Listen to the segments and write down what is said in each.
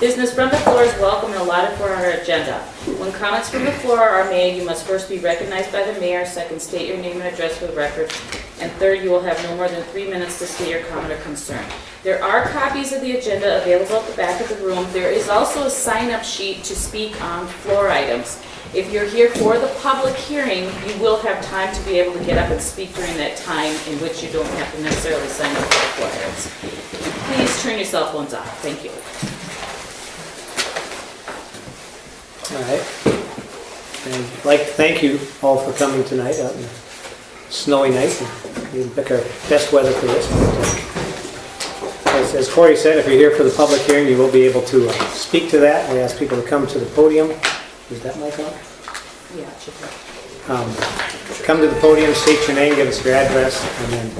Business from the floor is welcome and allotted for our agenda. When comments from the floor are made, you must first be recognized by the mayor, second, state your name and address for the record, and third, you will have no more than 3 minutes to state your comment or concern. There are copies of the agenda available at the back of the room. There is also a sign-up sheet to speak on floor items. If you're here for the public hearing, you will have time to be able to get up and speak during that time in which you don't have to necessarily sign up for the floor items. And please turn your cell phones off. Thank you. All right. And I'd like to thank you all for coming tonight on a snowy night. We didn't pick our best weather for this. But, as Corey said, if you're here for the public hearing, you will be able to speak to that. We ask people to come to the podium. Is that mic on? Yeah, it should be. Come to the podium, state your name, give us your address, and then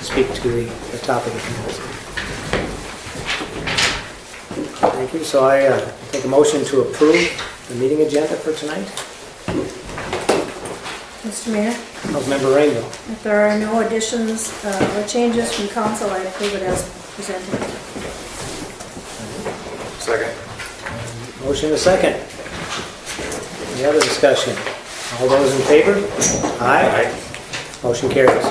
speak to the topic of the meeting. Thank you. So I take a motion to approve the meeting agenda for tonight. Mr. Mayor, Councilmember Rainville. if there are no additions or changes from council, I approve it as presented. Second. Motion is second. Any other discussion? All those in favor? Aye. Motion carries.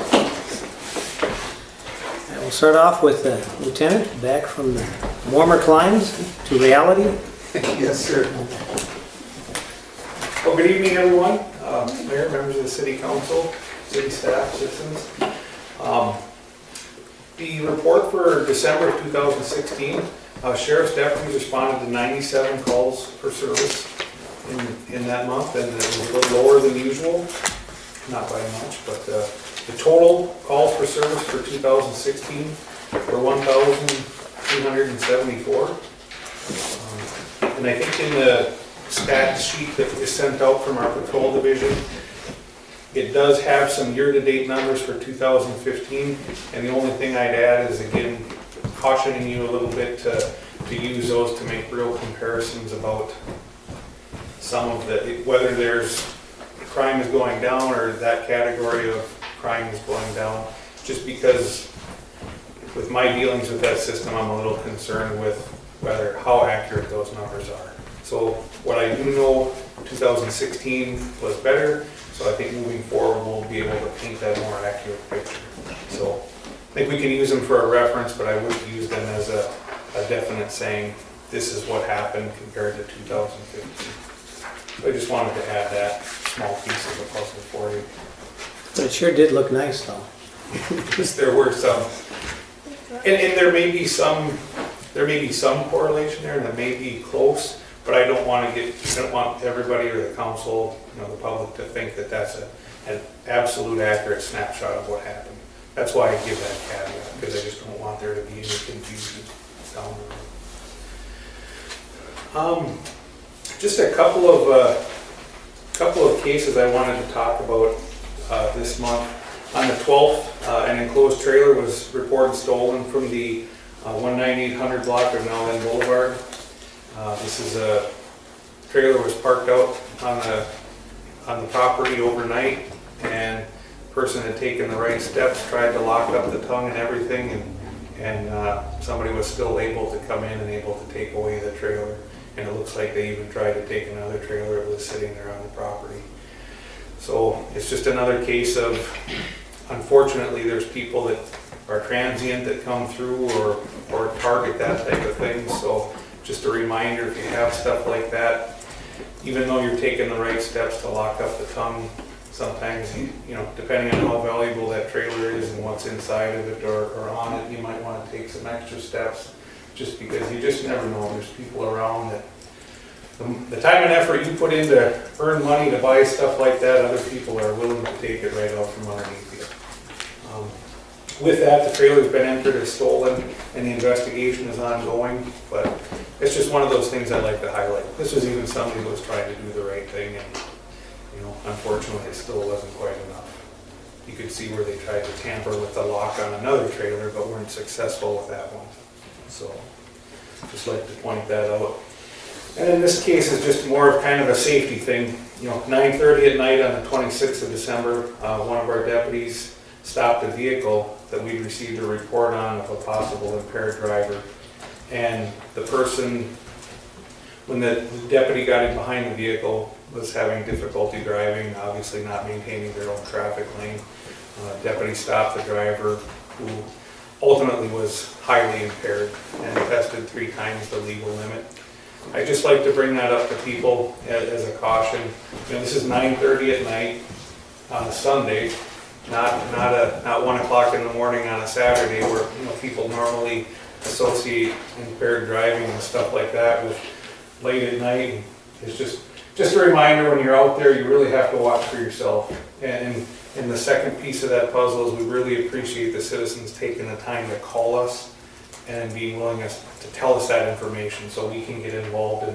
And we'll start off with the lieutenant, back from the warmer climes to reality. Yes, sir. Well, good evening, everyone. Mayor, members of the city council, city staff, citizens. The report for December of 2016, sheriff's deputies responded to 97 calls per service in that month, and it was a little lower than usual, not by much, but the total calls per service for 2016 were 1,374. And I think in the stat sheet that is sent out from our patrol division, it does have some year-to-date numbers for 2015, and the only thing I'd add is, again, cautioning you a little bit to use those to make real comparisons about some of the, whether there's crime is going down or that category of crime is going down, just because with my dealings with that system, I'm a little concerned with whether how accurate those numbers are. So what I do know, 2016 was better, so I think moving forward we'll be able to paint that more accurate picture. So I think we can use them for a reference, but I wouldn't use them as a definite saying this is what happened compared to 2015. So I just wanted to add that small piece of the puzzle for you. But it sure did look nice, though. Because there were some, and there may be some correlation there, and that may be close, but I don't want everybody or the council, the public, to think that that's an absolute accurate snapshot of what happened. That's why I give that caveat, because I just don't want there to be any confusion down the road. Just a couple of cases I wanted to talk about this month. On the 12th, an enclosed trailer was reported stolen from the 19800 block of Nowland Boulevard. This is a trailer was parked out on the property overnight, and the person had taken the right steps, tried to lock up the tongue and everything, and somebody was still able to come in and able to take away the trailer. And it looks like they even tried to take another trailer that was sitting there on the property. So it's just another case of, unfortunately, there's people that are transient that come through or target that type of thing. So just a reminder, if you have stuff like that, even though you're taking the right steps to lock up the tongue, sometimes, depending on how valuable that trailer is and what's inside of it or on it, you might want to take some extra steps, just because you just never know. There's people around that the time and effort you put in to earn money to buy stuff like that, other people are willing to take it right out from underneath you. With that, the trailer's been entered as stolen and the investigation is ongoing, but it's just one of those things I'd like to highlight. This was even somebody who was trying to do the right thing, and unfortunately it still wasn't quite enough. You could see where they tried to tamper with the lock on another trailer but weren't successful with that one. So just like to point that out. And in this case, it's just more of kind of a safety thing. 9:30 at night on the 26th of December, one of our deputies stopped a vehicle that we'd received a report on of a possible impaired driver. And the person when the deputy got in behind the vehicle, was having difficulty driving, obviously not maintaining their own traffic lane. Deputy stopped the driver, who ultimately was highly impaired and tested 3 times the legal limit. I just like to bring that up to people as a caution. You know, this is 9:30 at night on a Sunday, not 1 o'clock in the morning on a Saturday, where, you know, people normally associate impaired driving and stuff like that with late at night. It's just a reminder, when you're out there, you really have to watch for yourself. And the second piece of that puzzle is we really appreciate the citizens taking the time to call us and being willing to tell us that information so we can get involved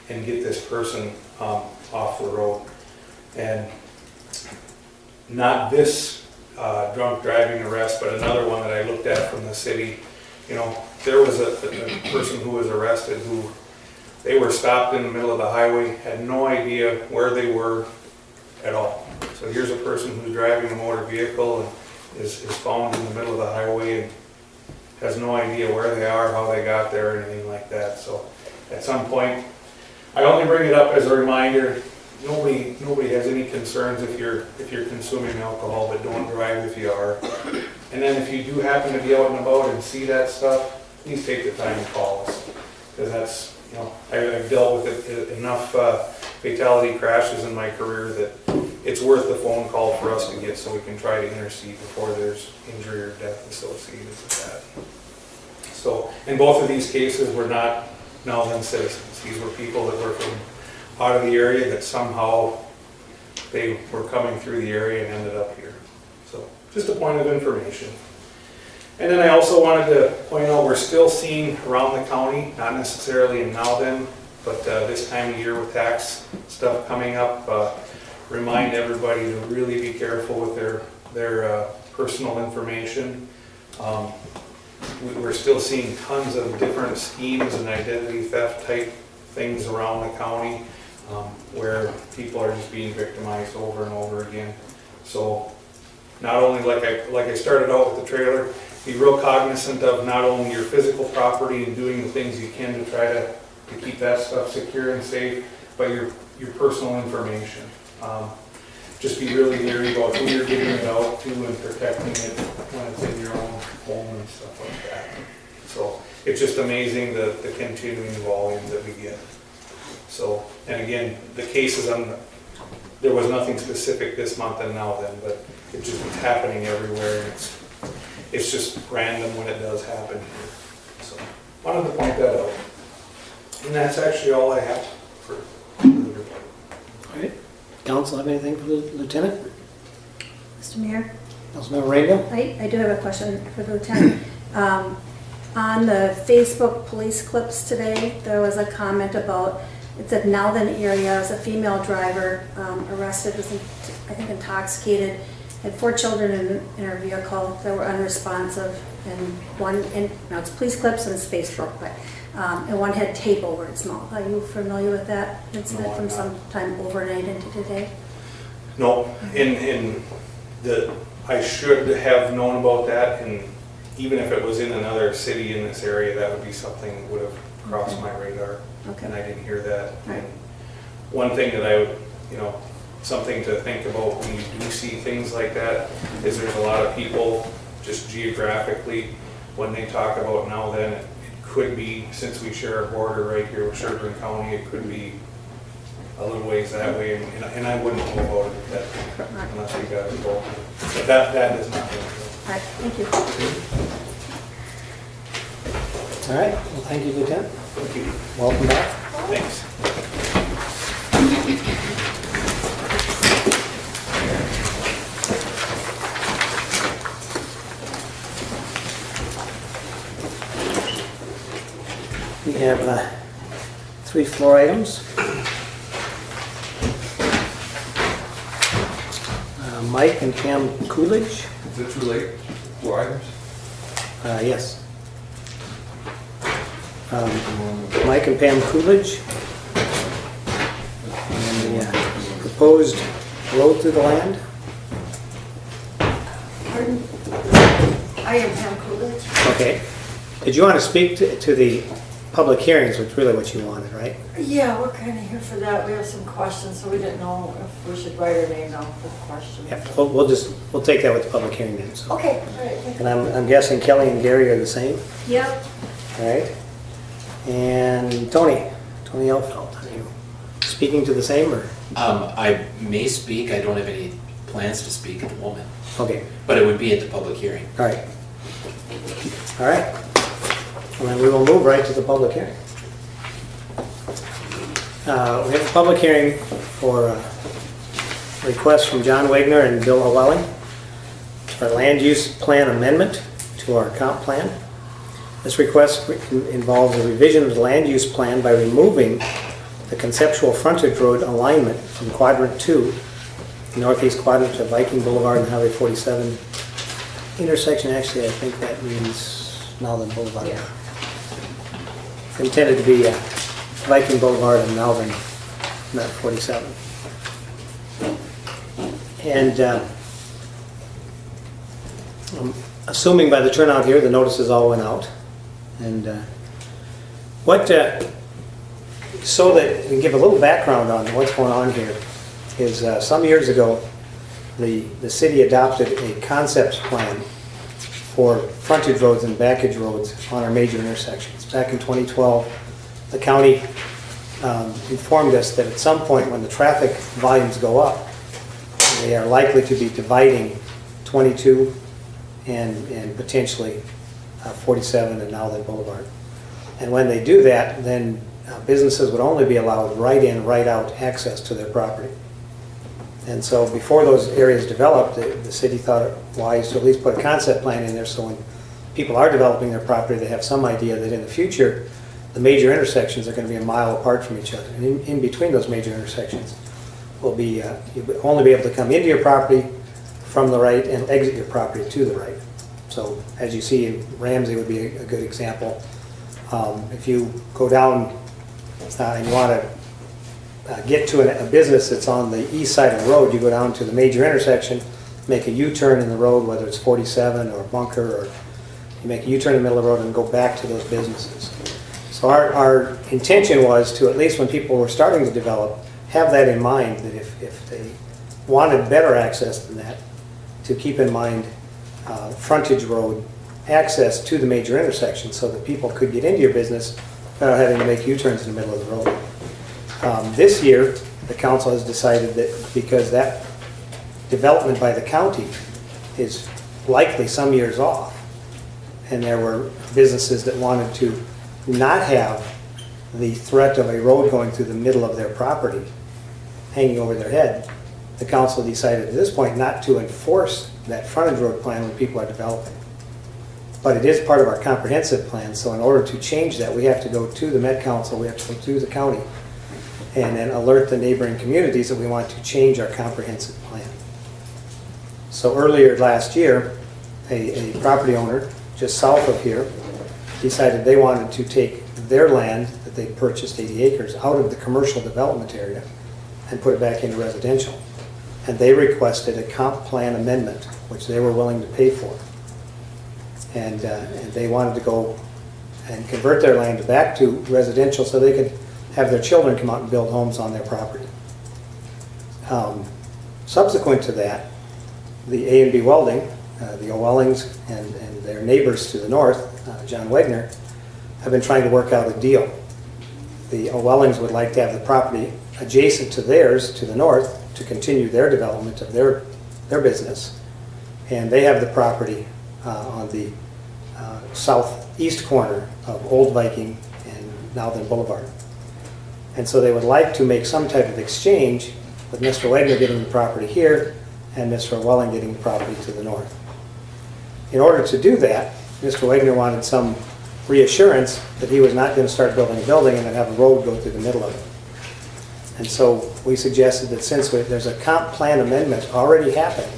and get this person off the road. And not this drunk driving arrest, but another one that I looked at from the city. You know, there was a person who was arrested who, they were stopped in the middle of the highway, had no idea where they were at all. So here's a person who's driving a motor vehicle and is found in the middle of the highway and has no idea where they are, how they got there, or anything like that. So at some point, I only bring it up as a reminder. Nobody has any concerns if you're consuming alcohol, but don't drive if you are. And then if you do happen to be out and about and see that stuff, please take the time to call us, because that's, you know, I've dealt with it enough fatality crashes in my career that it's worth the phone call for us to get, so we can try to intercede before there's injury or death associated with that. So in both of these cases, we're not now then citizens. These were people that were from out of the area that somehow they were coming through the area and ended up here. So just a point of information. And then I also wanted to point out, we're still seeing around the county, not necessarily in Nowden, but this time of year with tax stuff coming up, remind everybody to really be careful with their personal information. We're still seeing tons of different schemes and identity theft type things around the county, where people are just being victimized over and over again. So not only, like I started out with the trailer, be real cognizant of not only your physical property and doing the things you can to try to keep that stuff secure and safe, but your personal information. Just be really leery about who you're giving it out to and protecting it when it's in your own home and stuff like that. So it's just amazing the continuing volume that we get. So, and again, the cases there was nothing specific this month and now then, but it's happening everywhere. And it's just random when it does happen here. So wanted to point that out. And that's actually all I have for the report. All right. Council, have anything for the lieutenant? Mr. Mayor, Councilmember Rainville? I do have a question for the lieutenant. On the Facebook police clips today, there was a comment about, it said Nowden area, as a female driver arrested, was I think intoxicated, had 4 children in her vehicle that were unresponsive, and now it's police clips and it's Facebook, but and one had tape over its mouth. Are you familiar with that incident No, from I'm not. some time overnight into today? No, I should have known about that, and even if it was in another city in this area, that would be something that would have crossed my radar. Okay. And I didn't hear that. Right. And one thing that I would, something to think about when you do see things like that is there's a lot of people just geographically, when they talk about now then, it could be, since we share a border right here with Sherburne County, it could be a little ways that way, and I wouldn't know about it that, unless you guys told me. But that is not All right, thank you. All right. Well, thank you, Lieutenant. Thank you. Welcome back. Thanks. We have 3 floor items. Mike and Pam Coolidge. Is it too late? 4 items? Yes. Mike and Pam Coolidge. And the proposed road through the land. Pardon? I am Pam Coolidge. Okay. Did you want to speak to the public hearings, which is really what you wanted, right? Yeah, we're kind of here for that. We have some questions, so we didn't know if we should write our name down for the questions. Yeah, we'll take that with the public hearing then, so. Okay, all right. thank And I'm guessing Kelly and Gary are the same, Yep. all right? And Tony Elfeld, are you speaking to the same, or? I may speak, I don't have any plans to speak at the moment, Okay, but it would be at the public hearing. all right. All right. And then we will move right to the public hearing. We have a public hearing for a request from John Wagner and Bill Llewellyn for a land use plan amendment to our comp plan. This request involves a revision of the land use plan by removing the conceptual frontage road alignment from quadrant 2, the northeast quadrant of Viking Boulevard and Highway 47 intersection. Actually, I think that means Malvern Boulevard. Yeah. It's intended to be Viking Boulevard and Malvern, not 47. And I'm assuming by the turnout here, the notices all went out. And so that we can give a little background on what's going on here, is some years ago, the city adopted a concept plan for frontage roads and backage roads on our major intersections. Back in 2012, the county informed us that at some point when the traffic volumes go up, they are likely to be dividing 22 and potentially 47 and Nowland Boulevard. And when they do that, then businesses would only be allowed right in, right out access to their property. And so before those areas developed, the city thought it wise to at least put a concept plan in there so when people are developing their property, they have some idea that in the future, the major intersections are going to be a mile apart from each other. And in between those major intersections will be, you'll only be able to come into your property from the right and exit your property to the right. So as you see, Ramsey would be a good example. If you go down and you want to get to a business that's on the east side of the road, you go down to the major intersection, make a U-turn in the road, whether it's 47 or Bunker, or you make a U-turn in the middle of the road and go back to those businesses. So our intention was to, at least when people were starting to develop, have that in mind, that if they wanted better access than that, to keep in mind frontage road access to the major intersection so that people could get into your business without having to make U-turns in the middle of the road. This year, the council has decided that because that development by the county is likely some years off, and there were businesses that wanted to not have the threat of a road going through the middle of their property hanging over their head, the council decided at this point not to enforce that frontage road plan when people are developing. But it is part of our comprehensive plan, so in order to change that, we have to go to the Met Council, we have to go to the county, and then alert the neighboring communities that we want to change our comprehensive plan. So earlier last year, a property owner just south of here decided they wanted to take their land that they purchased, 80 acres, out of the commercial development area and put it back into residential. And they requested a comp plan amendment, which they were willing to pay for. And they wanted to go and convert their land back to residential so they could have their children come out and build homes on their property. Subsequent to that, the A&B Welding, the O'Wellings and their neighbors to the north, John Wagner, have been trying to work out a deal. The O'Wellings would like to have the property adjacent to theirs to the north to continue their development of their business. And they have the property on the southeast corner of Old Viking and Nowland Boulevard. And so they would like to make some type of exchange with Mr. Wagner getting the property here and Mr. O'Welling getting the property to the north. In order to do that, Mr. Wagner wanted some reassurance that he was not going to start building a building and then have a road go through the middle of it. And so we suggested that since there's a comp plan amendment already happening,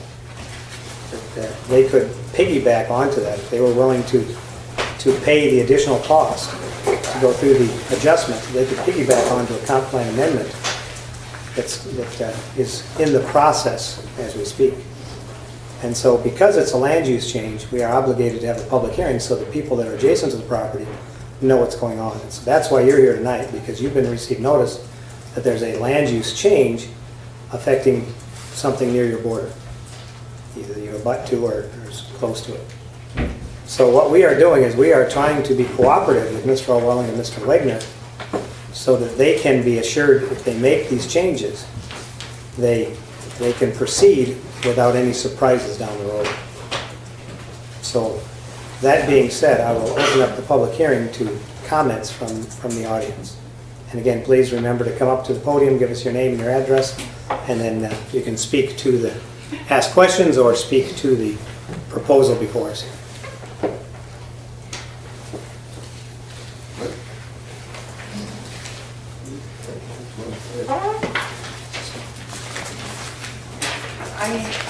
that they could piggyback onto that if they were willing to pay the additional cost to go through the adjustment. They could piggyback onto a comp plan amendment that is in the process as we speak. And so because it's a land use change, we are obligated to have a public hearing so that people that are adjacent to the property know what's going on. And so that's why you're here tonight, because you've been received notice that there's a land use change affecting something near your border. Either you abut to or close to it. So what we are doing is we are trying to be cooperative with Mr. O'Welling and Mr. Wagner so that they can be assured if they make these changes, they can proceed without any surprises down the road. So that being said, I will open up the public hearing to comments from the audience. And again, please remember to come up to the podium, give us your name and your address, and then you can speak to the, ask questions or speak to the proposal before us.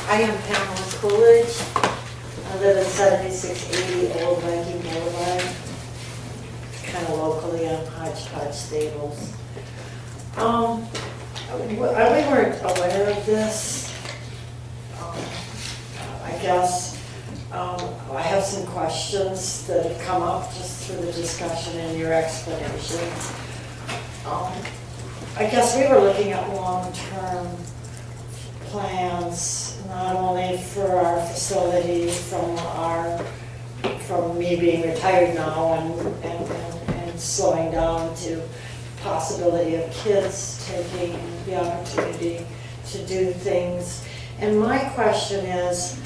I am Pamela Coolidge. I live at 7680 Old Viking Boulevard, kind of locally on Hodgepodge Stables. We weren't aware of this. I guess I have some questions that have come up just through the discussion and your explanation. I guess we were looking at long-term plans, not only for our facility, from me being retired now and slowing down to possibility of kids taking the opportunity to do things. And my question is,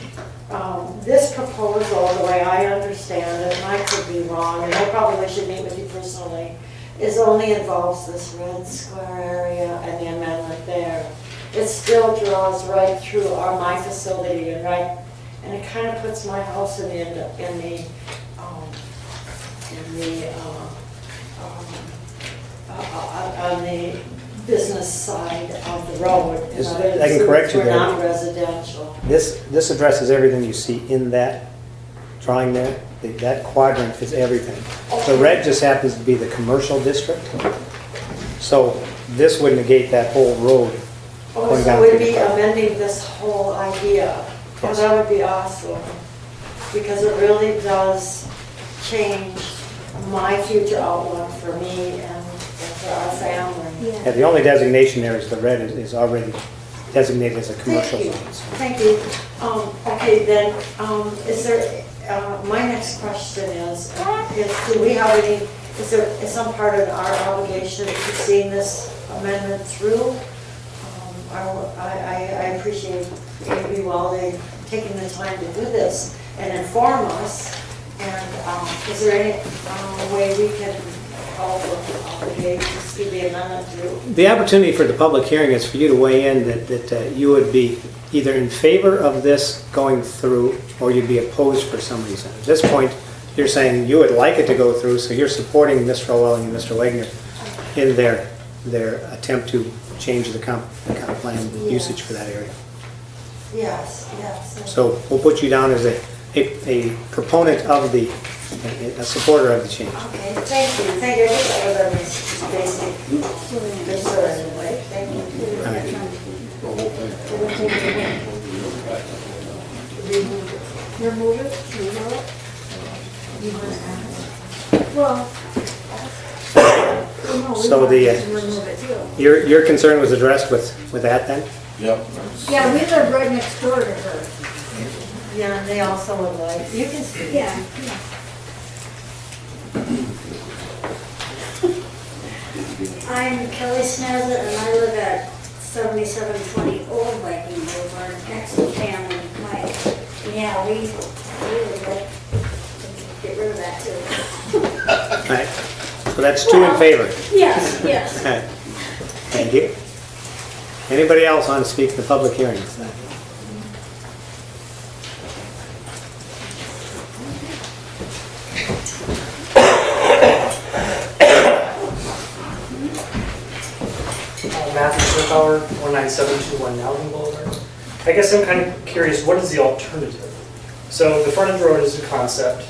this proposal, the way I understand it, and I could be wrong, and I probably should meet with you personally, is only involves this red square area and the amendment there. It still draws right through my facility and it kind of puts my house on the business side of the road. I can correct you We're there. not residential. This addresses everything you see in that drawing there. That quadrant is everything. The red just happens to be the commercial district. So this would negate that whole road. Oh, going so down we'd to be the park. amending this whole idea. Oh, Yes. that would be awesome. Because it really does change my future outlook for me and for our family. Yeah, the only designation there is the red is already designated as a commercial Thank you. zone. so. Thank you. Okay, then, is there, my next question is do we have any, is some part of our obligation to seeing this amendment through? I appreciate A.B. Walde taking the time to do this and inform us. And is there any way we can obligate to see the amendment through? The opportunity for the public hearing is for you to weigh in that you would be either in favor of this going through or you'd be opposed for some reason. At this point, you're saying you would like it to go through, so you're supporting Mr. O'Welling and Mr. Wagner in their attempt to change the comp plan usage for that area. Yes, yes. So we'll put you down as a proponent of a supporter of the change. Okay, thank you. Thank you. I just thought that was basic concern, right? Thank you. All right. Remove it? Well, no, we So want the, to remove it too. Your concern was addressed with that then? Yep. Yeah, we live right next door to her. Yeah, and they also would like, you can speak. Yeah. I'm Kelly Snezit and I live at 7720 Old Viking Boulevard, next to Pam and Mike. Yeah, we would like to get rid of that too. All right. So that's 2 in favor. Yes, yes. All right. Thank you. Anybody else want to speak to the public hearing? Matthew Schiffauer, 19721 Nowden Boulevard. I guess I'm kind of curious, what is the alternative? So the frontage road is a concept,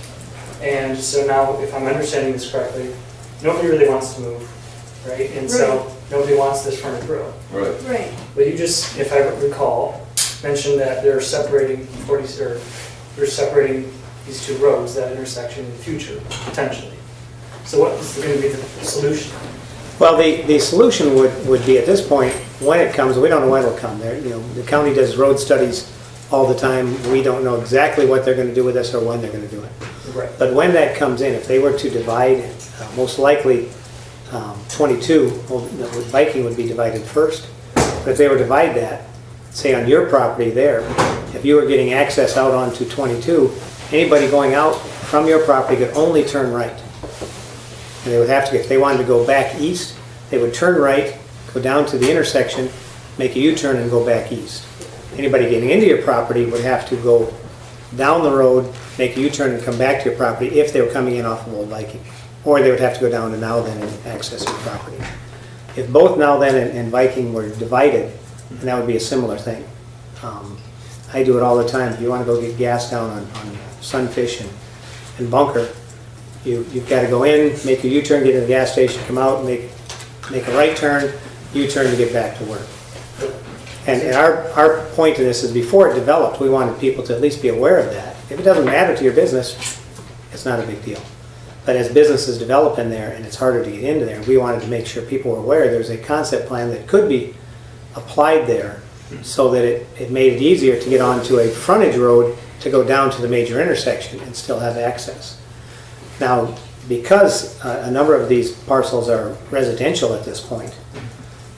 and so now, if I'm understanding this correctly, nobody really wants to move, right? And so nobody wants this frontage road. Right. Right. But you just, if I recall, mentioned that they're separating they're separating these two roads, that intersection in the future, potentially. So what is going to be the solution? Well, the solution would be at this point, when it comes, we don't know when it'll come. There, the county does road studies all the time. We don't know exactly what they're going to do with this or when they're going to do it. Right. But when that comes in, if they were to divide, most likely 22, well, Viking would be divided first. But if they were to divide that, say on your property there, if you were getting access out onto 22, anybody going out from your property could only turn right. And they would have to, if they wanted to go back east, they would turn right, go down to the intersection, make a U-turn and go back east. Anybody getting into your property would have to go down the road, make a U-turn and come back to your property if they were coming in off of Old Viking. Or they would have to go down to Now Then and access your property. If both Now Then and Viking were divided, then that would be a similar thing. I do it all the time. If you want to go get gas down on Sunfish and Bunker, you've got to go in, make a U-turn, get to the gas station, come out, make a right turn, U-turn to get back to work. And our point to this is before it developed, we wanted people to at least be aware of that. If it doesn't matter to your business, it's not a big deal. But as businesses develop in there and it's harder to get into there, we wanted to make sure people were aware there's a concept plan that could be applied there so that it made it easier to get onto a frontage road to go down to the major intersection and still have access. Now, because a number of these parcels are residential at this point,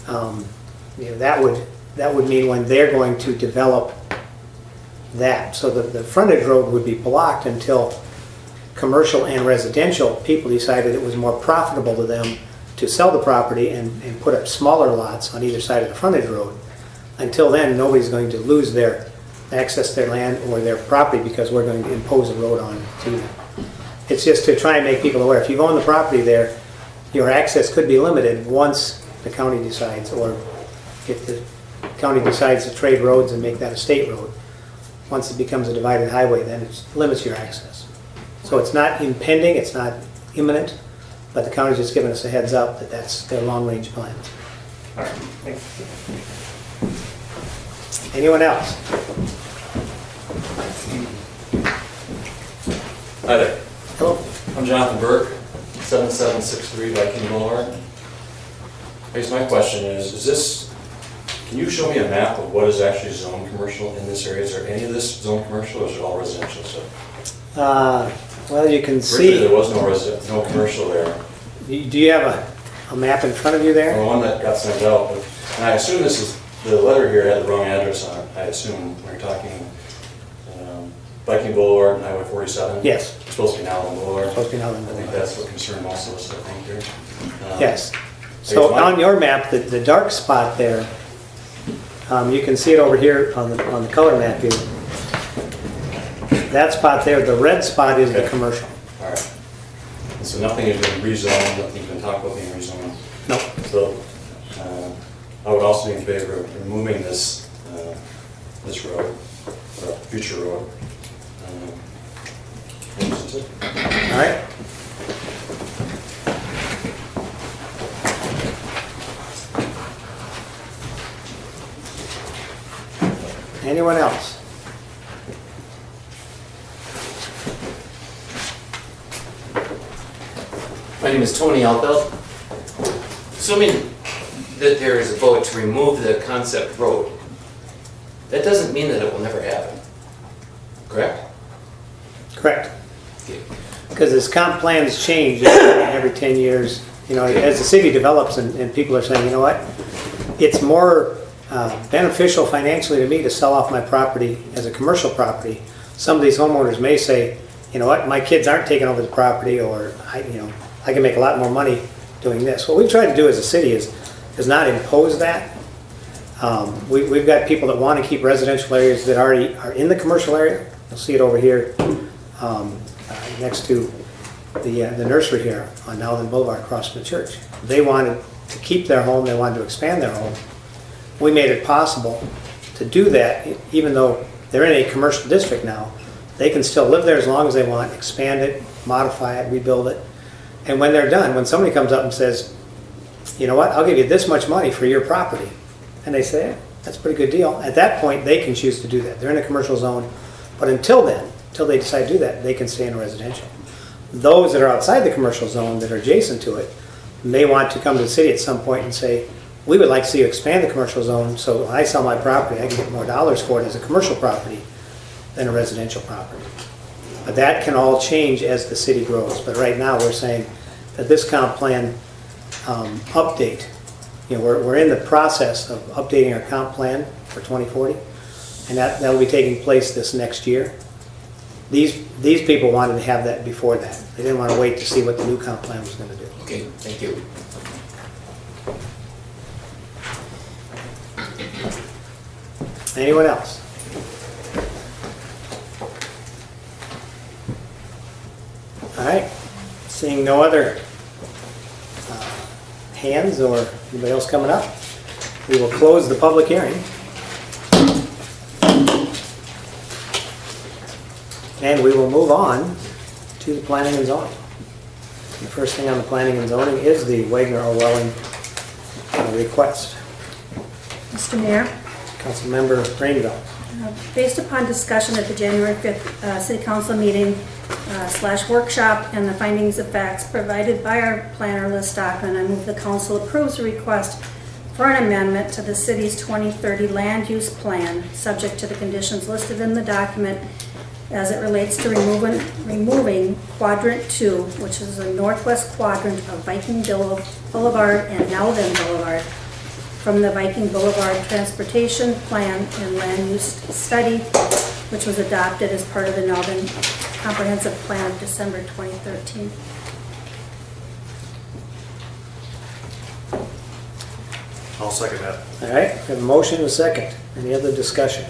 that would mean when they're going to develop that. So the frontage road would be blocked until commercial and residential people decided it was more profitable to them to sell the property and put up smaller lots on either side of the frontage road. Until then, nobody's going to lose their access to their land or their property because we're going to impose a road on it to them. It's just to try and make people aware. If you own the property there, your access could be limited once the county decides, or if the county decides to trade roads and make that a state road. Once it becomes a divided highway, then it limits your access. So it's not impending, it's not imminent, but the county's just giving us a heads up that that's their long-range plans. All right, thank you. Anyone else? Hi there, Hello? I'm Jonathan Burke, 7763 Viking Boulevard. I guess my question is this, can you show me a map of what is actually zone commercial in this area? Is there any of this zone commercial or is it all residential stuff? Well, you can Originally, see, there was no commercial there. do you have a map in front of you there? Or one that got sent out, but, and I assume this is, the letter here had the wrong address on it. I assume we're talking Viking Boulevard and Highway 47. Yes. It's supposed to be Nowland Boulevard. Supposed to be Nowland I think Boulevard. that's what concerned most of us, I think, here. Yes. So on your map, the dark spot there, you can see it over here on the color map here. That spot there, the red spot is the Okay. commercial. All right. So nothing has been rezoned, nothing's been talked about being rezoned. No. So I would also be in favor of removing this this road, or future road. That's it. All right. Anyone else? My name is Tony Alfeld. Assuming that there is a vote to remove the concept road, that doesn't mean that it will never happen, correct? Correct. Okay. Because as comp plans change every 10 years, as the city develops and people are saying, you know what, it's more beneficial financially to me to sell off my property as a commercial property. Some of these homeowners may say, you know what, my kids aren't taking over the property, or I can make a lot more money doing this. What we've tried to do as a city is not impose that. We've got people that want to keep residential areas that already are in the commercial area. You'll see it over here next to the nursery here on Nowland Boulevard across from the church. They wanted to keep their home, they wanted to expand their home. We made it possible to do that, even though they're in a commercial district now. They can still live there as long as they want, expand it, modify it, rebuild it. And when they're done, when somebody comes up and says, you know what, I'll give you this much money for your property, and they say, that's a pretty good deal. At that point, they can choose to do that. They're in a commercial zone, but until then, until they decide to do that, they can stay in a residential. those that are outside the commercial zone that are adjacent to it may want to come to the city at some point and say, we would like to see you expand the commercial zone, so when I sell my property, I can get more dollars for it as a commercial property than a residential property. But that can all change as the city grows. But right now, we're saying that this comp plan update, we're in the process of updating our comp plan for 2040, and that will be taking place this next year. These people wanted to have that before that. They didn't want to wait to see what the new comp plan was going to do. Okay, thank you. Anyone else? All right, seeing no other hands or anybody else coming up, we will close the public hearing. And we will move on to the planning and zoning. The first thing on the planning and zoning is the Wagner Orwelling request. Mr. Mayor, Councilmember Rainville. based upon discussion at the January 5th City Council meeting / workshop and the findings of facts provided by our planner, Liz Stockman, I move the council approves the request for an amendment to the city's 2030 land use plan, subject to the conditions listed in the document as it relates to removing quadrant 2, which is the northwest quadrant of Viking Boulevard and Nowden Boulevard, from the Viking Boulevard Transportation Plan and Land Use Study, which was adopted as part of the Nowden Comprehensive Plan of December 2013. I'll second that. All right, we have a motion and a second. Any other discussion?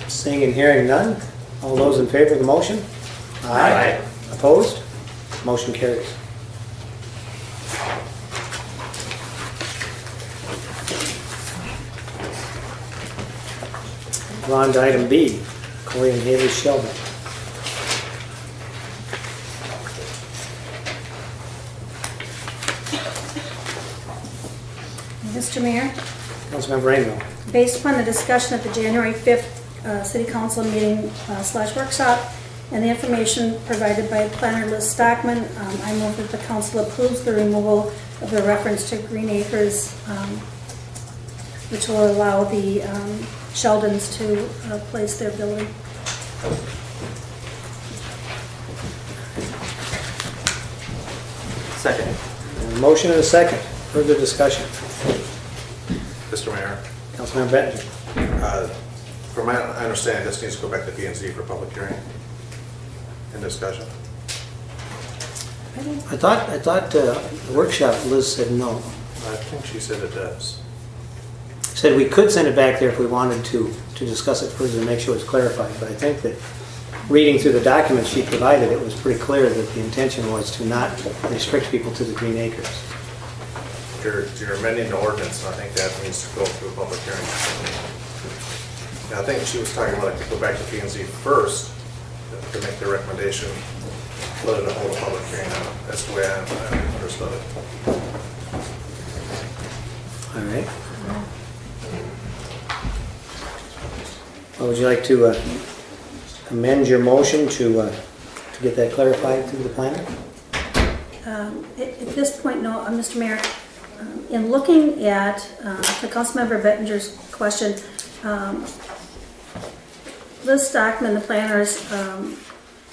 Seeing and hearing none, all those in favor of the motion? Aye. Opposed? Motion carries. We're on to item B, Corey and Haley Sheldon. Mr. Mayor, Councilmember Rainville. based upon the discussion at the January 5th City Council meeting / workshop and the information provided by Planner Liz Stockman, I move that the council approves the removal of the reference to Green Acres, which will allow the Sheldons to place their building. Second. A motion and a second. Further discussion. Mr. Mayor, Councilmember Bettinger. from my understanding, this needs to go back to P&Z for public hearing and discussion. I thought the workshop, Liz said no. I think she said it does. Said we could send it back there if we wanted to discuss it further and make sure it's clarified. But I think that reading through the documents she provided, it was pretty clear that the intention was to not restrict people to the Green Acres. You're amending the ordinance, and I think that needs to go through a public hearing. Yeah, I think she was talking about to go back to P&Z first to make the recommendation, let it hold a public hearing. That's the way I understood it. All right. Well, would you like to amend your motion to get that clarified through the planner? At this point, no, Mr. Mayor, in looking at the Councilmember Bettinger's question, Liz Stockman, the planners,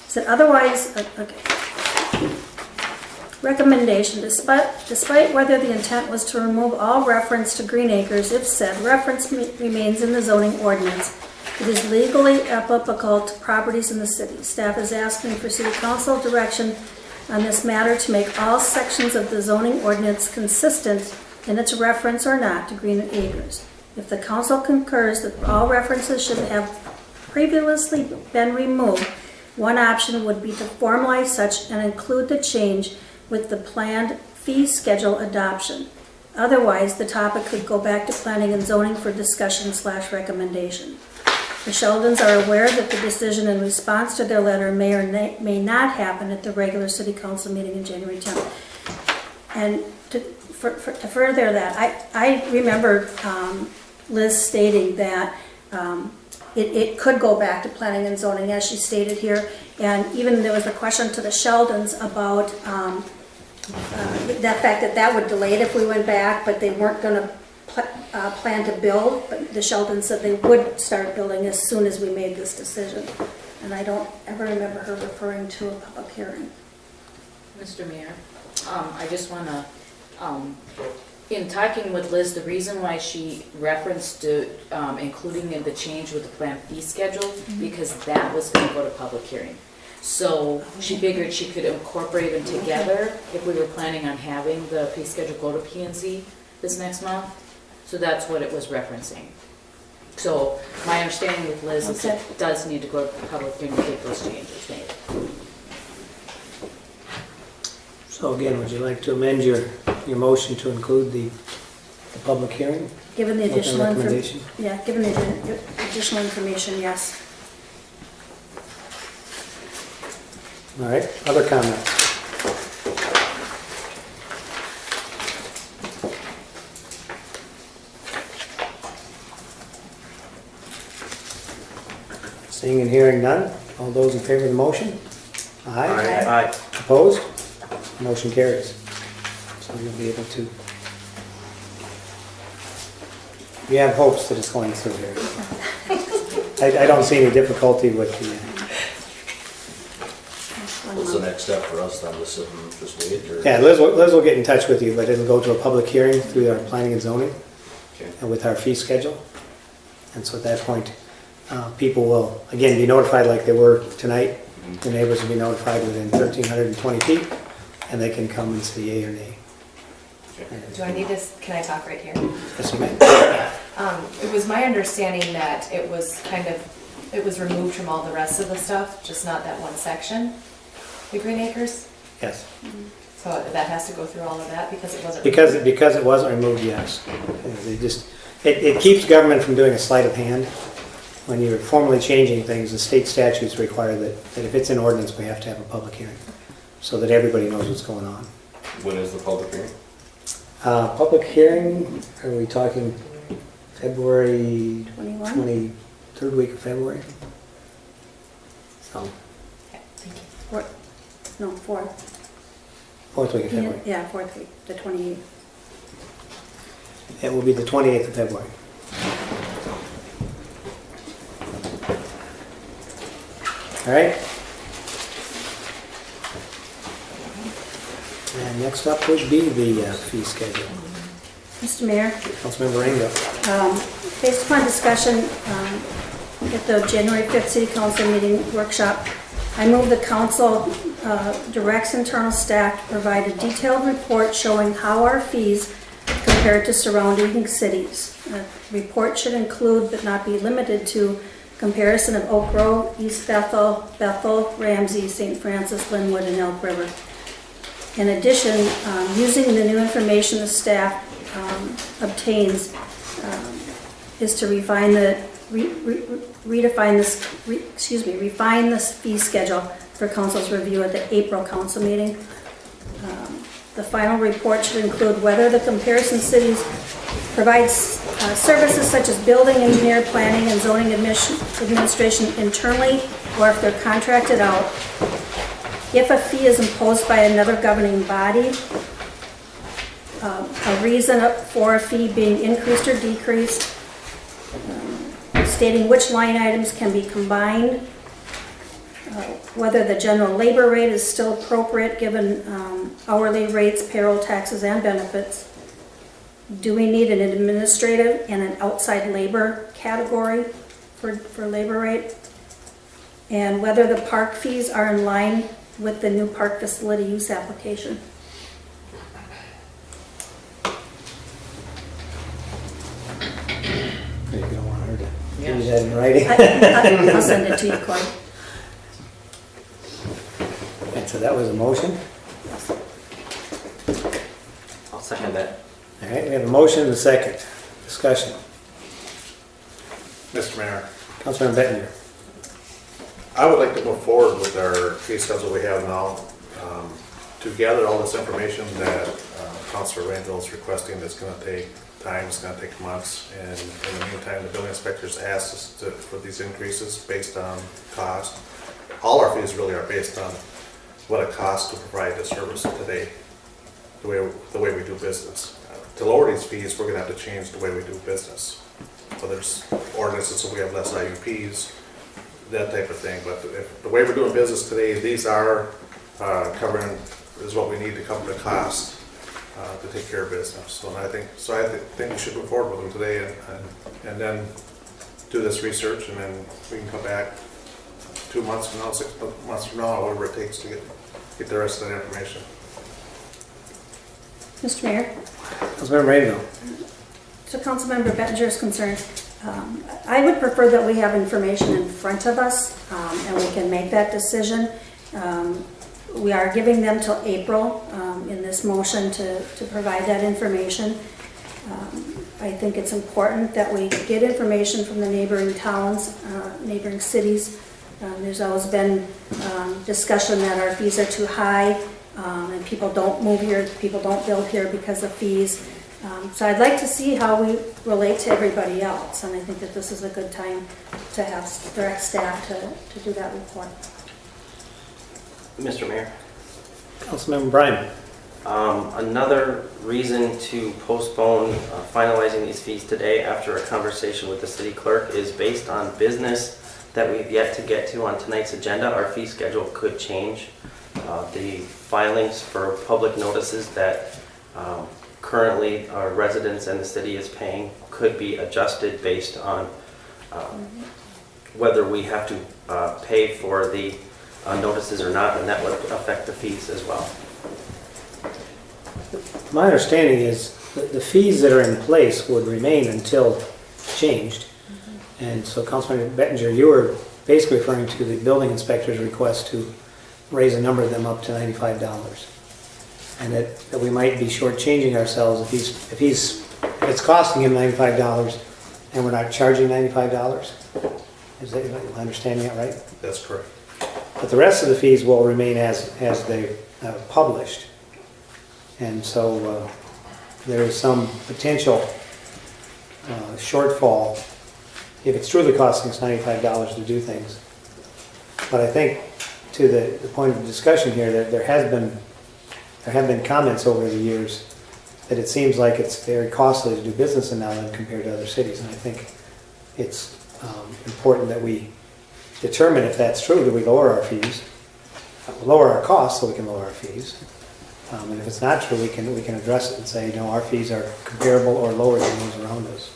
said otherwise, recommendation, despite whether the intent was to remove all reference to Green Acres, if said reference remains in the zoning ordinance, it is legally applicable to properties in the city. Staff is asking for City Council direction on this matter to make all sections of the zoning ordinance consistent in its reference or not to Green Acres. If the council concurs that all references should have previously been removed, one option would be to formalize such and include the change with the planned fee schedule adoption. Otherwise, the topic could go back to planning and zoning for discussion / recommendation. The Sheldons are aware that the decision in response to their letter may or may not happen at the regular City Council meeting in January 10th. And to further that, I remember Liz stating that it could go back to planning and zoning, as she stated here. And even there was a question to the Sheldons about that fact that would delay it if we went back, but they weren't gonna plan to build. But the Sheldons said they would start building as soon as we made this decision. And I don't ever remember her referring to a public hearing. Mr. Mayor, I just want to, in talking with Liz, the reason why she referenced including in the change with the plan fee schedule, because that was going to go to public hearing. So she figured she could incorporate them together if we were planning on having the fee schedule go to P&Z this next month. So that's what it was referencing. So my understanding with Liz is it does need to go to public hearing to get those changes made. So again, would you like to amend your motion to include the public hearing? Given the With the additional recommendation? Yeah, given the additional information, yes. All right, other comments? Seeing and hearing none, all those in favor of the motion? Aye. Aye. Opposed? Motion carries. So you'll be able to... We have hopes that it's going through here. I don't see any difficulty with the... What's the next step for us then, to sit and just wait, or? Yeah, Liz will get in touch with you, but it'll go to a public hearing through our planning and zoning Okay. and with our fee schedule. And so at that point, people will, again, be notified like they were tonight. The neighbors will be notified within 1,320 feet, and they can come and say yea or nay. Do I need this, can I talk right here? Yes, you may. It was my understanding that it was it was removed from all the rest of the stuff, just not that one section, the Green Acres? Yes. So that has to go through all of that because it wasn't. Because removed? it wasn't removed, yes. They just, it keeps government from doing a sleight of hand. When you're formally changing things, the state statutes require that if it's an ordinance, we have to have a public hearing so that everybody knows what's going on. When is the public hearing? Public hearing, are we talking February 21? third week of February? So, Okay, thank you. No, fourth. fourth week of February. Yeah, fourth week, the 28th. It will be the 28th of February. All right. And next up would be the fee schedule. Mr. Mayor? Councilmember Rainville. Based upon discussion at the January 5th City Council meeting workshop, I move the council directs internal staff to provide a detailed report showing how our fees compare to surrounding cities. The report should include, but not be limited to, comparison of Oak Grove, East Bethel, Bethel, Ramsey, St. Francis, Linwood, and Elk River. In addition, using the new information the staff obtains is to refine this fee schedule for council's review at the April council meeting. The final report should include whether the comparison cities provide services such as building, engineer, planning, and zoning administration internally, or if they're contracted out. If a fee is imposed by another governing body, a reason for a fee being increased or decreased, stating which line items can be combined, whether the general labor rate is still appropriate given hourly rates, payroll taxes, and benefits. Do we need an administrative and an outside labor category for labor rate? And whether the park fees are in line with the new park facility use application. You don't want her to Yeah. give you that in writing. I'll send it to you, Corey. And so that was a motion. I'll second that. All right, we have a motion and a second. Discussion. Mr. Mayor, Councilmember Bettinger. I would like to move forward with our fee schedule we have now, to gather all this information that Councilor Rainville is requesting that's going to take time, it's gonna take months, and in the meantime, the building inspectors asked us for these increases based on cost. All our fees really are based on what it costs to provide the service today, the way we do business. To lower these fees, we're gonna have to change the way we do business. So there's ordinances, so we have less IUPs, that type of thing, but if the way we're doing business today, these are covering, is what we need to cover the cost to take care of business. So I think we should move forward with them today and then do this research, and then we can come back 2 months from now, 6 months from now, whatever it takes to get the rest of that information. Mr. Mayor? Councilmember Rainville. So Councilmember Bettinger is concerned. I would prefer that we have information in front of us and we can make that decision. We are giving them till April in this motion to provide that information. I think it's important that we get information from the neighboring towns, neighboring cities. There's always been discussion that our fees are too high and people don't move here, people don't build here because of fees. So I'd like to see how we relate to everybody else, and I think that this is a good time to have direct staff to do that report. Mr. Mayor, Councilmember Bryan. another reason to postpone finalizing these fees today after a conversation with the city clerk is based on business that we've yet to get to on tonight's agenda. Our fee schedule could change. The filings for public notices that currently our residents and the city is paying could be adjusted based on whether we have to pay for the notices or not, and that would affect the fees as well. My understanding is that the fees that are in place would remain until changed. And so Councilman Bettinger, you were basically referring to the building inspector's request to raise a number of them up to $95. And that we might be shortchanging ourselves if it's costing him $95 and we're not charging $95. Is that, am I understanding that right? That's correct. But the rest of the fees will remain as they published. And so there is some potential shortfall if it's truly costing us $95 to do things. But I think to the point of discussion here, that there have been comments over the years that it seems like it's very costly to do business in Nowland compared to other cities. And I think it's important that we determine if that's true. Do we lower our fees? Lower our costs so we can lower our fees. And if it's not true, we can address it and say, no, our fees are comparable or lower than those around us.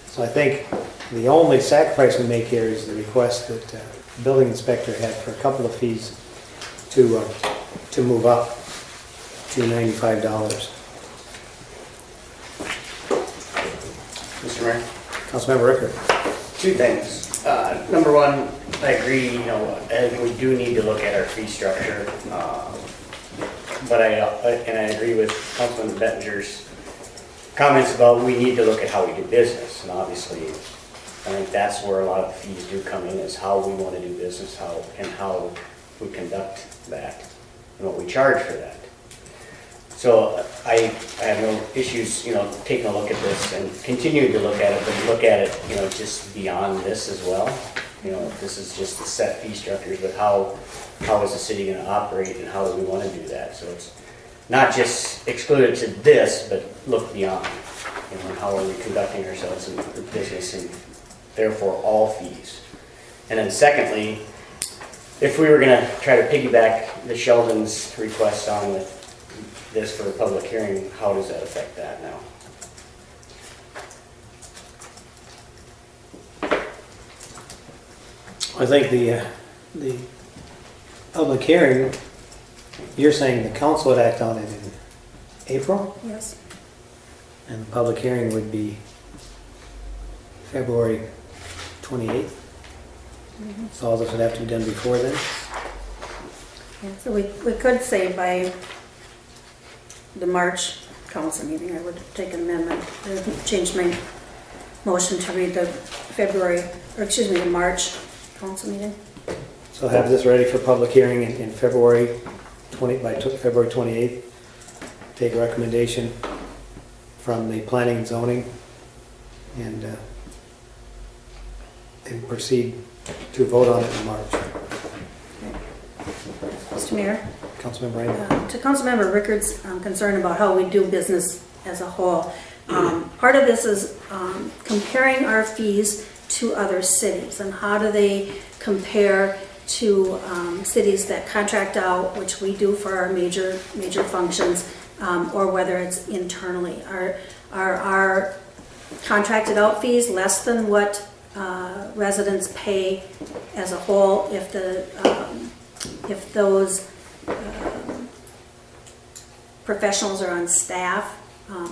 So I think the only sacrifice we make here is the request that the building inspector had for a couple of fees to move up to $95. Mr. Mayor? Councilmember Rickert. Two things. Number one, I agree, and we do need to look at our fee structure. But I agree with Councilman Bettinger's comments about we need to look at how we do business. And obviously, I think that's where a lot of the fees do come in, is how we want to do business, how we conduct that, and what we charge for that. So I have no issues, taking a look at this and continuing to look at it, but look at it, just beyond this as well. This is just the set fee structures, but how is the city going to operate and how do we want to do that? So it's not just excluded to this, but look beyond, how are we conducting ourselves in business, and therefore all fees. And then secondly, if we were going to try to piggyback the Sheldon's request on with this for a public hearing, how does that affect that now? I think the public hearing, you're saying the council would act on it in April? Yes. And the public hearing would be February 28th? So all this would have to be done before then? Yeah, so we could say by the March council meeting, I would take an amendment, change my motion to read the the March council meeting. So have this ready for public hearing in February 28th. Take a recommendation from the planning and zoning and proceed to vote on it in March. Mr. Mayor? Councilmember Rainville. To Councilmember Rickard's concern about how we do business as a whole, part of this is comparing our fees to other cities and how do they compare to cities that contract out, which we do for our major functions, or whether it's internally. Are our contracted out fees less than what residents pay as a whole if those professionals are on staff?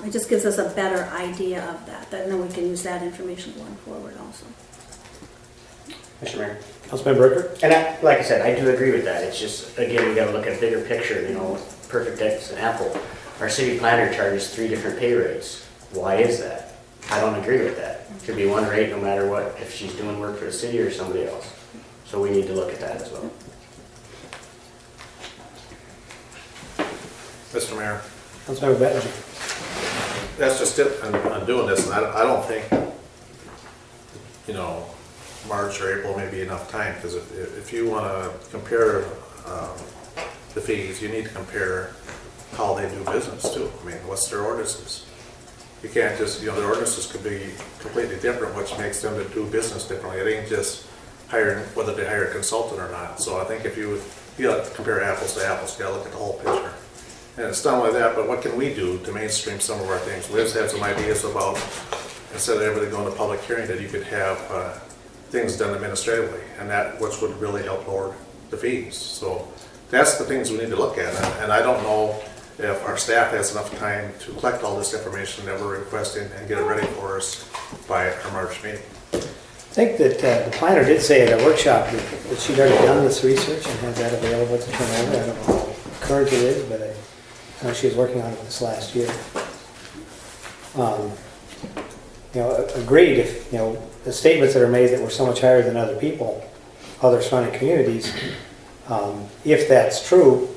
It just gives us a better idea of that, and then we can use that information going forward also. Mr. Mayor. Councilmember Rickard. And like I said, I do agree with that. It's just, again, we gotta look at a bigger picture, perfect example. Our city planner charges 3 different pay rates. Why is that? I don't agree with that. It should be one rate no matter what, if she's doing work for the city or somebody else. So we need to look at that as well. Mr. Mayor, Councilmember Bettinger. that's just it, on doing this, and I don't think, March or April may be enough time, because if you want to compare the fees, you need to compare how they do business too. I mean, what's their ordinances? You can't just, their ordinances could be completely different, which makes them to do business differently. It ain't just whether they hire a consultant or not. So I think if you have to compare apples to apples, you got to look at the whole picture. And it's done like that, but what can we do to mainstream some of our things? We just have some ideas about, instead of everything going to public hearing, that you could have things done administratively, and which would really help lower the fees. So that's the things we need to look at, and I don't know if our staff has enough time to collect all this information that we're requesting and get it ready for us by our March meeting. I think that the planner did say at a workshop that she'd already done this research and has that available to turn over. I don't know how current it is, but I know she was working on it this last year. Agreed, if, the statements that are made that we're so much higher than other people, other surrounding communities, if that's true,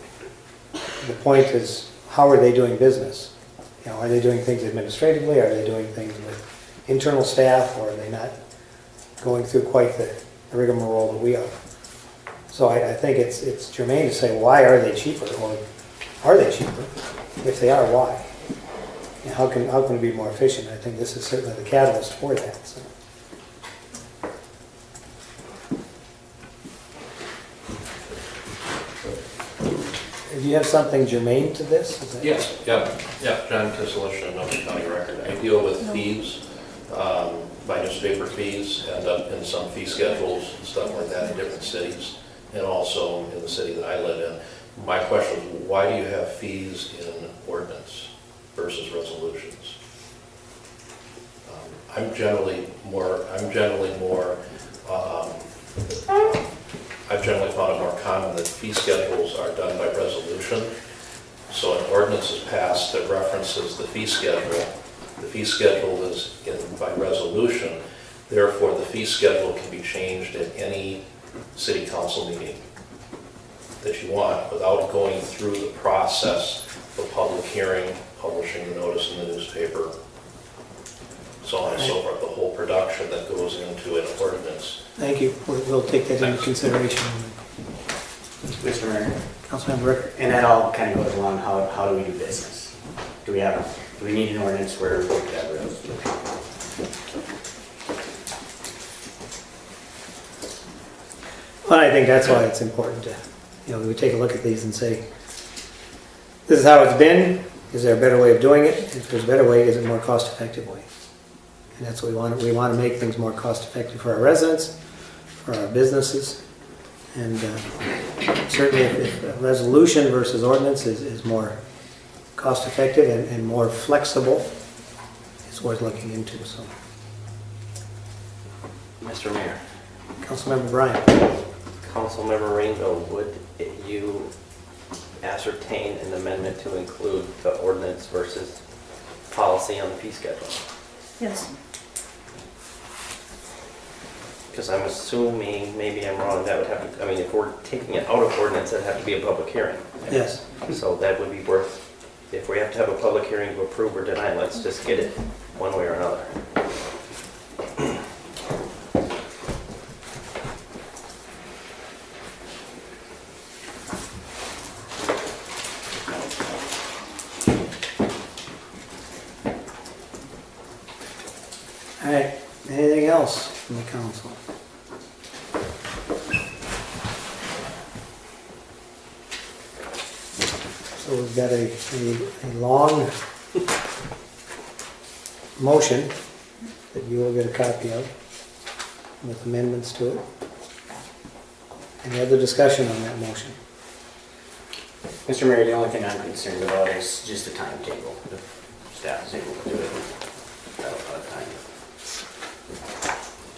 the point is, how are they doing business? Are they doing things administratively? Are they doing things with internal staff? Or are they not going through quite the rigmarole that we are? So I think it's germane to say, why are they cheaper? Or are they cheaper? If they are, why? And how can it be more efficient? I think this is certainly the catalyst for that. So. Do you have something germane to this? Yes, John Kisselish, Nutley County Record. I deal with fees, by newspaper fees, and in some fee schedules and stuff like that in different cities, and also in the city that I live in. My question is, why do you have fees in ordinance versus resolutions? I've generally found it more common that fee schedules are done by resolution. So an ordinance is passed that references the fee schedule. The fee schedule is by resolution. Therefore, the fee schedule can be changed at any city council meeting that you want without going through the process of public hearing, publishing the notice in the newspaper, so on and so forth, the whole production that goes into an ordinance. Thank you. We'll take that into consideration. Mr. Mayor. Councilmember Rickard. And that all kind of goes along, how do we do business? Do we need an ordinance where we could have a resolution? Well, I think that's why it's important to, we take a look at these and say, this is how it's been. Is there a better way of doing it? If there's a better way, is it a more cost-effective way? And that's what we want. We want to make things more cost-effective for our residents, for our businesses. And certainly if a resolution versus ordinance is more cost-effective and more flexible, it's worth looking into. So, Mr. Mayor. Councilmember Bryan. Councilmember Rainville, would you ascertain an amendment to include the ordinance versus policy on the fee schedule? Yes. Because I'm assuming, maybe I'm wrong, that would have to, if we're taking it out of ordinance, that'd have to be a public hearing. Yes. So that would be worth if we have to have a public hearing to approve or deny, let's just get it one way or another. All right, anything else from the council? So we've got a long motion that you will get a copy of with amendments to it. Any other discussion on that motion? Mr. Mayor, the only thing I'm concerned about is just the timetable. If staff is able to do it, that'll have time.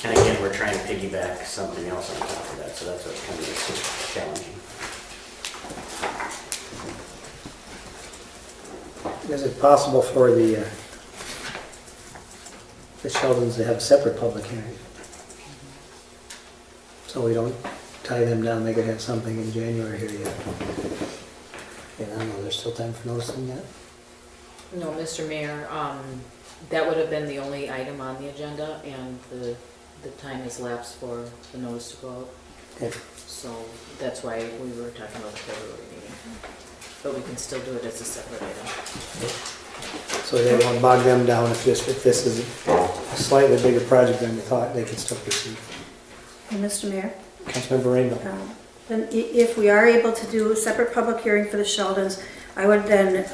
And again, we're trying to piggyback something else on top of that, so that's what's kind of challenging. Is it possible for the Sheldons to have a separate public hearing? So we don't tie them down, they could have something in January here yet. Yeah, I don't know, there's still time for noticing that? No, Mr. Mayor, that would have been the only item on the agenda, and the time has lapsed for the notice to go out. Okay. So that's why we were talking about the February meeting. But we can still do it as a separate item. So they won't bog them down if this is a slightly bigger project than we thought, they can still proceed. And Mr. Mayor? Councilmember Rainbow. Then if we are able to do a separate public hearing for the Sheldons, I would then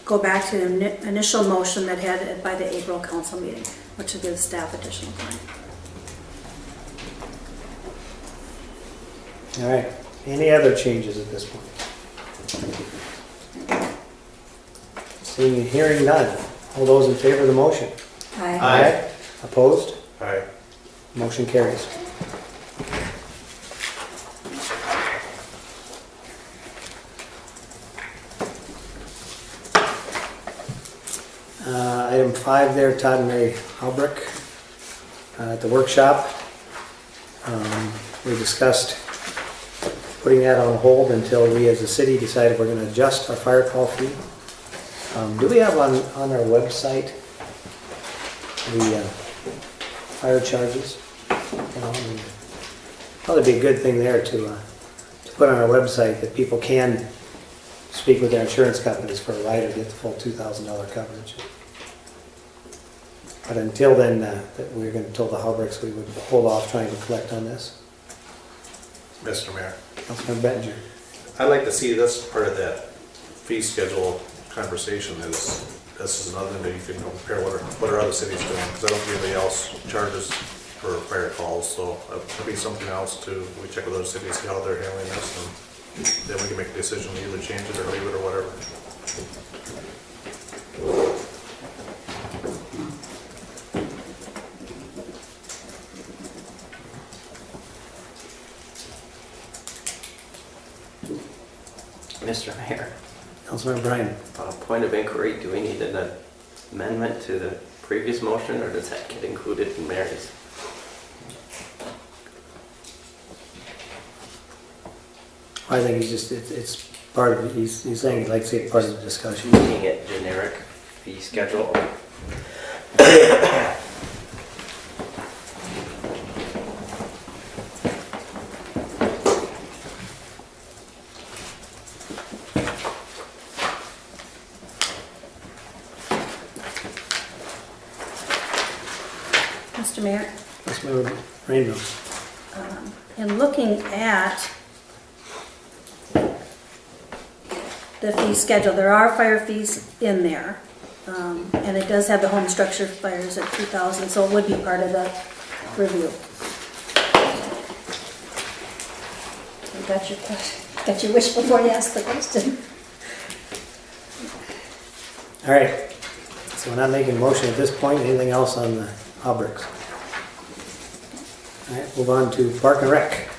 go back to the initial motion that had by the April council meeting, which would give staff additional time. All right, any other changes at this point? Seeing and hearing none. All those in favor of the motion? Aye. Opposed? Aye. Motion carries. Item 5 there, Todd and Mary Halbrick at the workshop. We discussed putting that on hold until we as a city decide if we're going to adjust our fire call fee. Do we have on our website the fire charges? Probably be a good thing there to put on our website that people can speak with their insurance companies for a rider to get the full $2,000 coverage. But until then, that we're going to tell the Halbricks we would hold off trying to collect on this. Mr. Mayor, Councilmember Bettinger. I'd like to see this part of that fee schedule conversation is, this is another thing that you can compare what are other cities doing, because I don't think anybody else charges for fire calls, so that could be something else to, we check with other cities, see how they're handling this, and then we can make a decision to either change it or leave it or whatever. Mr. Mayor, Councilmember Bryan. point of inquiry, do we need an amendment to the previous motion, or does that get included in Mary's? I think it's part of it. He's saying he'd like to see it part of the discussion. Making it generic fee schedule? Mr. Mayor? Councilmember Rainbow. In looking at the fee schedule, there are fire fees in there. And it does have the home structure fires at 2,000, so it would be part of the review. You got your wish before you asked the question. All right. So we're not making a motion at this point. Anything else on the Halbricks? All right, move on to Park and Rec.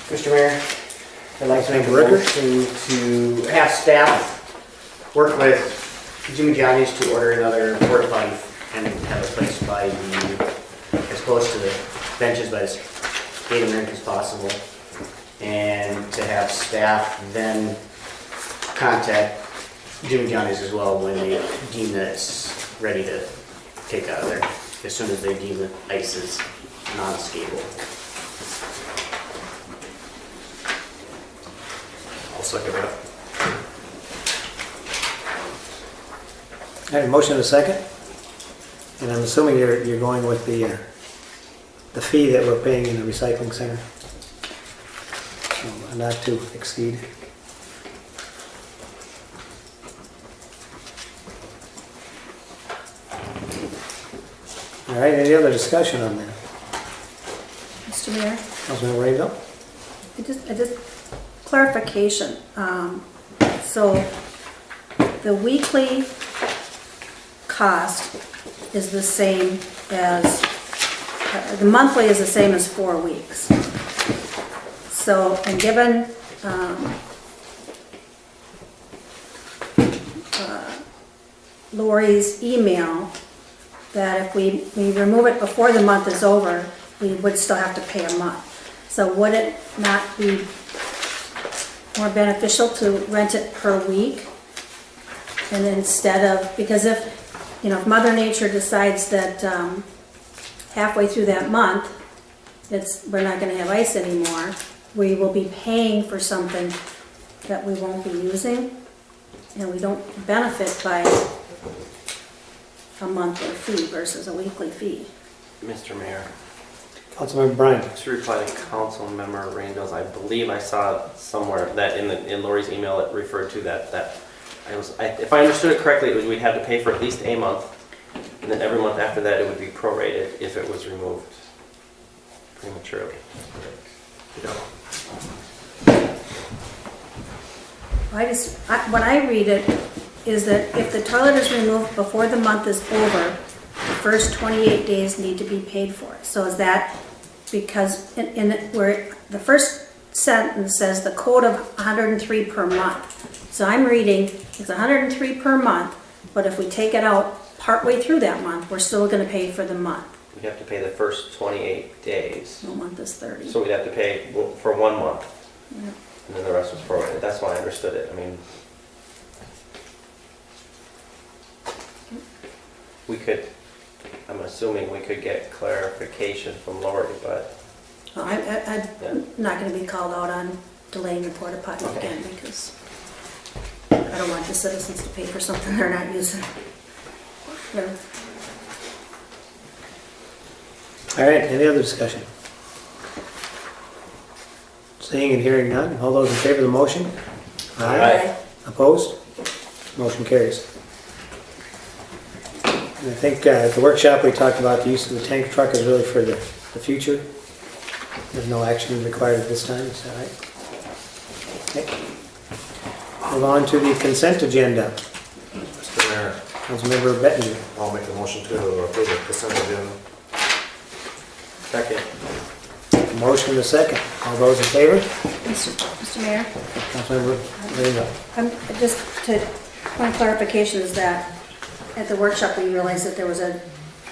Mr. Mayor, I'd like to make a Ricker? motion to have staff work with Jimmy Johnny's to order another porta potty and have it placed by as close to the benches by the skating rink as possible. And to have staff then contact Jimmy Johnny's as well when they deem that it's ready to take out of there, as soon as they deem the ice is non-skatable. I'll second that. I have a motion and a second. And I'm assuming you're going with the fee that we're paying in the recycling center. So, not to exceed. All right, any other discussion on that? Mr. Mayor? Councilmember Rainville? I just clarification. So the weekly cost is the same as, the monthly is the same as 4 weeks. So, and given Lori's email, that if we remove it before the month is over, we would still have to pay a month. So would it not be more beneficial to rent it per week? And instead of, because if Mother Nature decides that halfway through that month, we're not gonna have ice anymore, we will be paying for something that we won't be using, and we don't benefit by a monthly fee versus a weekly fee. Mr. Mayor, Councilmember Bryan? to reply to Councilmember Rainville's, I believe I saw somewhere that in Lori's email it referred to that if I understood it correctly, we'd have to pay for at least a month, and then every month after that it would be prorated if it was removed prematurely. When I read it, is that if the toilet is removed before the month is over, the first 28 days need to be paid for. So is that because where the first sentence says the code of 103 per month. So I'm reading it's 103 per month, but if we take it out partway through that month, we're still going to pay for the month. We'd have to pay the first 28 days. No month is 30. So we'd have to pay for 1 month, Yeah. and then the rest was prorated. That's why I understood it. I mean, I'm assuming we could get clarification from Lori, but Well, I'm not going to be called out on delaying the porta potty again because I don't want the citizens to pay for something they're not using. All right, any other discussion? Seeing and hearing none, all those in favor of the motion? Aye. Opposed? Motion carries. And I think at the workshop we talked about the use of the tank truck is really for the future. There's no action required at this time, is that right? Okay. Move on to the consent agenda. Mr. Mayor, Councilmember Bettinger. I'll make a motion to approve the consent agenda. second. Motion and a second. All those in favor? Mr. Mayor? Councilmember Rainville. Just to, one clarification is that at the workshop we realized that there was a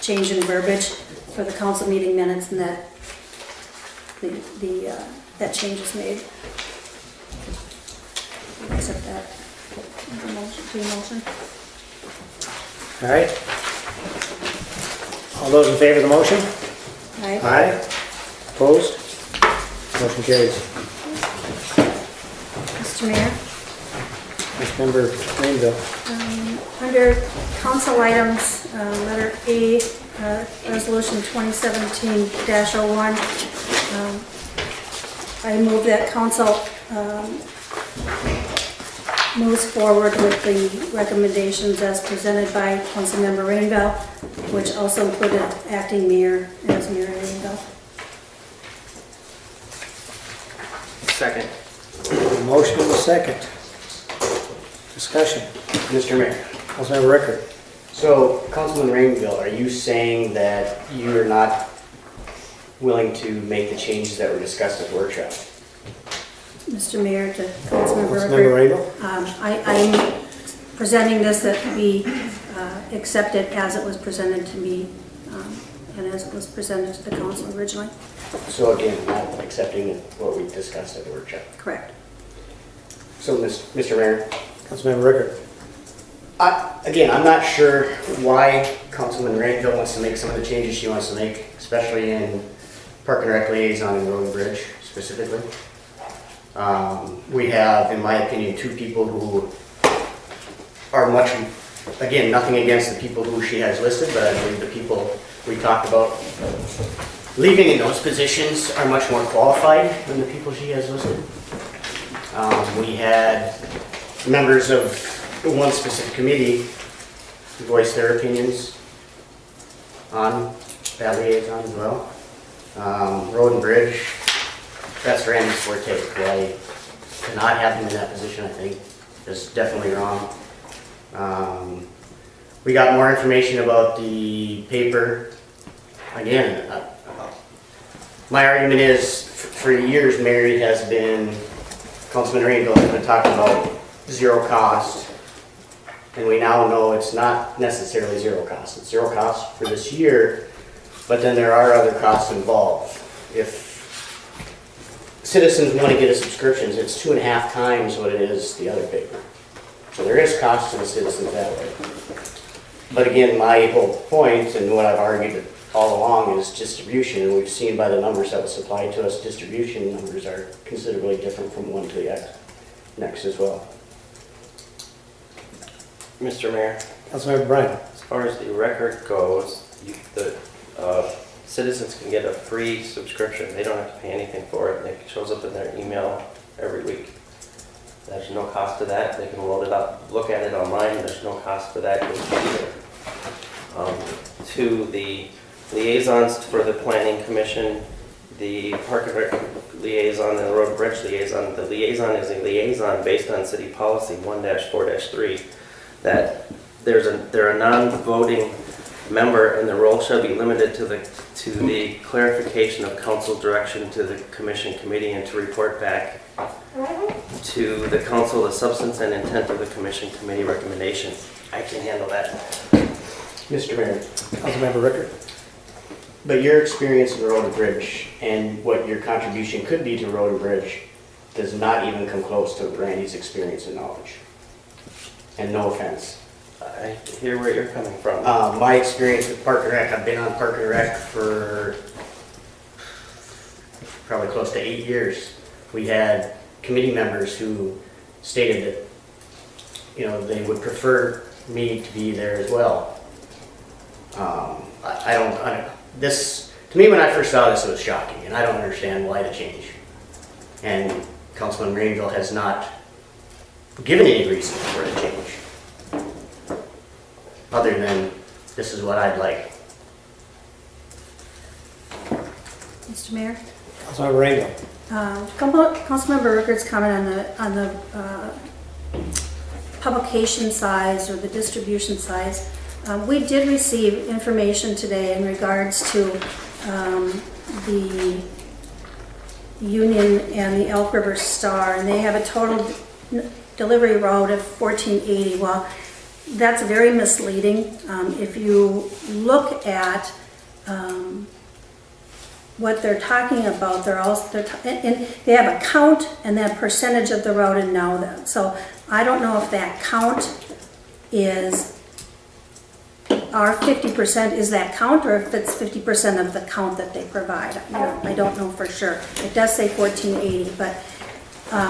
change in verbiage for the council meeting minutes and that that change is made. Accept that. Motion. All right. All those in favor of the motion? Aye. Aye. Opposed? Motion carries. Mr. Mayor? Councilmember Rainville. Under council items, letter A, resolution 2017-01, I move that council moves forward with the recommendations as presented by Councilmember Rainville, which also included acting mayor as Mayor Rainville. Second. Motion and a second. Discussion. Mr. Mayor, Councilmember Rickard. so Councilman Rainville, are you saying that you are not willing to make the changes that were discussed at the workshop? Mr. Mayor, to Councilmember Councilmember Rickard. Rainville. I'm presenting this that we accept it as it was presented to me and as it was presented to the council originally. So again, not accepting what we discussed at the workshop. Correct. So, Mr. Mayor, Councilmember Rickert. Again, I'm not sure why Councilman Rainville wants to make some of the changes she wants to make, especially in Park and Rec liaison and Road and Bridge specifically. We have, in my opinion, two people who are much, again, nothing against the people who she has listed, but I believe the people we talked about leaving in those positions are much more qualified than the people she has listed. We had members of one specific committee voice their opinions on that liaison as well. Road and Bridge, that's Randy's forte. Why to not have him in that position, I think, is definitely wrong. We got more information about the paper. Again, my argument is, for years, Mary has been, Councilman Rainville has been talking about zero cost. And we now know it's not necessarily zero cost. It's zero cost for this year, but then there are other costs involved. If citizens want to get a subscription, it's 2.5 times what it is the other paper. So there is cost to the citizens that way. But again, my whole point, and what I've argued all along, is distribution. And we've seen by the numbers that was supplied to us, distribution numbers are considerably different from one to the next as well. Mr. Mayor, Councilmember Bryan. as far as the record goes, the citizens can get a free subscription. They don't have to pay anything for it. It shows up in their email every week. There's no cost to that. They can load it up, look at it online. There's no cost for that either. To the liaisons for the Planning Commission, the Park and Rec liaison, and the Road and Bridge liaison, the liaison is a liaison based on City Policy 1-4-3. That they're a non-voting member, and the role shall be limited to the clarification of council direction to the commission committee, and to report back to the council the substance and intent of the commission committee recommendations. I can handle that. Mr. Mayor, Councilmember Rickert. but your experience in Road and Bridge and what your contribution could be to Road and Bridge does not even come close to Randy's experience and knowledge. And no offense. I hear where you're coming from. My experience with Park and Rec, I've been on Park and Rec for probably close to 8 years. We had committee members who stated that, they would prefer me to be there as well. This, to me, when I first saw this, it was shocking, and I don't understand why the change. And Councilman Rainville has not given any reason for the change, other than this is what I'd like. Mr. Mayor? Councilmember Rainville. Councilmember Rickert's comment on the publication size or the distribution size. We did receive information today in regards to the Union and the Elk River Star, and they have a total delivery route of 1480. Well, that's very misleading. If you look at what they're talking about, they have a count and then percentage of the road and now that. So I don't know if that count is our 50% is that count, or if it's 50% of the count that they provide. I don't know for sure. It does say 1480, but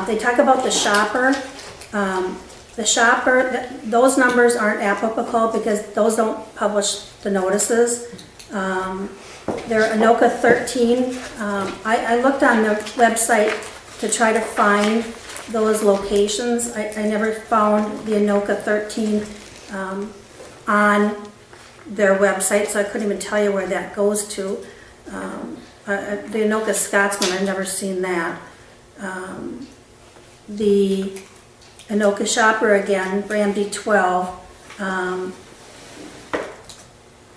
they talk about the shopper. The shopper, those numbers aren't applicable because those don't publish the notices. They're Anoka 13. I looked on the website to try to find those locations. I never found the Anoka 13 on their website, so I couldn't even tell you where that goes to. The Anoka Scotsman, I've never seen that. The Anoka Shopper again, Ramsey 12.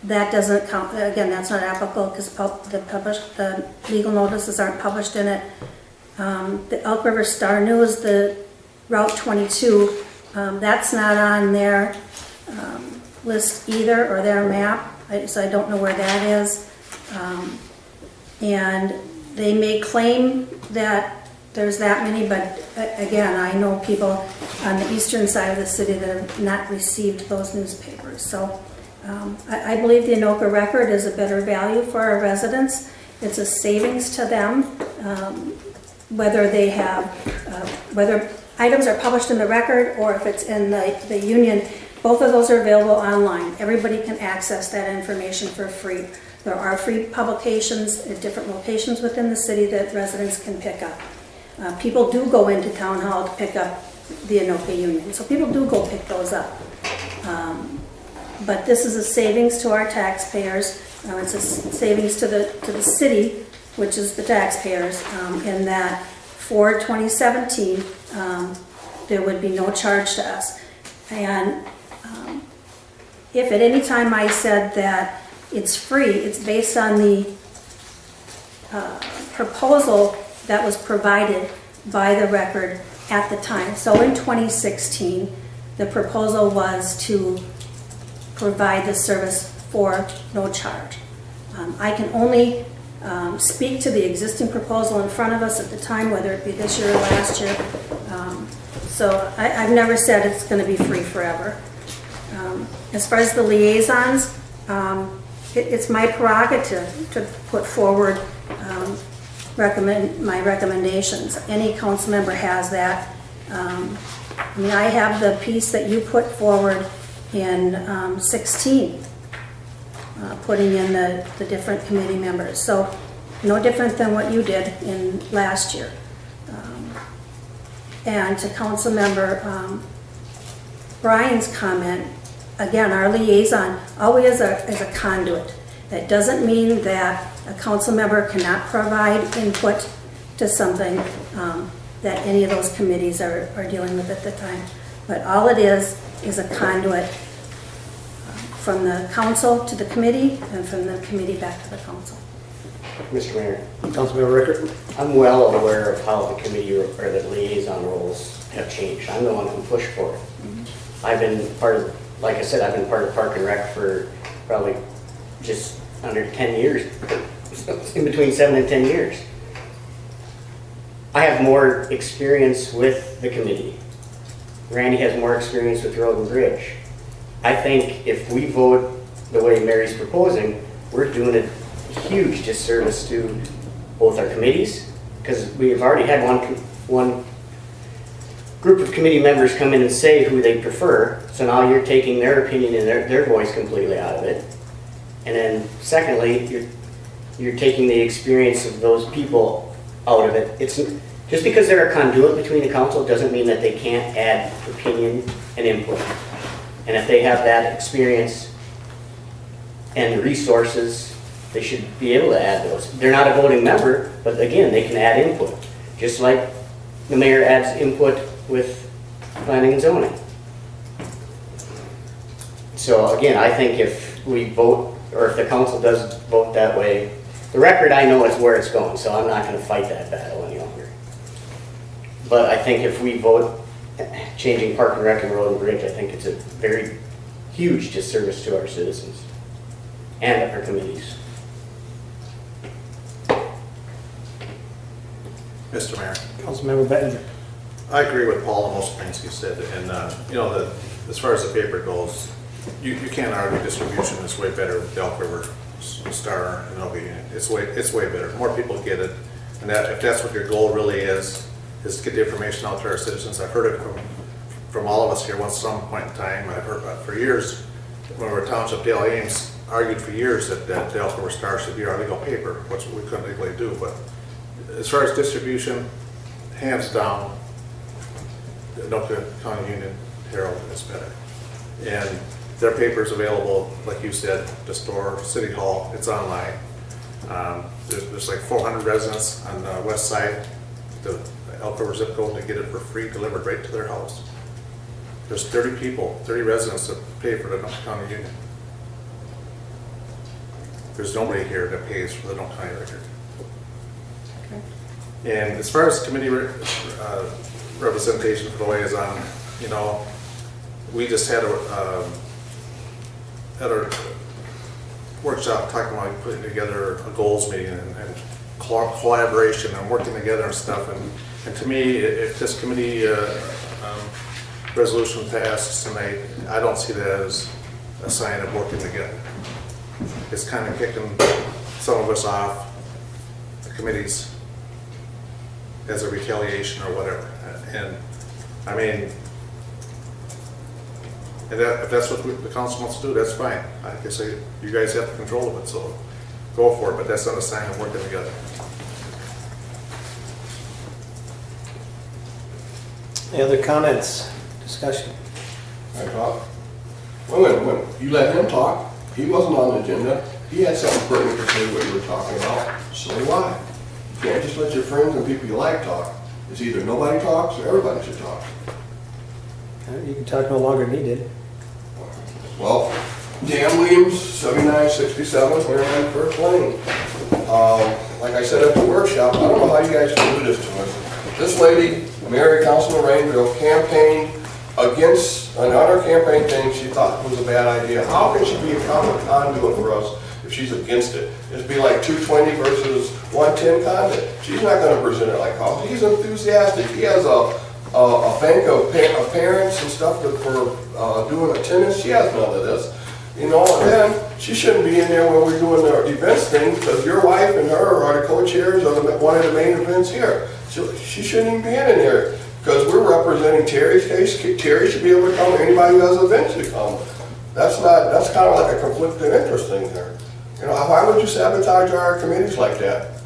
That doesn't count. Again, that's not applicable because the legal notices aren't published in it. The Elk River Star News, the Route 22, that's not on their list either, or their map, so I don't know where that is. And they may claim that there's that many, but again, I know people on the eastern side of the city that have not received those newspapers. So I believe the Anoka Record is a better value for our residents. It's a savings to them, whether they have, whether items are published in the Record or if it's in the Union. Both of those are available online. Everybody can access that information for free. There are free publications at different locations within the city that residents can pick up. People do go into Town Hall to pick up the Anoka Union, so people do go pick those up. But this is a savings to our taxpayers. It's a savings to the city, which is the taxpayers, in that for 2017, there would be no charge to us. And if at any time I said that it's free, it's based on the proposal that was provided by the Record at the time. So in 2016, the proposal was to provide the service for no charge. I can only speak to the existing proposal in front of us at the time, whether it be this year or last year. So I've never said it's going to be free forever. As far as the liaisons, it's my prerogative to put forward my recommendations. Any council member has that. I mean, I have the piece that you put forward in 16, putting in the different committee members. So no different than what you did in last year. And to council member Brian's comment, again, our liaison always is a conduit. That doesn't mean that a council member cannot provide input to something that any of those committees are dealing with at the time. But all it is a conduit from the council to the committee and from the committee back to the council. Mr. Mayor, Councilmember Rickert. I'm well aware of how the committee or the liaison roles have changed. I'm the one who pushed for it. I've been part of, like I said, I've been part of Park and Rec for probably just under 10 years, in between 7 and 10 years. I have more experience with the committee. Randy has more experience with Road and Bridge. I think if we vote the way Mary's proposing, we're doing a huge disservice to both our committees, because we've already had one group of committee members come in and say who they prefer, so now you're taking their opinion and their voice completely out of it. And then secondly, you're taking the experience of those people out of it. It's just because they're a conduit between the council doesn't mean that they can't add opinion and input. And if they have that experience and resources, they should be able to add those. They're not a voting member, but again, they can add input. Just like the mayor adds input with planning and zoning. So again, I think if we vote, or if the council does vote that way, the Record, I know is where it's going, so I'm not going to fight that battle any longer. But I think if we vote changing Park and Rec and Road and Bridge, I think it's a very huge disservice to our citizens and our committees. Mr. Mayor, Councilmember Bettinger. I agree with Paul on most things he said, and you know, as far as the paper goes, you can't argue distribution is way better with the Elk River Star and Anoka Union. It's way better. More people get it, and if that's what your goal really is to get the information out to our citizens. I've heard it from all of us here once some point in time. I've heard for years when we were Township, Dale Ames argued for years that the Elk River Star should be our legal paper, which we couldn't legally do. But as far as distribution, hands down, the Anoka County Union Herald is better. And their paper is available, like you said, the store, City Hall, it's online. There's like 400 residents on the west side, the Elk River zip code, to get it for free delivered right to their house. There's 30 people, 30 residents that pay for the Anoka County Union. There's nobody here that pays for the Anoka County Record. And as far as committee representation for the liaison, you know, we just had a workshop talking about putting together a goals meeting and collaboration and working together and stuff. And to me, if this committee resolution passes tonight, I don't see that as a sign of working together. It's kind of kicking some of us off the committees as a retaliation or whatever. And I mean, if that's what the council wants to do, that's fine. I guess you guys have the control of it, so go for it, but that's not a sign of working together. Any other comments, discussion? I talk. Wait, you let him talk. He wasn't on the agenda. He had something pertinent to say what you were talking about. So do I. You can't just let your friends and people you like talk. It's either nobody talks or everybody should talk. You can talk no longer than he did. Well, Dan Williams, 7967, Fairmont First Lane. Like I said at the workshop, I don't know how you guys can do this to us. This lady, Mary Councilman Rainville, campaigned against another campaign thing she thought was a bad idea. How can she be a conduit for us if she's against it? It'd be like 220 versus 110 conduit. She's not going to present it like how. He's enthusiastic. He has a bank of parents and stuff for doing attendance. She has none of this. You know, and then she shouldn't be in there when we're doing the events thing because your wife and her are the co-chairs of one of the main events here. So she shouldn't even be in here because we're representing Terry's case. Terry should be able to come. Anybody who has events to come. That's kind of like a conflict of interest thing there. You know, why would you sabotage our committees like that?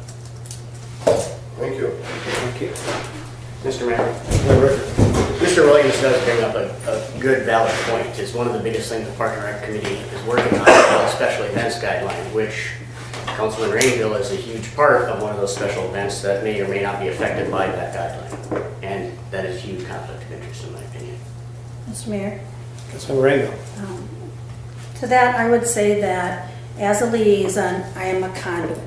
Thank you. Thank you. Mr. Mayor. Mr. Williams does bring up a good valid point. It's one of the biggest things the Park and Rec Committee is working on, the special events guideline, which Councilman Rainville is a huge part of one of those special events that may or may not be affected by that guideline. And that is a huge conflict of interest in my opinion. Mr. Mayor? Councilmember Rainville. To that, I would say that as a liaison, I am a conduit.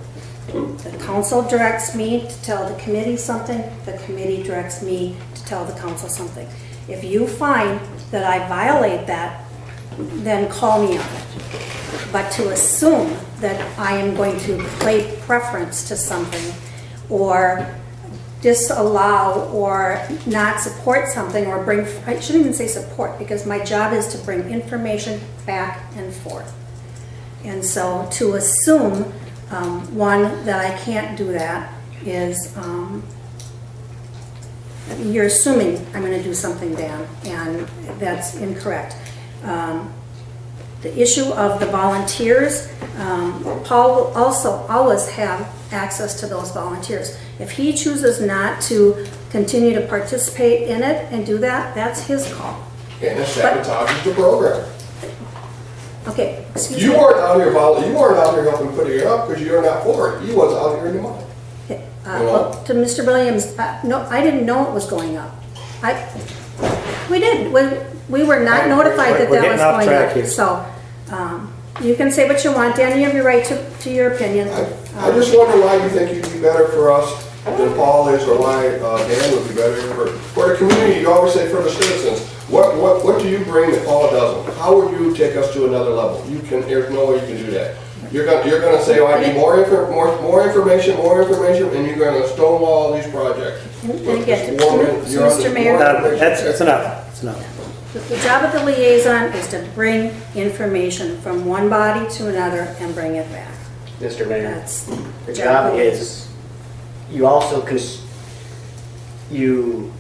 The council directs me to tell the committee something, the committee directs me to tell the council something. If you find that I violate that, then call me on it. But to assume that I am going to play preference to something or disallow or not support something or bring, I shouldn't even say support because my job is to bring information back and forth. And so to assume one, that I can't do that is, you're assuming I'm going to do something, Dan, and that's incorrect. The issue of the volunteers, Paul will also always have access to those volunteers. If he chooses not to continue to participate in it and do that, that's his call. And it sabotages the program. Okay, excuse me. You weren't out here helping put it up because you're not for it. You was out here in the money. Well, to Mr. Williams, no, I didn't know it was going up. We didn't. We were not notified that We're that was getting off going track up. here. So, you can say what you want, Dan. You have your right to your opinion. I just wonder why you think you'd be better for us than Paul is, or why Dan would be better for the community. You always say for the citizens. What do you bring that Paul doesn't? How would you take us to another level? There's no way you can do that. You're gonna say, oh, I need more information, and you're gonna stonewall all these projects. And again, Mr. Mayor, That's enough. That's enough. the job of the liaison is to bring information from one body to another and bring it back. Mr. Mayor, That's the job is, you also you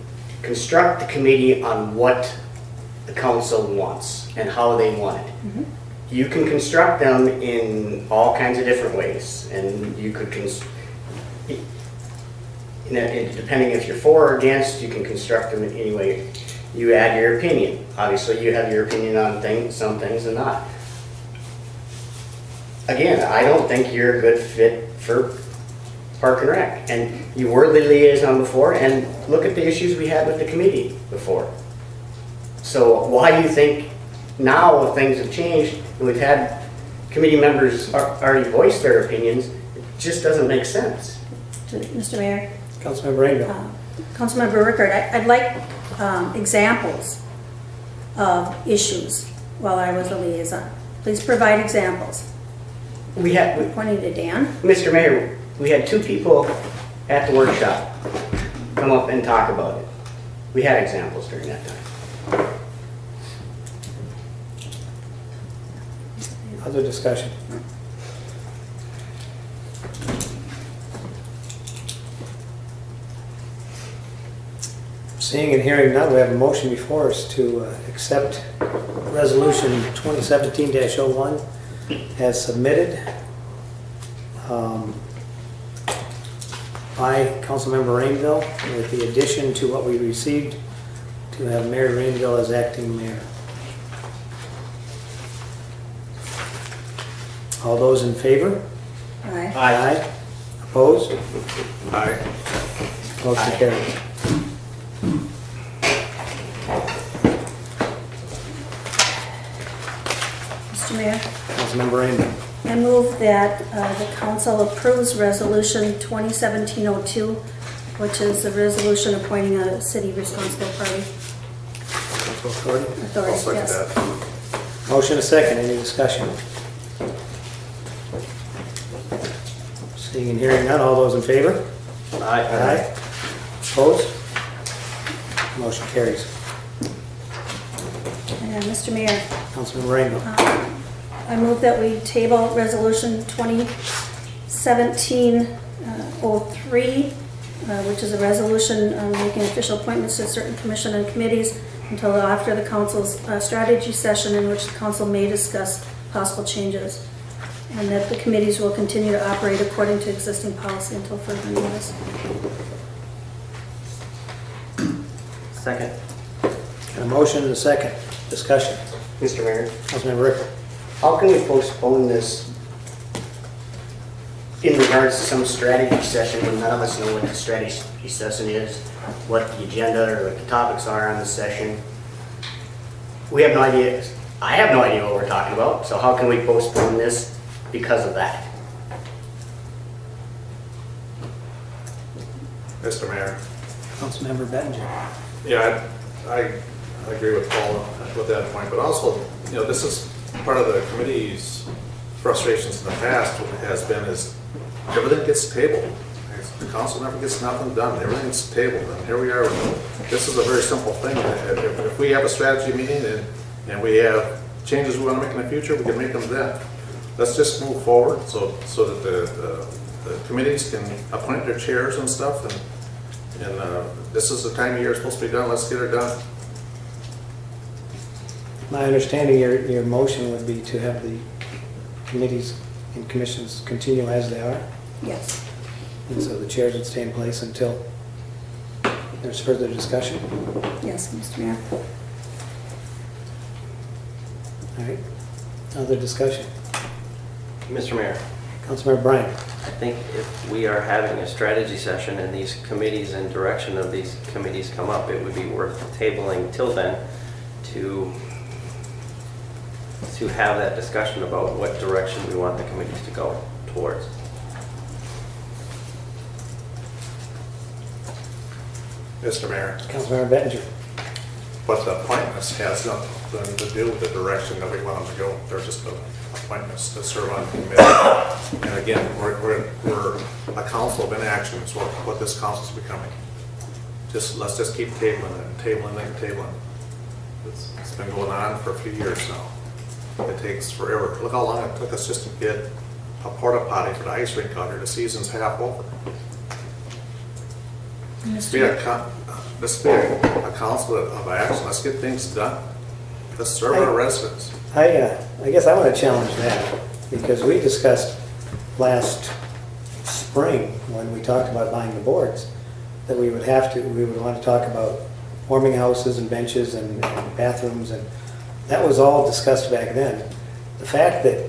construct the committee on what the council wants and how they want it. Mhm. You can construct them in all kinds of different ways, and you could, depending if you're for or against, you can construct them in any way. You add your opinion. Obviously, you have your opinion on some things and not. Again, I don't think you're a good fit for Park and Rec. And you were the liaison before, and look at the issues we had with the committee before. So why do you think now things have changed and we've had committee members already voice their opinions? It just doesn't make sense. Mr. Mayor? Councilmember Rainville. Councilmember Rickard, I'd like examples of issues while I was a liaison. Please provide examples. We're pointing to Dan. Mr. Mayor, we had 2 people at the workshop come up and talk about it. We had examples during that time. Other discussion? Seeing and hearing none, we have a motion before us to accept Resolution 2017-01 as submitted by Councilmember Rainville, with the addition to what we received to have Mayor Rainville as acting mayor. All those in favor? Aye. Aye. Opposed? Aye. Motion carries. Mr. Mayor, Councilmember Rainville. I move that the council approves Resolution 2017-02, which is a resolution appointing a city responsible party. Authority. I'll Authority, second yes. that. Motion a second, any discussion? Seeing and hearing none, all those in favor? Aye. Opposed? Motion carries. And Mr. Mayor, Councilmember Rainville. I move that we table Resolution 2017-03, which is a resolution making official appointments to certain commission and committees until after the council's strategy session, in which the council may discuss possible changes, and that the committees will continue to operate according to existing policy until further notice. Second. Got a motion and a second. Discussion. Mr. Mayor, Councilmember Ricker. how can we postpone this in regards to some strategy session when none of us know what the strategy session is, what the agenda or what the topics are on the session? We have no idea. I have no idea what we're talking about, so how can we postpone this because of that? Mr. Mayor. Councilmember Bettinger. Yeah, I agree with Paul with that point, but also, this is part of the committee's frustrations in the past has been is everything gets tabled. The council never gets nothing done. Everything's tabled, and here we are. This is a very simple thing. If we have a strategy meeting and we have changes we want to make in the future, we can make them then. Let's just move forward so that the committees can appoint their chairs and stuff, and this is the time of year it's supposed to be done. Let's get it done. My understanding, your motion would be to have the committees and commissions continue as they are, Yes. and so the chairs would stay in place until there's further discussion. Yes, Mr. Mayor. All right. Other discussion. Mr. Mayor, Councilmember Bryan. I think if we are having a strategy session and these committees and direction of these committees come up, it would be worth tabling till then to have that discussion about what direction we want the committees to go towards. Mr. Mayor. Councilmember Bettinger. But the appointments has nothing to do with the direction that we want them to go. They're just appointments to serve on the committee. And again, we're a council of inaction is what this council is becoming. Let's just keep tabling it, tabling. It's been going on for a few years now. It takes forever. Look how long it took us just to get a porta potty for the ice rink out here. The season's half over. Let's be a council of action. Let's get things done. Let's serve our residents. I guess I want to challenge that, because we discussed last spring when we talked about buying the boards that we would want to talk about warming houses and benches and bathrooms, and that was all discussed back then. The fact that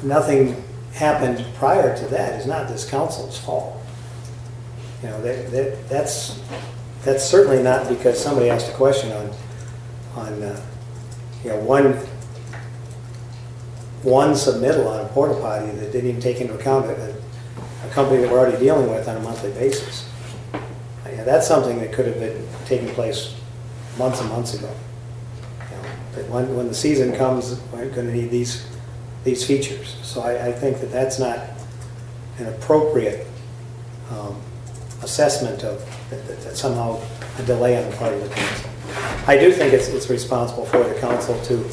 nothing happened prior to that is not this council's fault. That's certainly not because somebody asked a question on one submittal on a porta potty that didn't even take into account a company that we're already dealing with on a monthly basis. That's something that could have been taking place months and months ago. But when the season comes, we're going to need these features. So I think that that's not an appropriate assessment of that somehow a delay on the part of the council. I do think it's responsible for the council to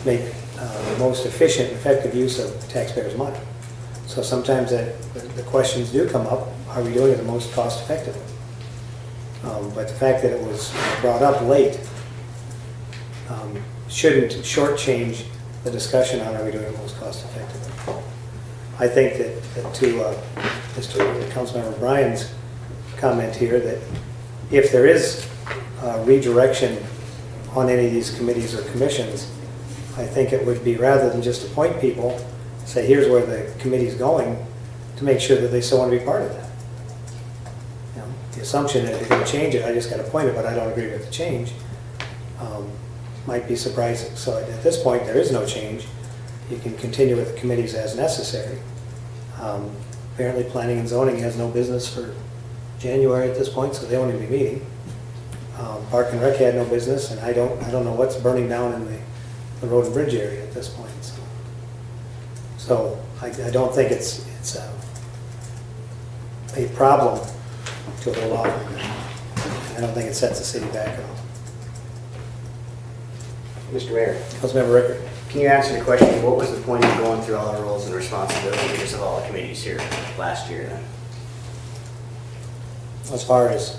make the most efficient, effective use of taxpayers' money. So sometimes the questions do come up, are we doing it the most cost effectively? But the fact that it was brought up late shouldn't shortchange the discussion on are we doing it most cost effectively. I think that to Mr. Councilmember Bryan's comment here, that if there is redirection on any of these committees or commissions, I think it would be, rather than just appoint people, say here's where the committee's going, to make sure that they still want to be part of that. You know, the assumption that if you're going to change it, I just got appointed, but I don't agree with the change, might be surprising. So at this point, there is no change. You can continue with the committees as necessary. Apparently, planning and zoning has no business for January at this point, so they won't even be meeting. Park and Rec had no business, and I don't know what's burning down in the road and bridge area at this point. So I don't think it's a problem to allow them. I don't think it sets the city back at all. Mr. Mayor, Councilmember Rickard. can you answer the question, what was the point of going through all the roles and responsibilities of all the committees here last year then? As far as,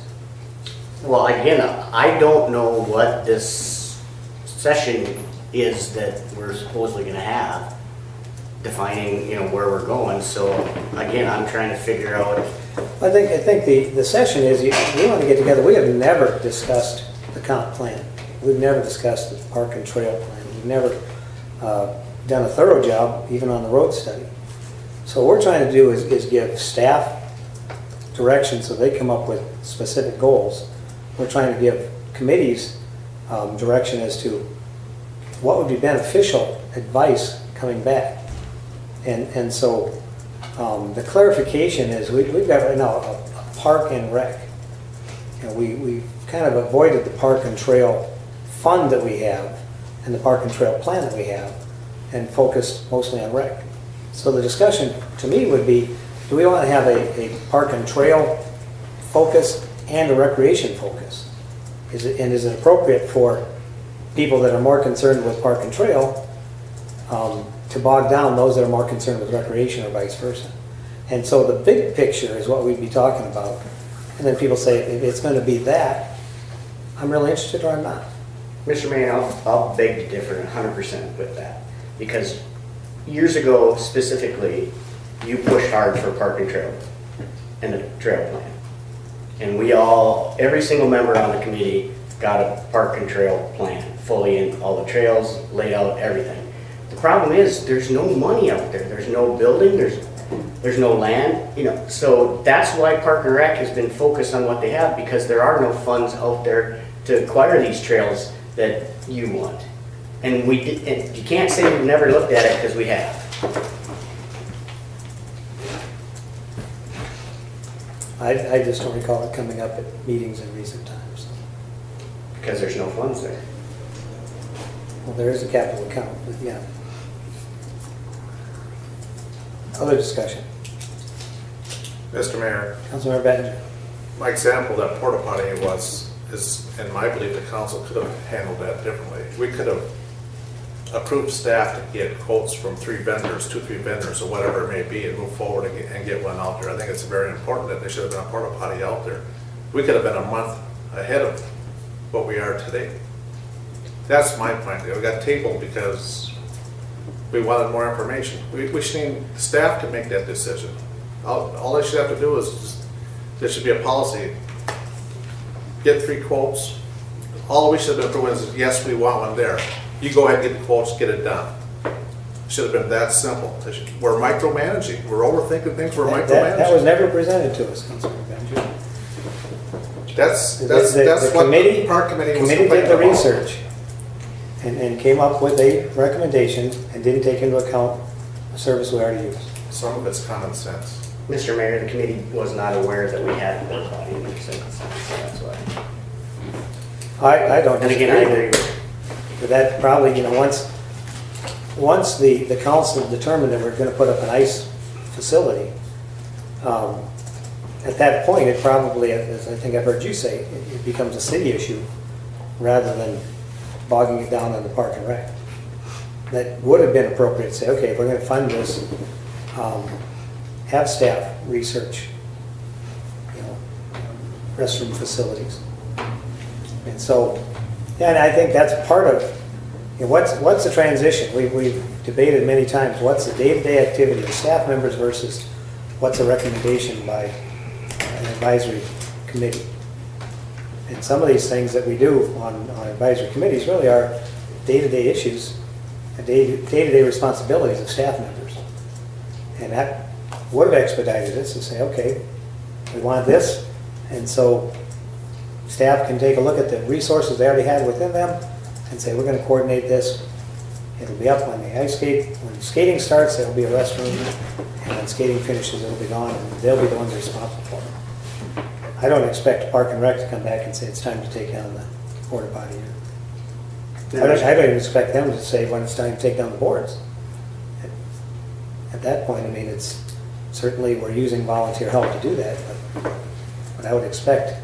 Well, again, I don't know what this session is that we're supposedly gonna have, defining, where we're going, so again, I'm trying to figure out. I think the session is, we want to get together. We have never discussed the comp plan. We've never discussed the park and trail plan. We've never done a thorough job, even on the road study. So what we're trying to do is give staff direction so they come up with specific goals. We're trying to give committees direction as to what would be beneficial advice coming back. And so the clarification is we've got right now a park and rec. We kind of avoided the park and trail fund that we have and the park and trail plan that we have and focused mostly on rec. So the discussion to me would be, do we want to have a park and trail focus and a recreation focus? Is it appropriate for people that are more concerned with park and trail to bog down those that are more concerned with recreation or vice versa? And so the big picture is what we'd be talking about. And then people say, if it's going to be that, I'm really interested or I'm not. Mr. Mayor, I'll beg to differ 100% with that, because years ago specifically, you pushed hard for park and trail and the trail plan. And we all, every single member on the committee got a park and trail plan, fully in all the trails, laid out everything. The problem is, there's no money out there. There's no building, there's no land, so that's why Park and Rec has been focused on what they have, because there are no funds out there to acquire these trails that you want. And you can't say we've never looked at it, because we have. I just don't recall it coming up at meetings in recent times. Because there's no funds there. Well, there is a capital account, but yeah. Other discussion. Mr. Mayor, Councilmember Bettinger. my example, that porta potty is, in my belief, the council could have handled that differently. We could have approved staff to get quotes from 3 vendors, 2-3 vendors, or whatever it may be, and move forward and get one out there. I think it's very important that there should have been a porta potty out there. We could have been a month ahead of what we are today. That's my point. We got tabled because we wanted more information. We should need staff to make that decision. All they should have to do is there should be a policy. Get 3 quotes. All we should have done is, yes, we want one there. You go ahead and get the quotes, get it done. Should have been that simple. We're micromanaging. We're overthinking things. We're micromanaging. That was never presented to us, Councilmember Bettinger. That's The what committee, the park committee was committee did the complaining about. research and came up with a recommendation and didn't take into account a service we already use. Some of it's common sense. Mr. Mayor, the committee was not aware that we had a porta potty in the second sentence, so that's why. I don't And disagree. again, I agree with But that probably, once the council determined that we're going to put up an ice facility, at that point, it probably, as I think I've heard you say, it becomes a city issue rather than bogging it down on the park and rec. that would have been appropriate to say, okay, if we're gonna fund this, have staff research, you know, restroom facilities. And so, yeah, and I think that's part of, you know, what's the transition? We've debated many times, what's the day-to-day activity of staff members versus what's a recommendation by an advisory committee. And some of these things that we do on advisory committees really are day-to-day issues and day-to-day responsibilities of staff members. And that would have expedited this and say, okay, we want this, and so staff can take a look at the resources they already had within them and say, we're going to coordinate this. It'll be up when the ice skate, when skating starts, there'll be a restroom, and when skating finishes, it'll be gone, and they'll be the ones responsible for it. I don't expect Park and Rec to come back and say it's time to take down the porta potty. I don't even expect them to say when it's time to take down the boards. At that point, I mean, it's certainly we're using volunteer help to do that, but I would expect,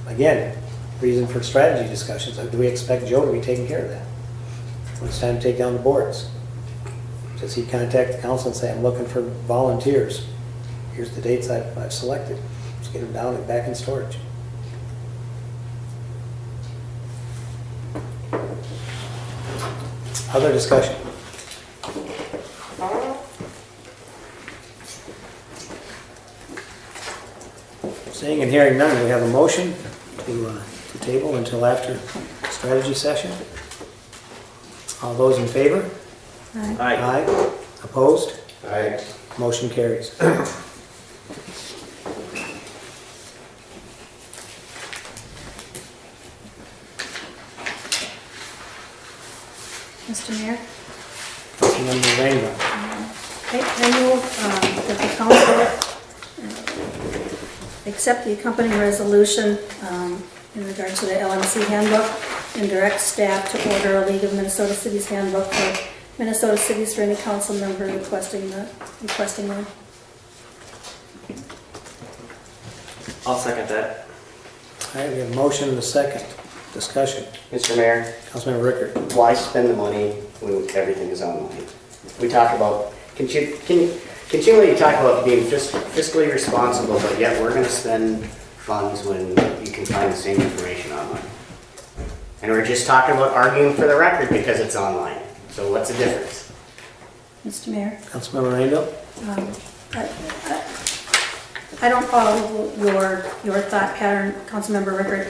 again, reason for strategy discussions. Do we expect Joe to be taking care of that when it's time to take down the boards? Does he contact the council and say, I'm looking for volunteers? Here's the dates I've selected. Let's get them down and back in storage. Other discussion? Seeing and hearing none, we have a motion to table until after strategy session. All those in favor? Aye. Aye. Opposed? Aye. Motion carries. Mr. Mayor? Councilmember Rainbow. I move that the council accept the accompanying resolution in regards to the LMC handbook and direct staff to order a League of Minnesota Cities handbook for Minnesota cities for any council member requesting one. I'll second that. All right, we have a motion and a second. Discussion. Mr. Mayor, Councilmember Rickert. why spend the money when everything is online? We talk about, continually talk about being fiscally responsible, but yet we're gonna spend funds when you can find the same information online. And we're just talking about arguing for the record because it's online. So what's the difference? Mr. Mayor? Councilmember Rainbow. I don't follow your thought pattern, Councilmember Rickert.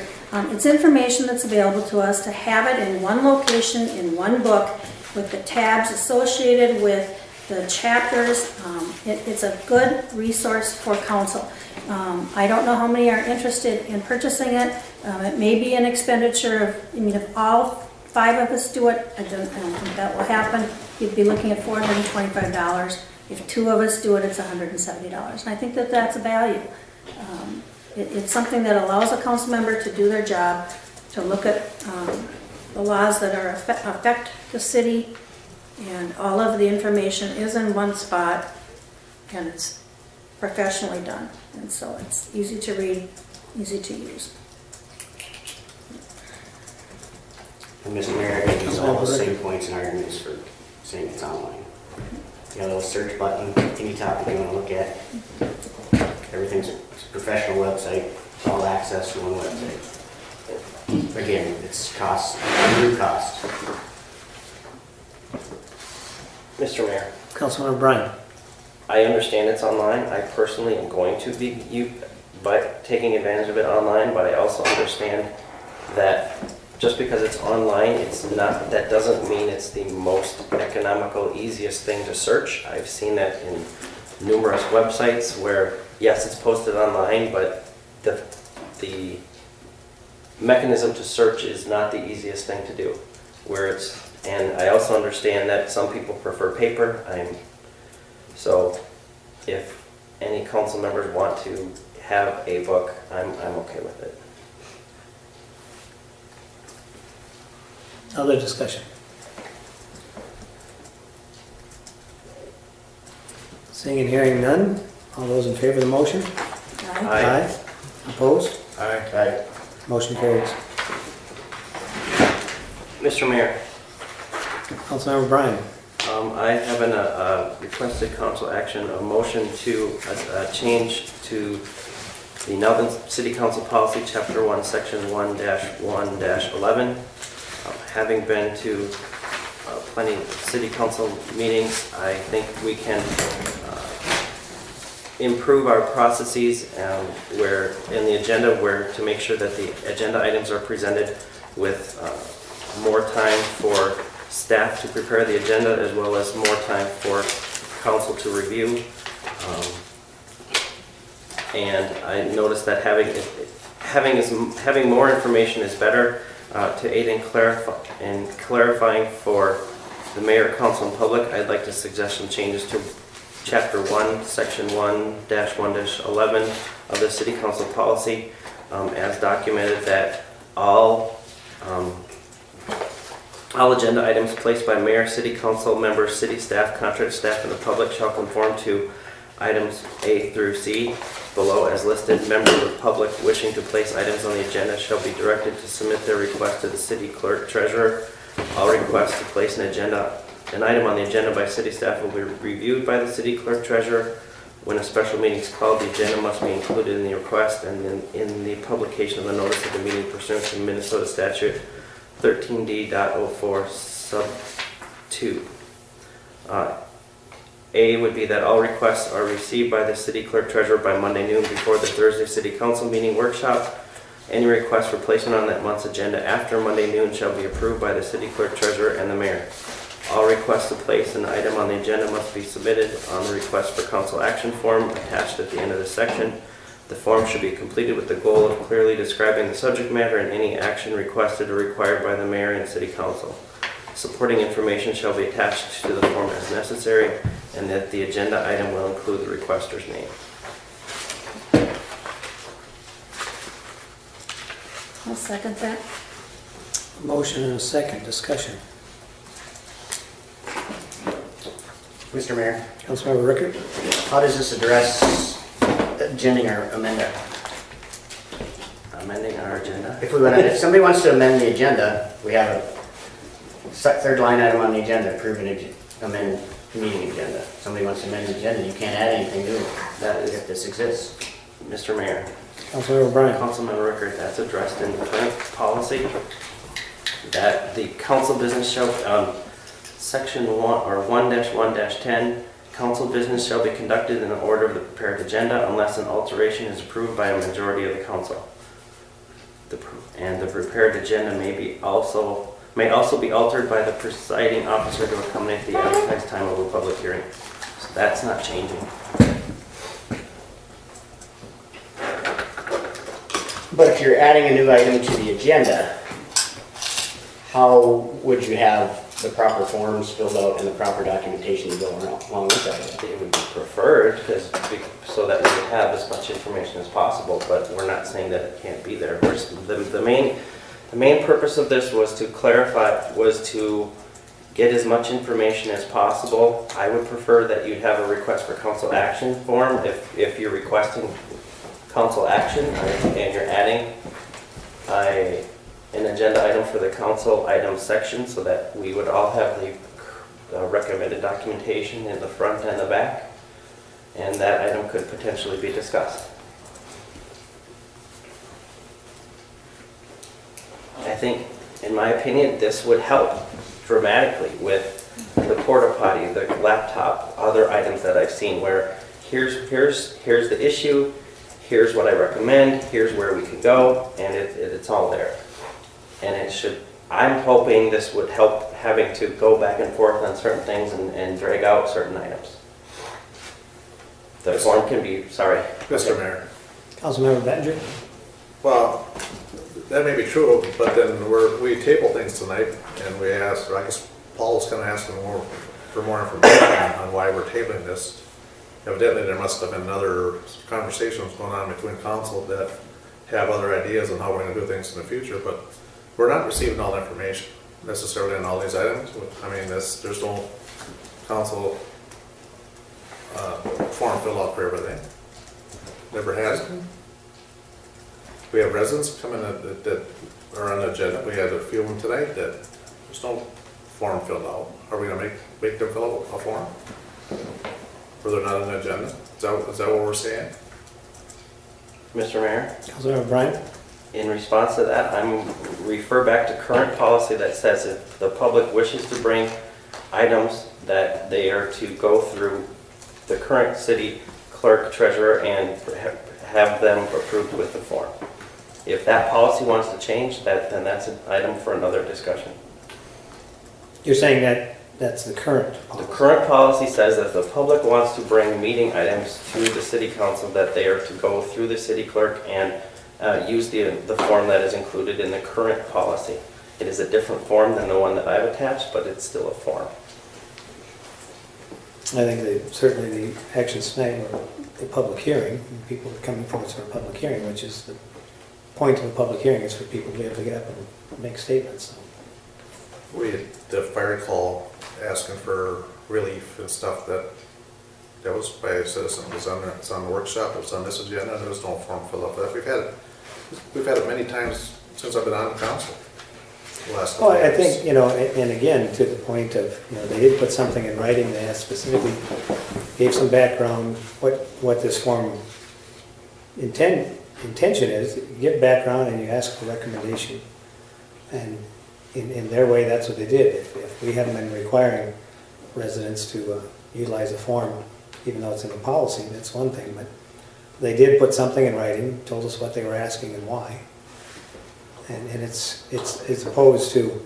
It's information that's available to us to have it in one location, in one book, with the tabs associated with the chapters. It's a good resource for council. I don't know how many are interested in purchasing it. It may be an expenditure of, I mean, if all 5 of us do it, I don't think that will happen. You'd be looking at $425. If 2 of us do it, it's $170. And I think that that's a value. It's something that allows a council member to do their job, to look at the laws that affect the city, and all of the information is in one spot, and it's professionally done. And so it's easy to read, easy to use. And Mr. Mayor, I use all the same points and arguments for saying it's online. You know, the search button, any topic you want to look at, everything's a professional website, it's all access to one website. Again, it's cost, new cost. Mr. Mayor, Councilmember Bryan. I understand it's online. I personally am going to be taking advantage of it online, but I also understand that just because it's online, that doesn't mean it's the most economical, easiest thing to search. I've seen that in numerous websites where, yes, it's posted online, but the mechanism to search is not the easiest thing to do. And I also understand that some people prefer paper. So if any council members want to have a book, I'm okay with it. Other discussion? Seeing and hearing none, all those in favor of the motion? Aye. Opposed? Aye. Motion carries. Mr. Mayor, Councilmember Bryan. I have a requested council action, a motion to change to the Nelvin City Council Policy, Chapter 1, Section 1-1-11. Having been to plenty of city council meetings, I think we can improve our processes where in the agenda, where to make sure that the agenda items are presented with more time for staff to prepare the agenda, as well as more time for council to review. And I noticed that having more information is better to aid in clarifying for the mayor, council, and public. I'd like to suggest some changes to Chapter 1, Section 1-1-11 of the City Council Policy, as documented that all agenda items placed by mayor, city council members, city staff, contract staff, and the public shall conform to items A through C below as listed. Members of the public wishing to place items on the agenda shall be directed to submit their request to the city clerk treasurer. All requests to place an item on the agenda by city staff will be reviewed by the city clerk treasurer. When a special meeting is called, the agenda must be included in the request and in the publication of the notice of the meeting pursuant to Minnesota Statute 13D.04 sub 2. A would be that all requests are received by the city clerk treasurer by Monday noon before the Thursday city council meeting workshop. Any request for placement on that month's agenda after Monday noon shall be approved by the city clerk treasurer and the mayor. All requests to place an item on the agenda must be submitted on the request for council action form attached at the end of this section. The form should be completed with the goal of clearly describing the subject matter and any action requested or required by the mayor and city council. Supporting information shall be attached to the form as necessary, and that the agenda item will include the requester's name. I'll second that. Motion and a second. Discussion. Mr. Mayor, Councilmember Rickert. how does this address amending our agenda? Amending our agenda. If somebody wants to amend the agenda, we have a third line item on the agenda, approve and amend meeting agenda. Somebody wants to amend the agenda, you can't add anything new. That is if this exists. Mr. Mayor. Councilmember Bryan. Councilmember Rickert, that's addressed in the current policy, that the council business shall, section 1-1-10, council business shall be conducted in the order of the prepared agenda unless an alteration is approved by a majority of the council. And the prepared agenda may also be altered by the presiding officer to accommodate the advertised time of a public hearing. So that's not changing. But if you're adding a new item to the agenda, how would you have the proper forms filled out and the proper documentation to go along with that? It would be preferred so that we would have as much information as possible, but we're not saying that it can't be there. The main purpose of this was to clarify, was to get as much information as possible. I would prefer that you'd have a request for council action form if you're requesting council action and you're adding an agenda item for the council item section, so that we would all have the recommended documentation in the front and the back, and that item could potentially be discussed. I think, in my opinion, this would help dramatically with the porta potty, the laptop, other items that I've seen where here's the issue, here's what I recommend, here's where we can go, and it's all there. And I'm hoping this would help having to go back and forth on certain things and drag out certain items. The form can be, sorry. Mr. Mayor. Councilmember Bettinger. Well, that may be true, but then we table things tonight, and we asked, I guess Paul's going to ask for more information on why we're tabling this. Evidently, there must have been other conversations going on between council that have other ideas on how we're going to do things in the future, but we're not receiving all the information necessarily on all these items. I mean, there's no council form filled out for everything. Never has been. We have residents coming that are on the agenda. We had a few of them tonight that there's no form filled out. Are we gonna make them fill out a form? Or they're not on the agenda? Is that what we're saying? Mr. Mayor, Councilmember Bryan? in response to that, I'm refer back to current policy that says if the public wishes to bring items that they are to go through the current city clerk, treasurer, and have them approved with the form. If that policy wants to change, then that's an item for another discussion. You're saying that that's the current The policy? current policy says that if the public wants to bring meeting items to the city council, that they are to go through the city clerk and use the form that is included in the current policy. It is a different form than the one that I've attached, but it's still a form. I think certainly the actions tonight were the public hearing, and people are coming forward for a public hearing, which is the point of a public hearing, is for people to be able to get up and make statements. The fire call asking for relief and stuff, that was by a citizen. It's on the workshop, it was on this agenda, there was no form filled out for that. We've had it many times since I've been on the council. The last Well, couple I of years. think, and again, to the point of, they did put something in writing, they asked specifically, gave some background, what this form intention is, you give background and you ask for recommendation. And in their way, that's what they did. If we haven't been requiring residents to utilize a form, even though it's in the policy, that's one thing, but they did put something in writing, told us what they were asking and why. And it's opposed to,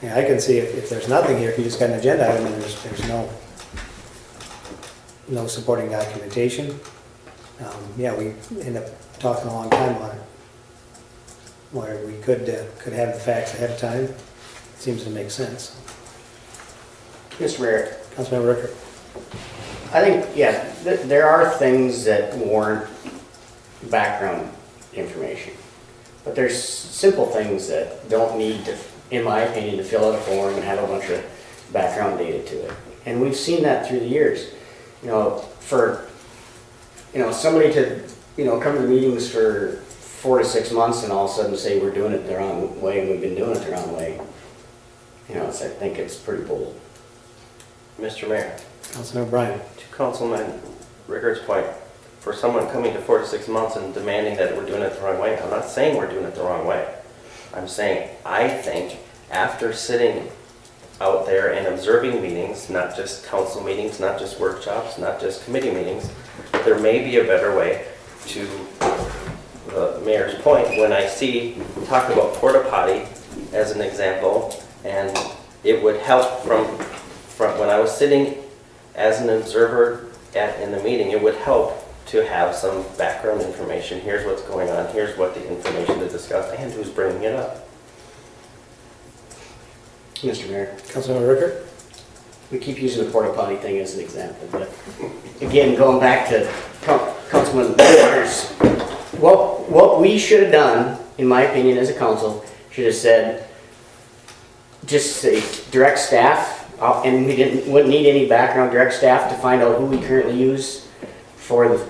I can see if there's nothing here, if you just got an agenda item and there's no supporting documentation, yeah, we end up talking a long time on it, where we could have the facts ahead of time. It seems to make sense. Mr. Mayor, Councilmember Ricker. I think, yeah, there are things that warrant background information. But there's simple things that don't need to, in my opinion, to fill out a form and have a bunch of background data to it. And we've seen that through the years. For somebody to, come to the meetings for 4 to 6 months and all of a sudden say we're doing it the wrong way and we've been doing it the wrong way, I think it's pretty bold. Mr. Mayor, Councilmember Bryan. to Councilman Rickert's point, for someone coming to 4 to 6 months and demanding that we're doing it the wrong way, I'm not saying we're doing it the wrong way. I'm saying I think after sitting out there and observing meetings, not just council meetings, not just workshops, not just committee meetings, there may be a better way. To the mayor's point, when I talk about porta potty as an example, and it would help from when I was sitting as an observer in the meeting, it would help to have some background information. Here's what's going on, here's what the information to discuss, and who's bringing it up. Mr. Mayor, Councilmember Ricker. we keep using the porta potty thing as an example, but again, going back to Councilman Rogers, what we should have done, in my opinion, as a council, should have said, just say direct staff, and we wouldn't need any background, direct staff to find out who we currently use for the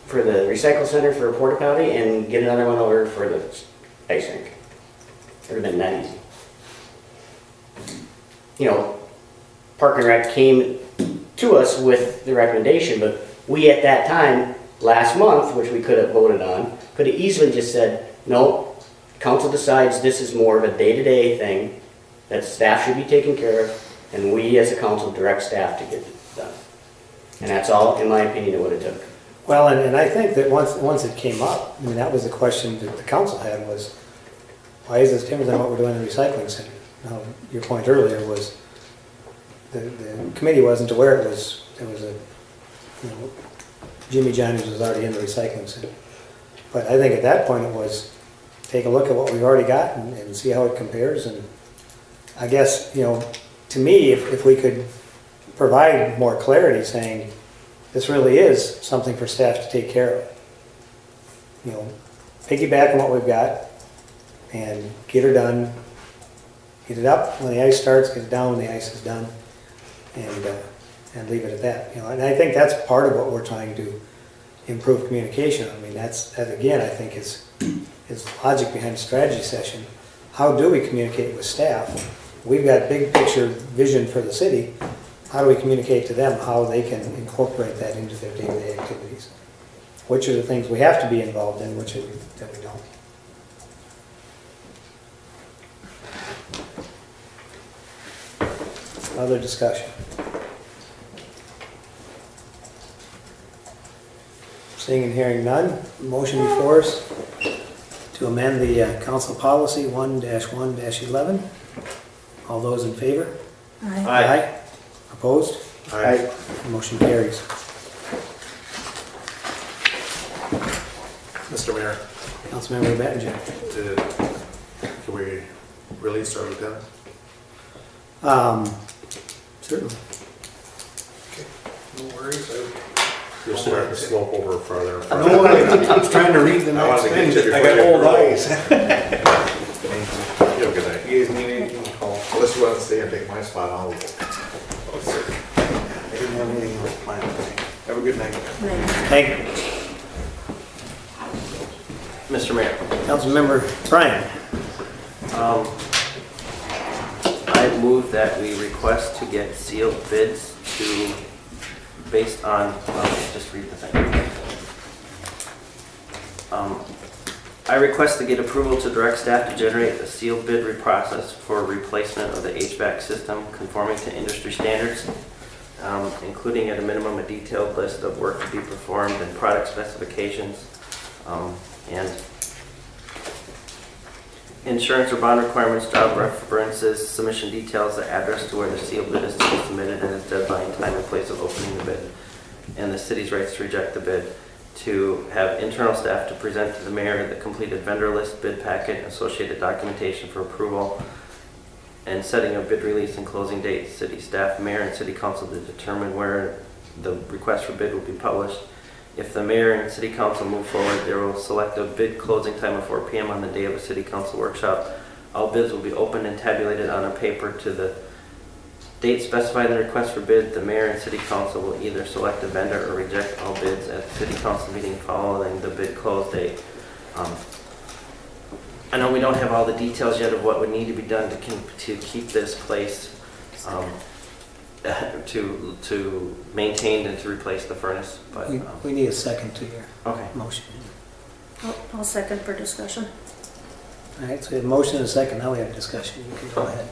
recycle center for a porta potty, and get another one over for the ice rink. It would have been that easy. Park and Rec came to us with the recommendation, but we at that time, last month, which we could have voted on, could have easily just said, no, council decides this is more of a day-to-day thing that staff should be taken care of, and we as a council direct staff to get it done. And that's all, in my opinion, it would have took. Well, and I think that once it came up, that was the question that the council had was, why is this different than what we're doing in the recycling center? Now, your point earlier was the committee wasn't aware there was a, Jimmy Johnny's was already in the recycling center. But I think at that point it was, take a look at what we've already got and see how it compares. And I guess, to me, if we could provide more clarity saying, this really is something for staff to take care of. Piggyback on what we've got and get her done. Get it up when the ice starts, get it down when the ice is done, and leave it at that. And I think that's part of what we're trying to improve communication. That again, I think is logic behind the strategy session. How do we communicate with staff we've got big picture vision for the city. How do we communicate to them how they can incorporate that into their day-to-day activities? Which are the things we have to be involved in, which are that we don't? Other discussion? Seeing and hearing none, motion before us to amend the council policy 1-1-11. All those in favor? Aye. Opposed? Aye. Motion carries. Mr. Mayor, Councilmember Bettinger. can we release our lieutenant? Certainly. No worries. You're starting to slope over farther. and No, farther. I was trying to read the I next wanted to thing. get you I before got you old roll. eyes. You have a good night. You guys need anything, call. Unless you want to stay and take my spot, I'll. I didn't have anything planned. Have a good night. Thank you. Mr. Mayor. Councilmember Bryan. I move that we request to get sealed bids based on, just read the thing. I request to get approval to direct staff to generate a sealed bid process for replacement of the HVAC system conforming to industry standards, including at a minimum a detailed list of work to be performed and product specifications, and insurance or bond requirements, job references, submission details, the address to where the sealed bid is to be submitted, and its deadline, time, and place of opening the bid, and the city's rights to reject the bid. To have internal staff to present to the mayor the completed vendor list, bid packet, and associated documentation for approval, and setting a bid release and closing date. City staff, mayor, and city council to determine where the request for bid will be published. If the mayor and city council move forward, they will select a bid closing time of 4 p.m. on the day of a city council workshop. All bids will be opened and tabulated on a paper to the date specified in the request for bid. The mayor and city council will either select a vendor or reject all bids at the city council meeting following the bid close date. I know we don't have all the details yet of what would need to be done to keep this place to maintain and to replace the furnace, but We need a second to your okay. motion. I'll second for discussion. All right, so we have a motion and a second. Now we have a discussion. You can go ahead.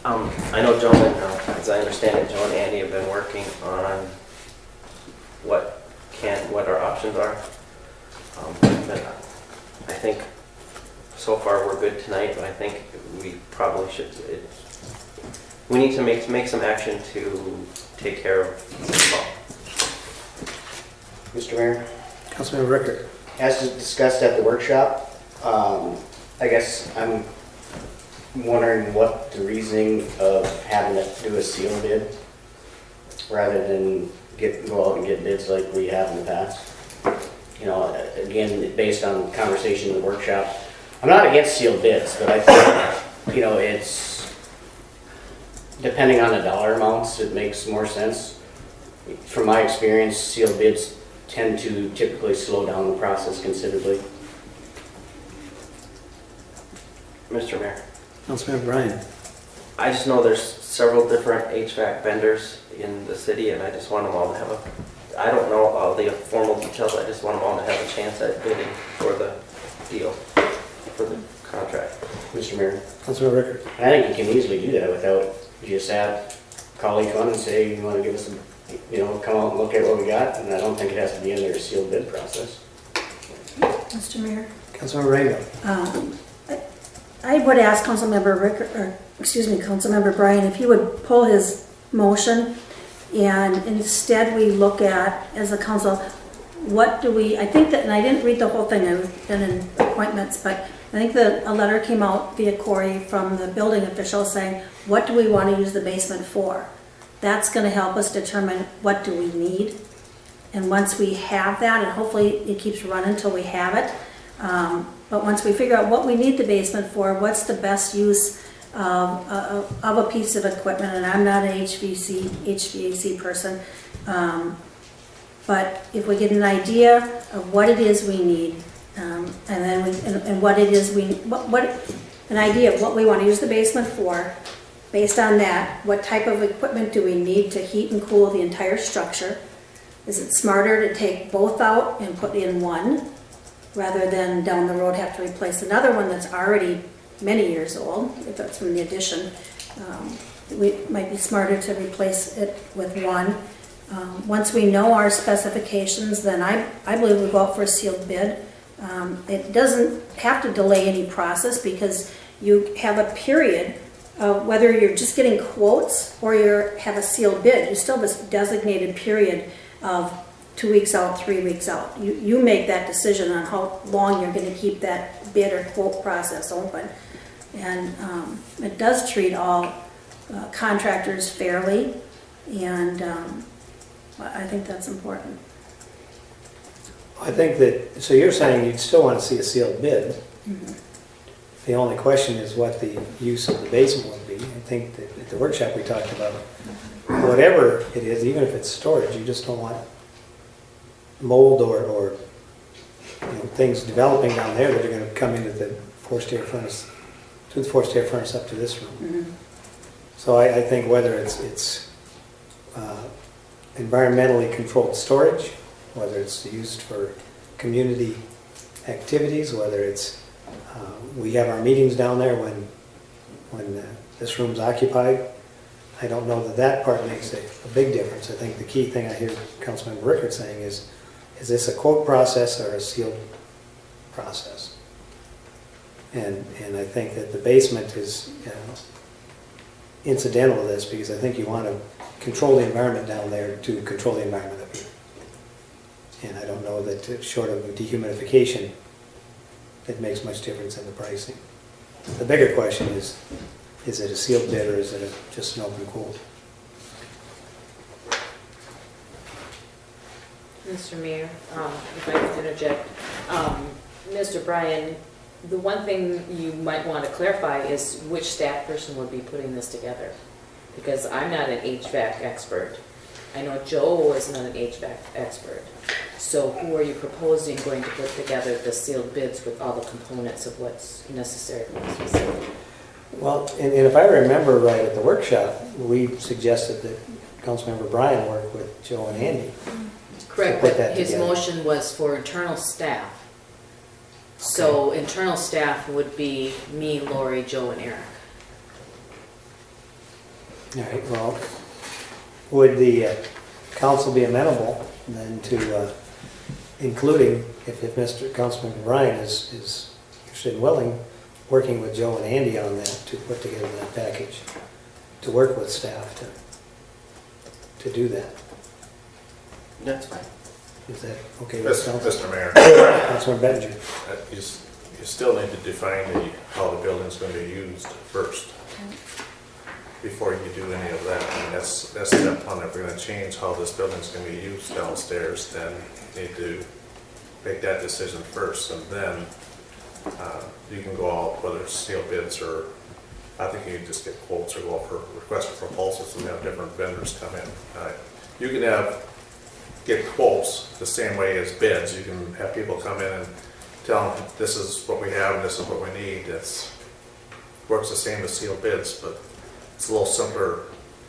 I know Joan, as I understand it, Joan and Andy have been working on what our options are. But I think so far we're good tonight, but I think we probably should. We need to make some action to take care of City Hall. Mr. Mayor, Councilmember Rickert. as discussed at the workshop, I guess I'm wondering what the reasoning of having to do a seal bid rather than go out and get bids like we have in the past. You know, again, based on conversation in the workshop, I'm not against sealed bids, but I think, you know, it's depending on the dollar amounts, it makes more sense. From my experience, sealed bids tend to typically slow down the process considerably. Mr. Mayor. Councilmember Bryan. I just know there's several different HVAC vendors in the city, and I just want them all to have I don't know all the formal details, I just want them all to have a chance at bidding for the deal, for the contract. Mr. Mayor, Councilmember Rickert. I think you can easily do that without, you just call each one and say, you want to give us some, come out and look at what we got, and I don't think it has to be in their sealed bid process. Mr. Mayor? Councilmember Rainville. I would ask Councilmember Bryan if he would pull his motion and instead we look at, as a council, I think that, and I didn't read the whole thing, I've been in appointments, but I think that a letter came out via Corey from the building official saying, what do we want to use the basement for? That's going to help us determine what do we need. And once we have that, and hopefully it keeps running until we have it, but once we figure out what we need the basement for, what's the best use of a piece of equipment, and I'm not an HVAC person, but if we get an idea of what it is we need, and then and what it is and an idea of what we want to use the basement for. Based on that, what type of equipment do we need to heat and cool the entire structure? Is it smarter to take both out and put in one, rather than down the road have to replace another one that's already many years old, if that's from the addition? It might be smarter to replace it with one. Once we know our specifications, then I believe we go out for a sealed bid. It doesn't have to delay any process because you have a period, whether you're just getting quotes or you have a sealed bid, you still have a designated period of 2 weeks out, 3 weeks out. You make that decision on how long you're going to keep that bid or quote process open. And it does treat all contractors fairly, and I think that's important. I think that, so you're saying you'd still want to see a sealed bid. Mm-hmm. The only question is what the use of the basement would be. I think that at the workshop we talked about, whatever it is, even if it's storage, you just don't want mold or things developing down there that are going to come into the forced air furnace, to the forced air furnace up to this room. Mm-hmm. So I think whether it's environmentally controlled storage, whether it's used for community activities, whether it's we have our meetings down there when this room's occupied. I don't know that part makes a big difference. I think the key thing I hear Councilmember Rickert saying is this a quote process or a sealed process? And I think that the basement is incidental to this, because I think you want to control the environment down there to control the environment up here. And I don't know that short of dehumidification, it makes much difference in the pricing. The bigger question is it a sealed bid or is it just an open quote? Mr. Mayor, if I could interject, Mr. Bryan, the one thing you might want to clarify is which staff person would be putting this together, because I'm not an HVAC expert. I know Joe is not an HVAC expert. So who are you proposing going to put together the sealed bids with all the components of what's necessary for this facility? Well, and if I remember right at the workshop, we suggested that Councilmember Bryan work with Joe and Andy. Correct, put but that his together. motion was for internal staff. So internal staff would be me, Lori, Joe, and Eric. All right, well, would the council be amenable then to including, if Mr. Councilman Bryan is interested and willing, working with Joe and Andy on that to put together that package, to work with staff to do that? That's fine. Is that okay with council? Mr. Mayor, Councilman Bettinger. you still need to define how the building's going to be used first before you do any of that. I mean, that's step one. If we're going to change how this building's going to be used downstairs, then you need to make that decision first, and then you can go out, whether it's sealed bids or I think you can just get quotes or go out for request for proposals and have different vendors come in. You can get quotes the same way as bids. You can have people come in and tell them this is what we have and this is what we need. It works the same as sealed bids, but it's a little simpler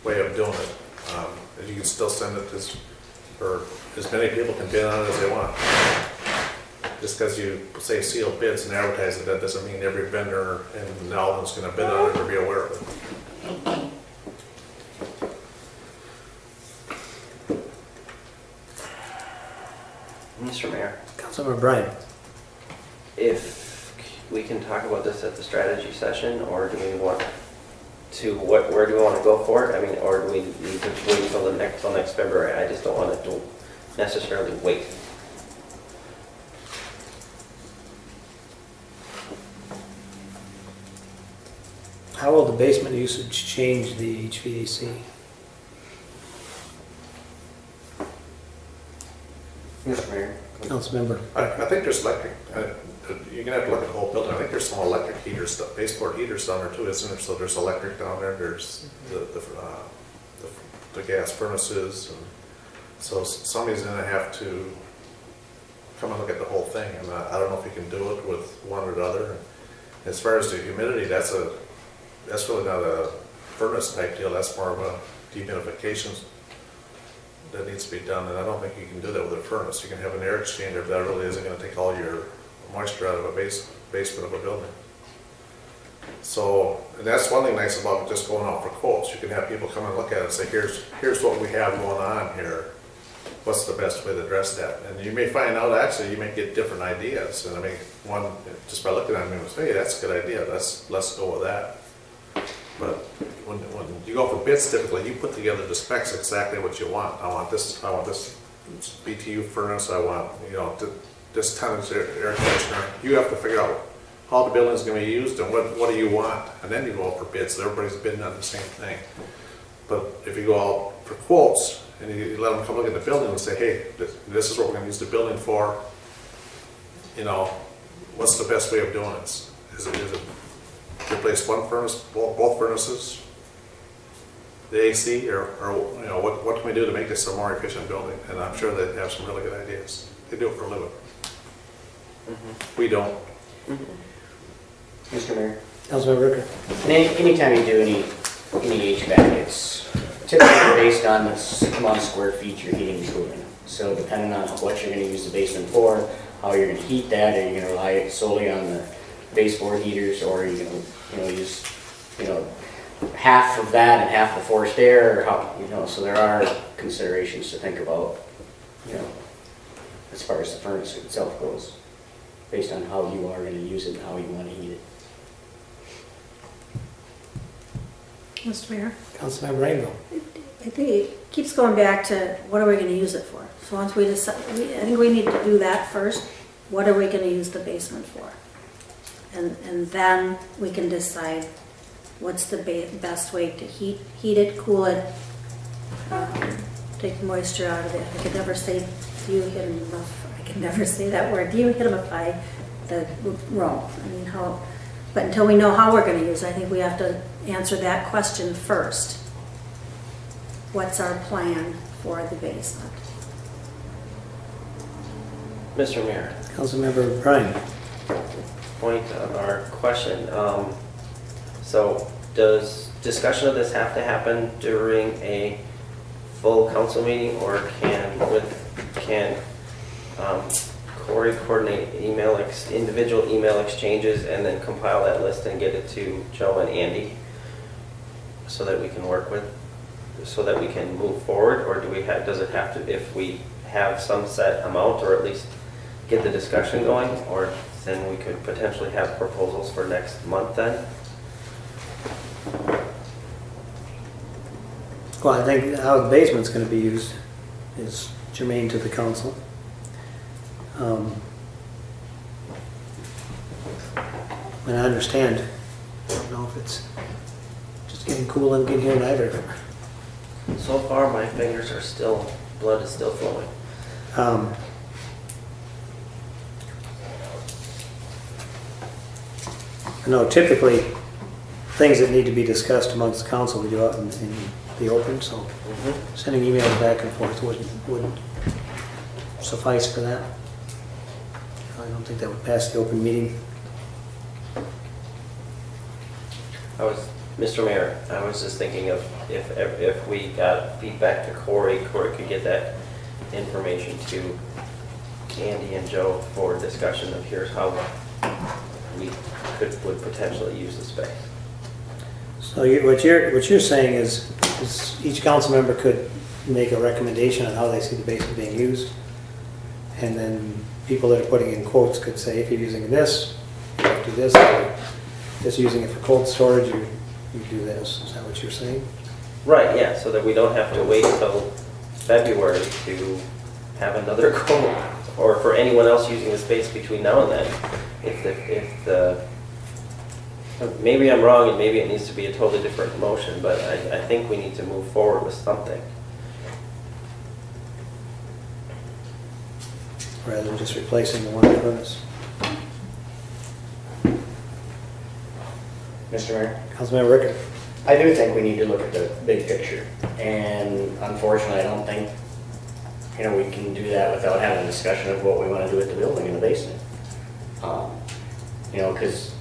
way of doing it. You can still send it for as many people can bid on it as they want. Just because you say sealed bids and advertise it, that doesn't mean every vendor in Alvin's going to bid on it or be aware of it. Mr. Mayor, Councilmember Bryan. if we can talk about this at the strategy session, or do we want to, where do we want to go for it? I mean, or do we need to wait till next February? I just don't want it to necessarily wait. How will the basement usage change the HVAC? Mr. Mayor. Councilmember. I think there's electric, you're gonna have to look at the whole building. I think there's some electric heaters, baseboard heaters down there too, isn't there? So there's electric down there, there's the gas furnaces, and so somebody's gonna have to come and look at the whole thing. And I don't know if you can do it with one or the other. As far as the humidity, that's really not a furnace type deal, that's more of a dehumidification that needs to be done, and I don't think you can do that with a furnace. You can have an air exchanger, but that really isn't gonna take all your moisture out of a basement of a building. So, and that's one thing nice about just going out for quotes. You can have people come and look at it and say, here's what we have going on here. What's the best way to address that? And you may find out, actually, you may get different ideas. And I mean, one, just by looking at them, say, hey, that's a good idea, let's go with that. But when you go for bids, typically, you put together the specs exactly what you want. I want this BTU furnace, I want, this tonnage air conditioner. You have to figure out how the building is going to be used and what do you want, and then you go out for bids. So everybody's bidding on the same thing. But if you go out for quotes and you let them come look at the building and say, hey, this is what we're going to use the building for, what's the best way of doing this? Is it replace one furnace, both furnaces, the AC, or what can we do to make this a more efficient building? And I'm sure they have some really good ideas. They do it for a living. We don't. Mr. Mayor, Councilmember Ricker. anytime you do any HVAC, it's typically based on the amount of square feet you're heating and cooling. So depending on what you're going to use the basement for, how you're going to heat that, are you going to rely solely on the baseboard heaters, or are you going to use half of that and half the forced air, or how, so there are considerations to think about, as far as the furnace itself goes, based on how you are going to use it and how you want to heat it. Mr. Mayor? Councilmember Rainbow. I think it keeps going back to what are we going to use it for? So once we decide, I think we need to do that first. What are we going to use the basement for? And then we can decide what's the best way to heat it, cool it, take the moisture out of it. I could never say I can never say that word, dehumidify the room. I mean, but until we know how we're going to use it, I think we have to answer that question first. What's our plan for the basement? Mr. Mayor, Councilmember Bryan. point of our question. So does discussion of this have to happen during a full council meeting, or can Corey coordinate individual email exchanges and then compile that list and get it to Joe and Andy so that we can work with, so that we can move forward? Or does it have to, if we have some set amount, or at least get the discussion going, or then we could potentially have proposals for next month then? Well, I think how the basement's going to be used is germane to the council. And I understand. I don't know if it's just getting cool and getting here tonight, or So far, my fingers are still, blood is still flowing. I know typically things that need to be discussed amongst the council, we do out in the open, so sending emails back and forth wouldn't suffice for that. I don't think that would pass the open meeting. Mr. Mayor, I was just thinking of if we got feedback to Corey could get that information to Andy and Joe for discussion of here's how we would potentially use the space. So what you're saying is each council member could make a recommendation on how they see the basement being used, and then people that are putting in quotes could say, if you're using this, you have to do this. If you're just using it for cold storage, you do this. Is that what you're saying? Right, yeah, so that we don't have to wait until February to have another quote, or for anyone else using the space between now and then. Maybe I'm wrong, and maybe it needs to be a totally different motion, but I think we need to move forward with something. Rather than just replacing the one furnace. Mr. Mayor? Councilmember Ricker. I do think we need to look at the big picture, and unfortunately, I don't think we can do that without having a discussion of what we want to do with the building in the basement. Because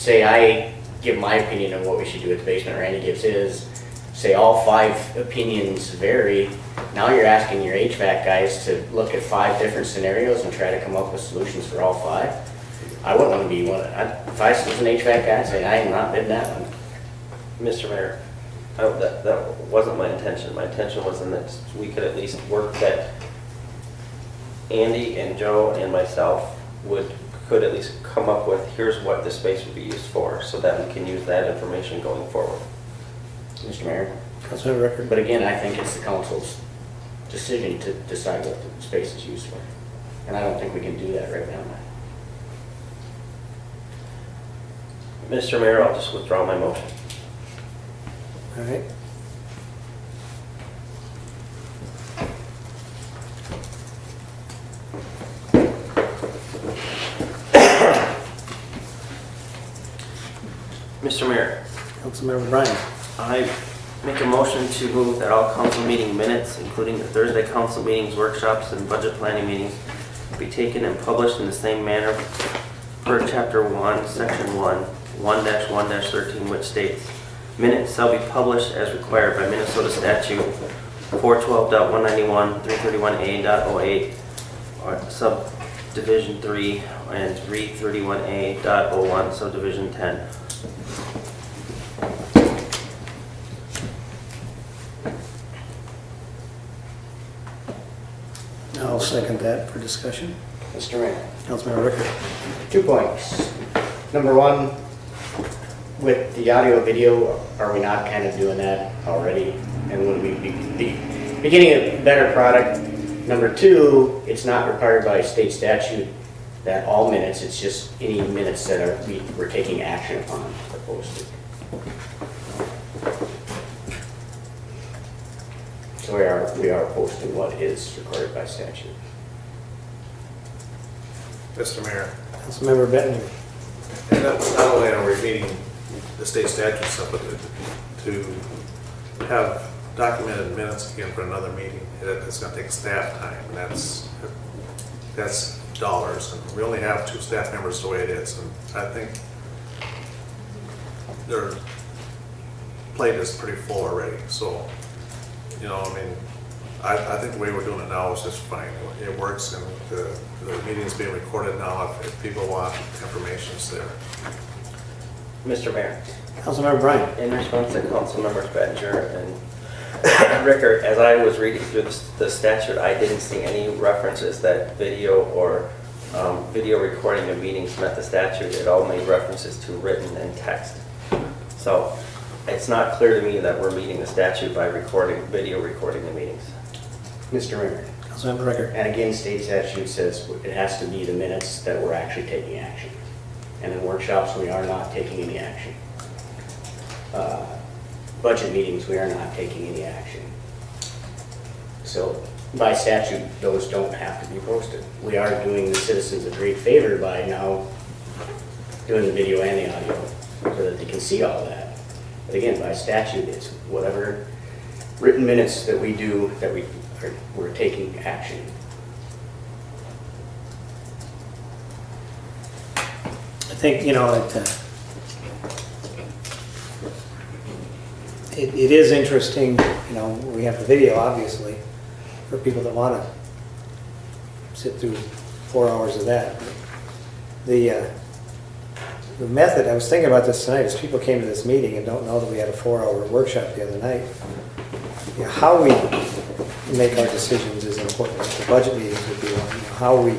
say I give my opinion on what we should do with the basement, Randy gives his, say all 5 opinions vary, now you're asking your HVAC guys to look at 5 different scenarios and try to come up with solutions for all 5. I wouldn't want to be one, if I was an HVAC guy, I'd say I am not bidding that one. Mr. Mayor, that wasn't my intention. My intention was that we could at least work that Andy and Joe and myself could at least come up with, here's what the space would be used for, so that we can use that information going forward. Mr. Mayor. Councilmember Ricker. But again, I think it's the council's decision to decide what the space is used for. And I don't think we can do that right now. Mr. Mayor, I'll just withdraw my motion. All right. Mr. Mayor, Councilmember Bryan. I make a motion to move that all council meeting minutes, including the Thursday council meetings, workshops, and budget planning meetings, be taken and published in the same manner per Chapter 1, Section 1, 1-1-13, which states, minutes shall be published as required by Minnesota Statute 412.191, 331A.08, or Subdivision 3, and 331A.01, Subdivision 10. I'll second that for discussion. Mr. Mayor. Councilmember Ricker. 2 points. Number 1, with the audio video, are we not kind of doing that already? And would we be beginning a better product? Number 2, it's not required by state statute that all minutes, it's just any minutes that we're taking action upon are posted. So we are posting what is required by statute. Mr. Mayor, Councilmember Bettner. and not only are we meeting the state statute stuff, but to have documented minutes again for another meeting, it's gonna take staff time, and that's dollars, and we only have 2 staff members the way it is, and I think their plate is pretty full already, so, you know, I mean, I think the way we're doing it now is just fine. It works, and the meeting's being recorded now. If people want information, it's there. Mr. Mayor. Councilmember Bryan. In response to Councilmembers Bettinger and Ricker, as I was reading through the statute, I didn't see any references that video or video recording of meetings met the statute. It all made references to written and text. So it's not clear to me that we're meeting the statute by video recording the meetings. Mr. Mayor. Councilmember Ricker. And again, state statute says it has to be the minutes that we're actually taking action. And in workshops, we are not taking any action. Budget meetings, we are not taking any action. So by statute, those don't have to be posted. We are doing the citizens a great favor by now doing the video and the audio so that they can see all that. But again, by statute, it's whatever written minutes that we do that we're taking action. I think, you know, it is interesting, you know, we have the video, obviously, for people that want to sit through 4 hours of that. The method, I was thinking about this tonight, as people came to this meeting and don't know that we had a 4-hour workshop the other night. You know, how we make our decisions is important. The budget meetings would be one. You know, how we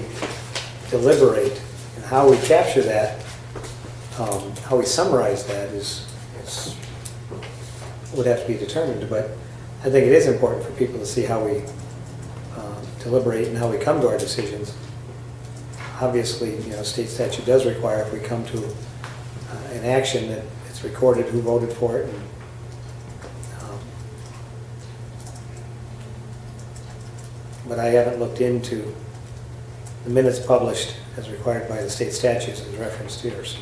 deliberate and how we capture that, how we summarize that would have to be determined. But I think it is important for people to see how we deliberate and how we come to our decisions. Obviously, you know, state statute does require if we come to an action that it's recorded who voted for it. And, but I haven't looked into the minutes published as required by the state statutes as referenced here. So.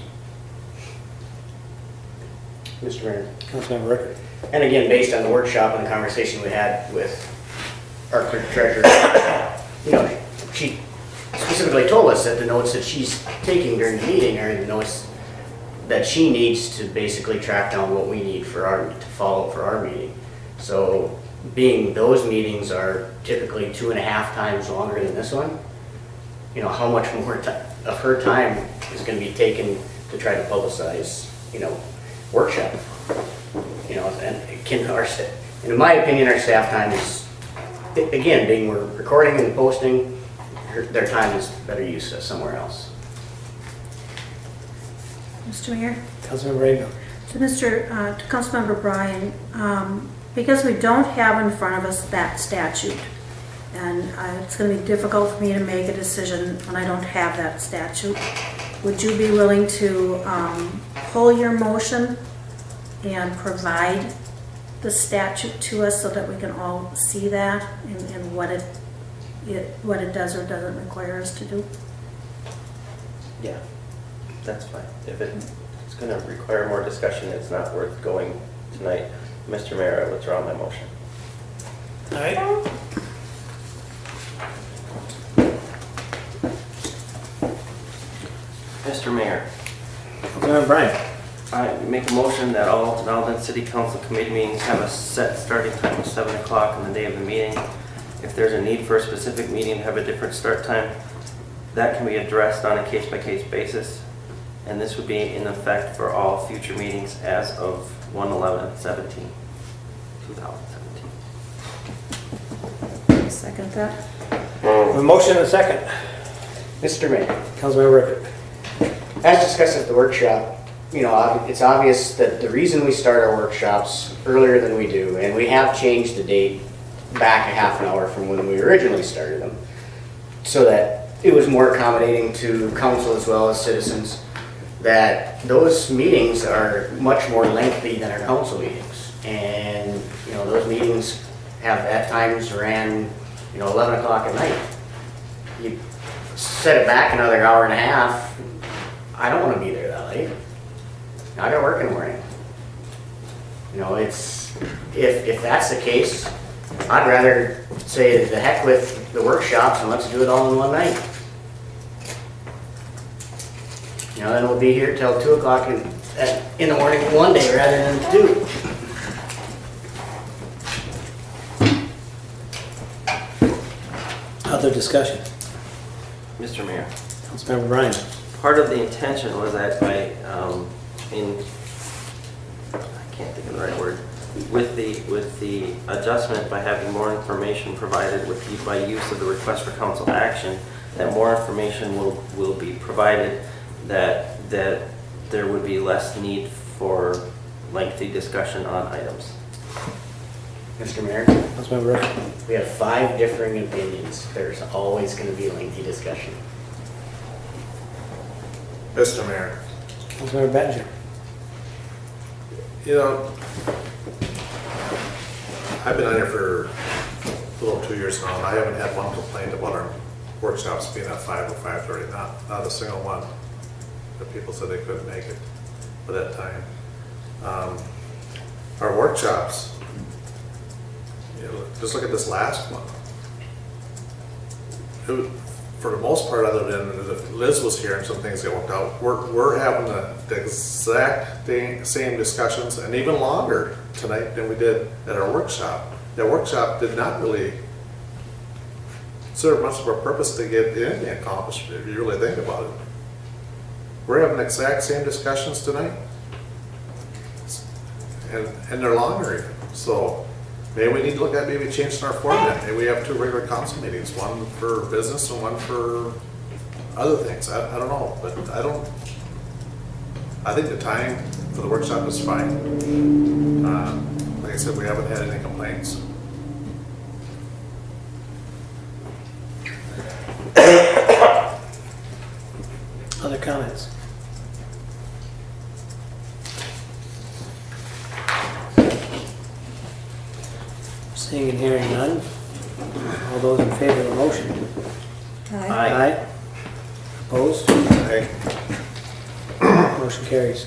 Mr. Mayor. Councilmember Ricker. And again, based on the workshop and the conversation we had with our clerk treasurer, you know, she specifically told us that the notes that she's taking during the meeting are the notes that she needs to basically track down what we need for to follow for our meeting. So being those meetings are typically 2.5 times longer than this one, you know, how much more of her time is gonna be taken to try to publicize, you know, workshop. You know, and in my opinion, our staff time is, again, being we're recording and posting, their time is better used somewhere else. Mr. Mayor? Councilmember Rainville. So to Councilmember Bryan, because we don't have in front of us that statute, and it's going to be difficult for me to make a decision when I don't have that statute, would you be willing to pull your motion and provide the statute to us so that we can all see that and what it does or doesn't require us to do? Yeah, that's fine. If it's going to require more discussion, it's not worth going tonight. Mr. Mayor, I withdraw my motion. All right. Mr. Mayor, Councilmember Bryan. I make a motion that all Alden City Council committee meetings have a set starting time of 7 o'clock on the day of the meeting. If there's a need for a specific meeting to have a different start time, that can be addressed on a case-by-case basis. And this would be in effect for all future meetings as of 1/11/2017. Second that. A motion and a second. Mr. Mayor, Councilmember Rickert. as discussed at the workshop, you know, it's obvious that the reason we start our workshops earlier than we do, and we have changed the date back a half an hour from when we originally started them, so that it was more accommodating to council as well as citizens, that those meetings are much more lengthy than our council meetings. And, you know, those meetings have at times ran, 11 o'clock at night. You set it back another hour and a half, I don't want to be there that late. I gotta work in the morning. You know, if that's the case, I'd rather say the heck with the workshops and let's do it all in one night. You know, then we'll be here till 2 o'clock in the morning one day rather than 2. Other discussion. Mr. Mayor. Councilmember Bryan. Part of the intention was that I can't think of the right word, with the adjustment by having more information provided by use of the request for council action, that more information will be provided, that there would be less need for lengthy discussion on items. Mr. Mayor, Councilmember Rickert. we have 5 differing opinions. There's always going to be lengthy discussion. Mr. Mayor, Councilmember Bettinger. you know, I've been on here for a little 2 years now, and I haven't had one complaint about our workshops being at 5 or 5:30, not a single one. The people said they couldn't make it for that time. Our workshops, just look at this last one. For the most part, other than if Liz was here and some things got worked out, we're having the exact same discussions and even longer tonight than we did at our workshop. That workshop did not really serve much of a purpose to get anything accomplished, if you really think about it. We're having the exact same discussions tonight. And they're longer even. So maybe we need to look at maybe changing our format. Maybe we have 2 regular council meetings, one for business and one for other things. I don't know, but I think the time for the workshop is fine. Like I said, we haven't had any complaints. Other comments? Seeing and hearing none. All those in favor of the motion? Aye. Aye. Opposed? Aye. Motion carries.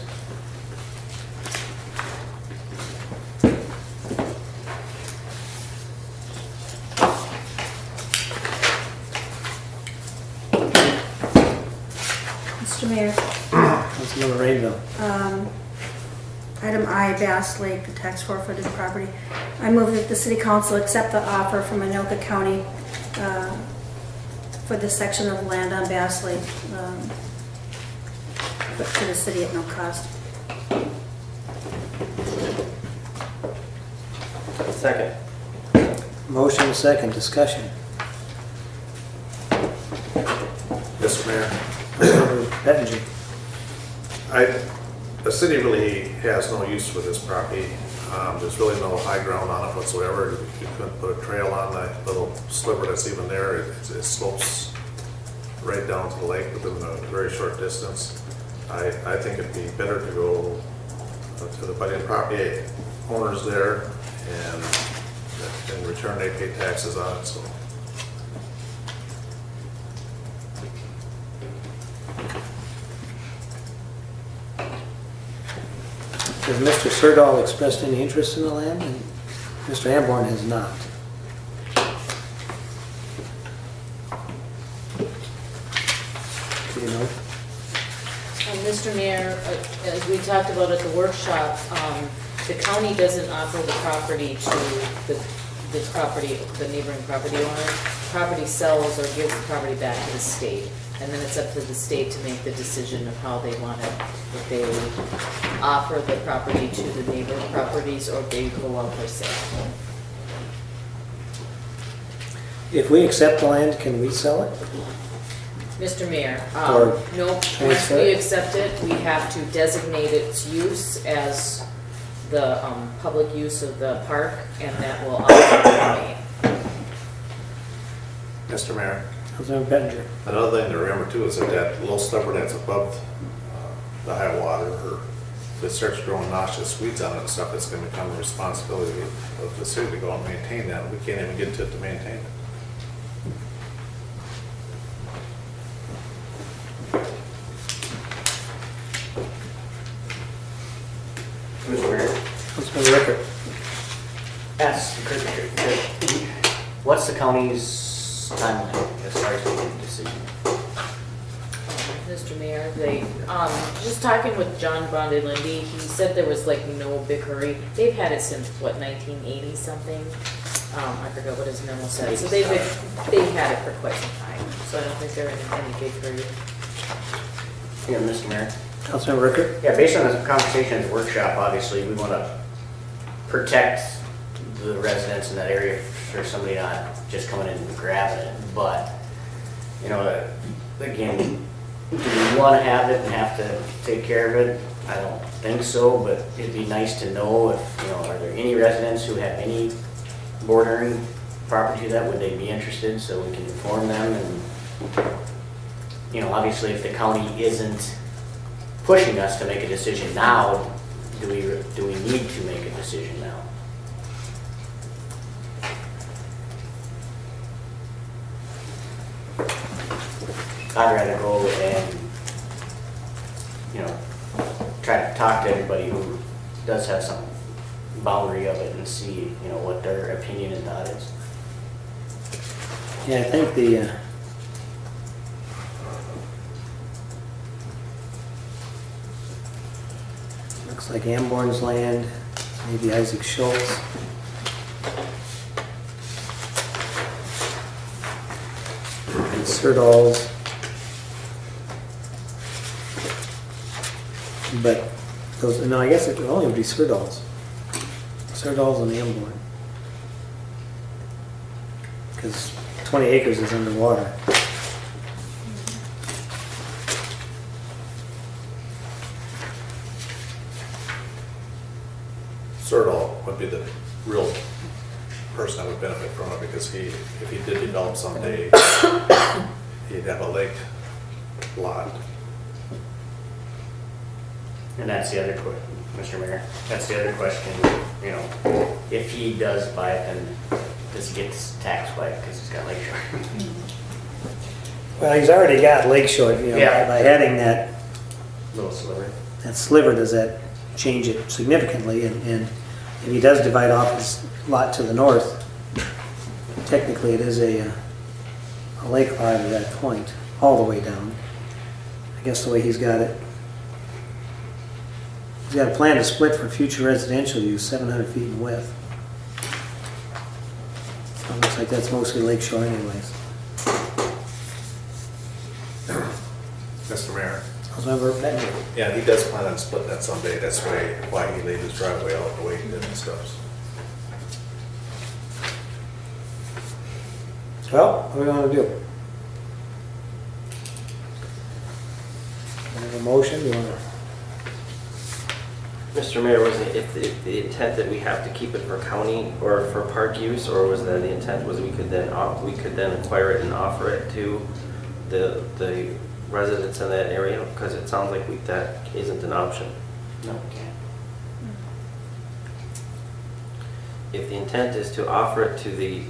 Mr. Mayor, Councilmember Rainville. Item I, Bass Lake, the tax forfeited property. I move that the city council accept the offer from Anoka County for this section of land on Bass Lake, but to the city at no cost. Second. Motion and second, discussion. Mr. Mayor, Councilmember Bettinger. the city really has no use for this property. There's really no high ground on it whatsoever. You couldn't put a trail on that little sliver that's even there. It slopes right down to the lake within a very short distance. I think it'd be better to go to the budding property owners there, and in return they pay taxes on it, so. Has Mr. Sirdall expressed any interest in the land? And Mr. Amborn has not. Do you know? Mr. Mayor, as we talked about at the workshop, the county doesn't offer the property to the neighboring property owner. Property sells or gives the property back to the state. And then it's up to the state to make the decision of how they want it, if they offer the property to the neighboring properties or if they go out for sale. If we accept the land, can we sell it? Mr. Mayor, Or no, once transfer we it? accept it, we have to designate its use as the public use of the park, and that will also Mr. Mayor, Councilmember Bettinger. another thing to remember too is that that little sliver that's above the high water, or if it starts growing noxious weeds on it and stuff, it's gonna become the responsibility of the city to go and maintain that. We can't even get to it to maintain it. Mr. Mayor, Councilmember Ricker. what's the county's timeline as far as making a decision? Mr. Mayor, they, just talking with John Bond and Lindy, he said there was like no big hurry. They've had it since, what, 1980 something? I forgot what his memo said. So they've had it for quite some time. So I don't think they're in any big hurry. Yeah, Mr. Mayor. Councilmember Ricker. Yeah, based on the conversation at the workshop, obviously, we want to protect the residents in that area for somebody not just coming in and grabbing it. But, you know, again, do we want to have it and have to take care of it? I don't think so, but it'd be nice to know if, you know, are there any residents who have any bordering property that would they be interested, so we can inform them. And, you know, obviously, if the county isn't pushing us to make a decision now, do we need to make a decision now? I'd rather go and, you know, try to talk to everybody who does have some boundary of it and see, you know, what their opinion and thought is. Yeah, I think the, looks like Amborn's land, maybe Isaac Schultz. And Sirdall's. But those, no, I guess it would only be Sirdall's. Sirdall's and Amborn. Because 20 acres is underwater. Sirdall would be the real person that would benefit from it, because if he did develop someday, he'd have a lake lot. And that's the other question, Mr. Mayor, that's the other question, you know, if he does buy it, then does he get taxed by it because he's got lakeshore? Well, he's already got Lakeshore, you know, Yeah. by adding that Little sliver. sliver, does that change it significantly? And if he does divide off his lot to the north, technically it is a lake lot at that point, all the way down. I guess the way he's got it He's got a plan to split for future residential use, 700 feet in width. So it looks like that's mostly Lake Shore anyways. Mr. Mayor, Councilmember Bettinger. yeah, he does plan on splitting that someday. That's why he laid his driveway out the way he did and stuff. Well, what do we want to do? We have a motion, do you want to? Mr. Mayor, was it if the intent that we have to keep it for county or for park use, or was that the intent was we could then acquire it and offer it to the residents in that area? Because it sounds like that isn't an option. No, we can't. If the intent is to offer it to the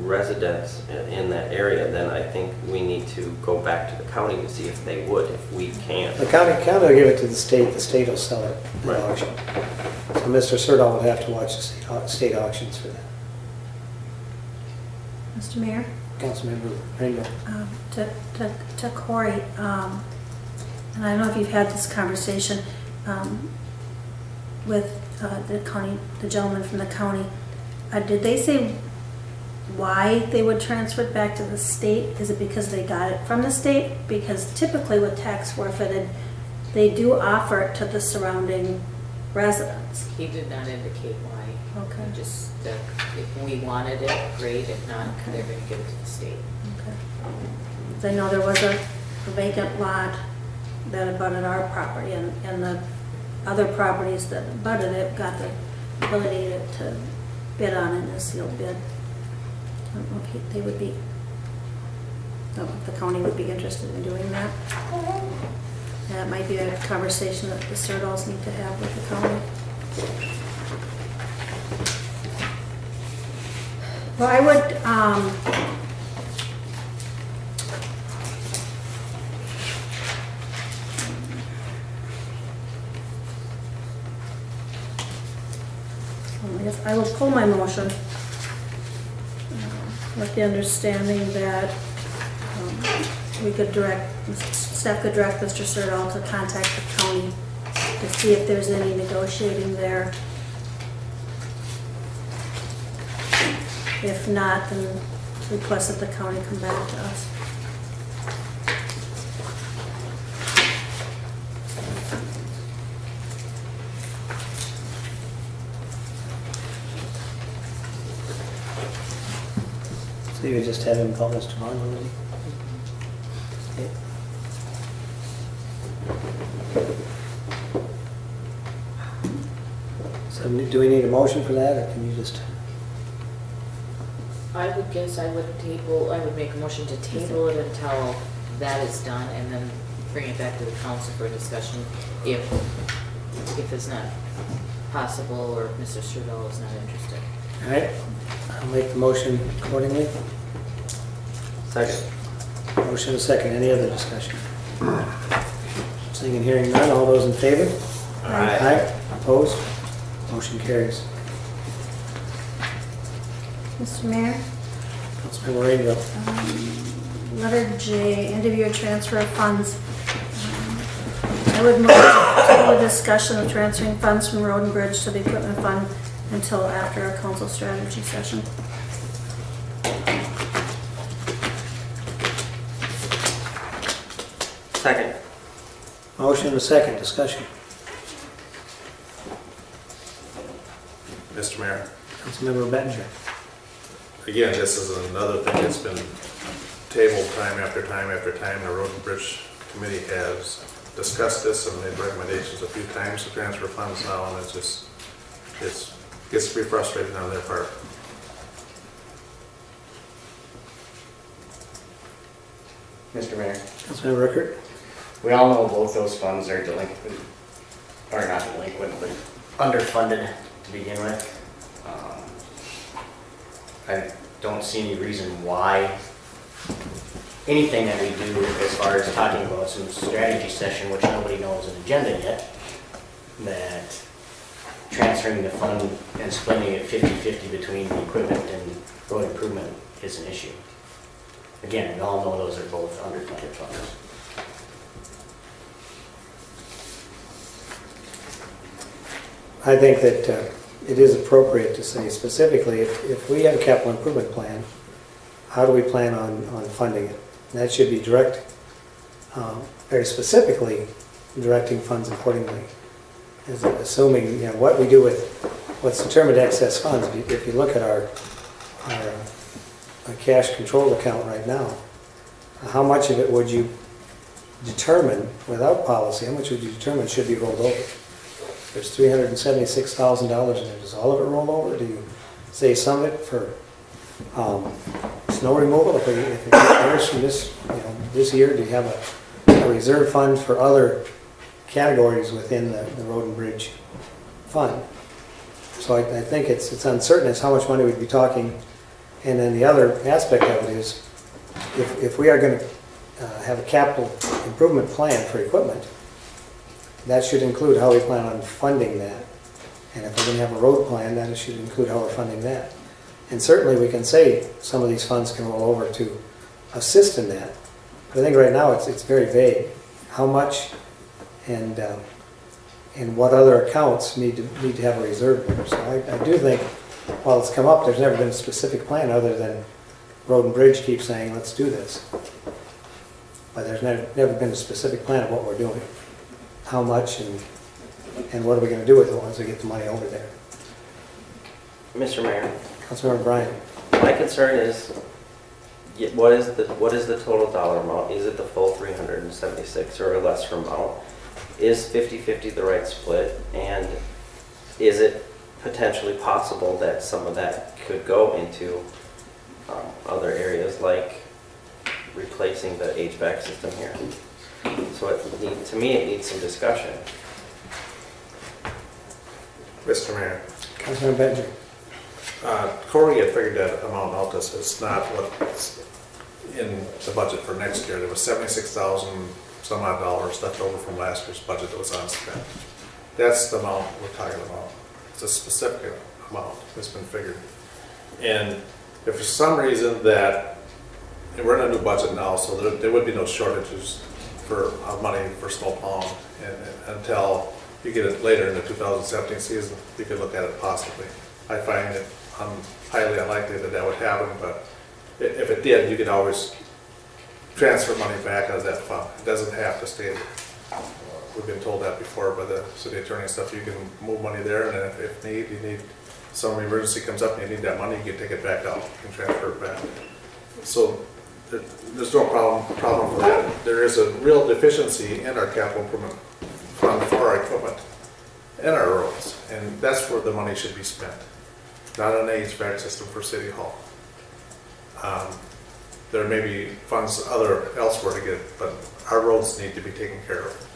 residents in that area, then I think we need to go back to the county to see if they would, if we can. The county will give it to the state will sell it at Right. auction. So Mr. Sirdall would have to watch the state auctions for that. Mr. Mayor? Councilmember Rainbow. To Corey, and I don't know if you've had this conversation with the county, the gentleman from the county. Did they say why they would transfer it back to the state? Is it because they got it from the state? Because typically with tax forfeited, they do offer it to the surrounding residents. He did not indicate why. Okay. Just that if we wanted it, great. If not, they're going to give it to the state. Okay. 'Cause I know there was a vacant lot that abutted our property, and the other properties that abutted it got the ability to bid on it in a sealed bid. I don't know if they would be, if the county would be interested in doing that. That might be a conversation that the Sirdalls need to have with the county. Well, I would, I guess I will pull my motion with the understanding that staff could direct Mr. Sirdall to contact the county to see if there's any negotiating there. If not, then request that the county come back to us. So you would just have him call Mr. Vaughn, would he? Okay. So do we need a motion for that, or can you just? I would guess I would make a motion to table it until that is done and then bring it back to the council for discussion if it's not possible or if Mr. Sirdall is not interested. All right, I'll make the motion accordingly. Second. Motion and second. Any other discussion? Seeing and hearing none, all those in favor? Aye. Opposed? Motion carries. Mr. Mayor? Councilmember Rainville. Letter J, end of year transfer of funds. I would move to table discussion of transferring funds from road and bridge to the equipment fund until after our council strategy session. Second. Motion and a second. Discussion. Mr. Mayor, Councilmember Bettinger. again, this is another thing that's been tabled time after time after time. The Road and Bridge Committee has discussed this and made recommendations a few times to transfer funds now, and it gets to be frustrating on their part. Mr. Mayor, Councilmember Rickert. we all know both those funds are delinquent, or not delinquent, but underfunded to begin with. I don't see any reason why anything that we do as far as talking about some strategy session, which nobody knows an agenda yet, that transferring the fund and splitting it 50-50 between the equipment and road improvement is an issue. Again, we all know those are both underfunded funds. I think that it is appropriate to say specifically, if we have a capital improvement plan, how do we plan on funding it? And that should be direct, very specifically directing funds accordingly. Assuming, you know, what we do with what's determined excess funds. If you look at our cash control account right now, how much of it would you determine, without policy, how much would you determine should be rolled over? There's $376,000 in there. Does all of it roll over? Do you say some of it for snow removal? If it varies from this, you know, this year, do you have a reserve fund for other categories within the road and bridge fund? So I think it's uncertain as how much money we'd be talking. And then the other aspect of it is, if we are going to have a capital improvement plan for equipment, that should include how we plan on funding that. And if we're going to have a road plan, then it should include how we're funding that. And certainly we can say some of these funds can roll over to assist in that. But I think right now it's very vague. How much and what other accounts need to have a reserve there. So I do think, while it's come up, there's never been a specific plan other than Road and Bridge keeps saying, let's do this. But there's never been a specific plan of what we're doing. How much and what are we going to do with it once we get the money over there. Mr. Mayor, Councilmember Bryan. my concern is, what is the total dollar amount? Is it the full 376 or a lesser amount? Is 50-50 the right split? And is it potentially possible that some of that could go into other areas, like replacing the HVAC system here? So to me, it needs some discussion. Mr. Mayor, Councilmember Benjer. Corey had figured that amount out. It's not what's in the budget for next year. There was 76,000 some odd dollars left over from last year's budget that was unspent. That's the amount we're talking about. It's a specific amount that's been figured. And if for some reason that, and we're in a new budget now, so there would be no shortages of money for snow plowing, and until you get it later in the 2017 season, you could look at it possibly. I find it highly unlikely that would happen, but if it did, you could always transfer money back out of that fund. It doesn't have to stay there. We've been told that before by the city attorney and stuff. You can move money there, and then if you need some emergency comes up and you need that money, you can take it back out. You can transfer it back. So there's no problem for that. There is a real deficiency in our capital improvement fund for our equipment and our roads, and that's where the money should be spent, not on an HVAC system for City Hall. There may be funds elsewhere to get, but our roads need to be taken care of.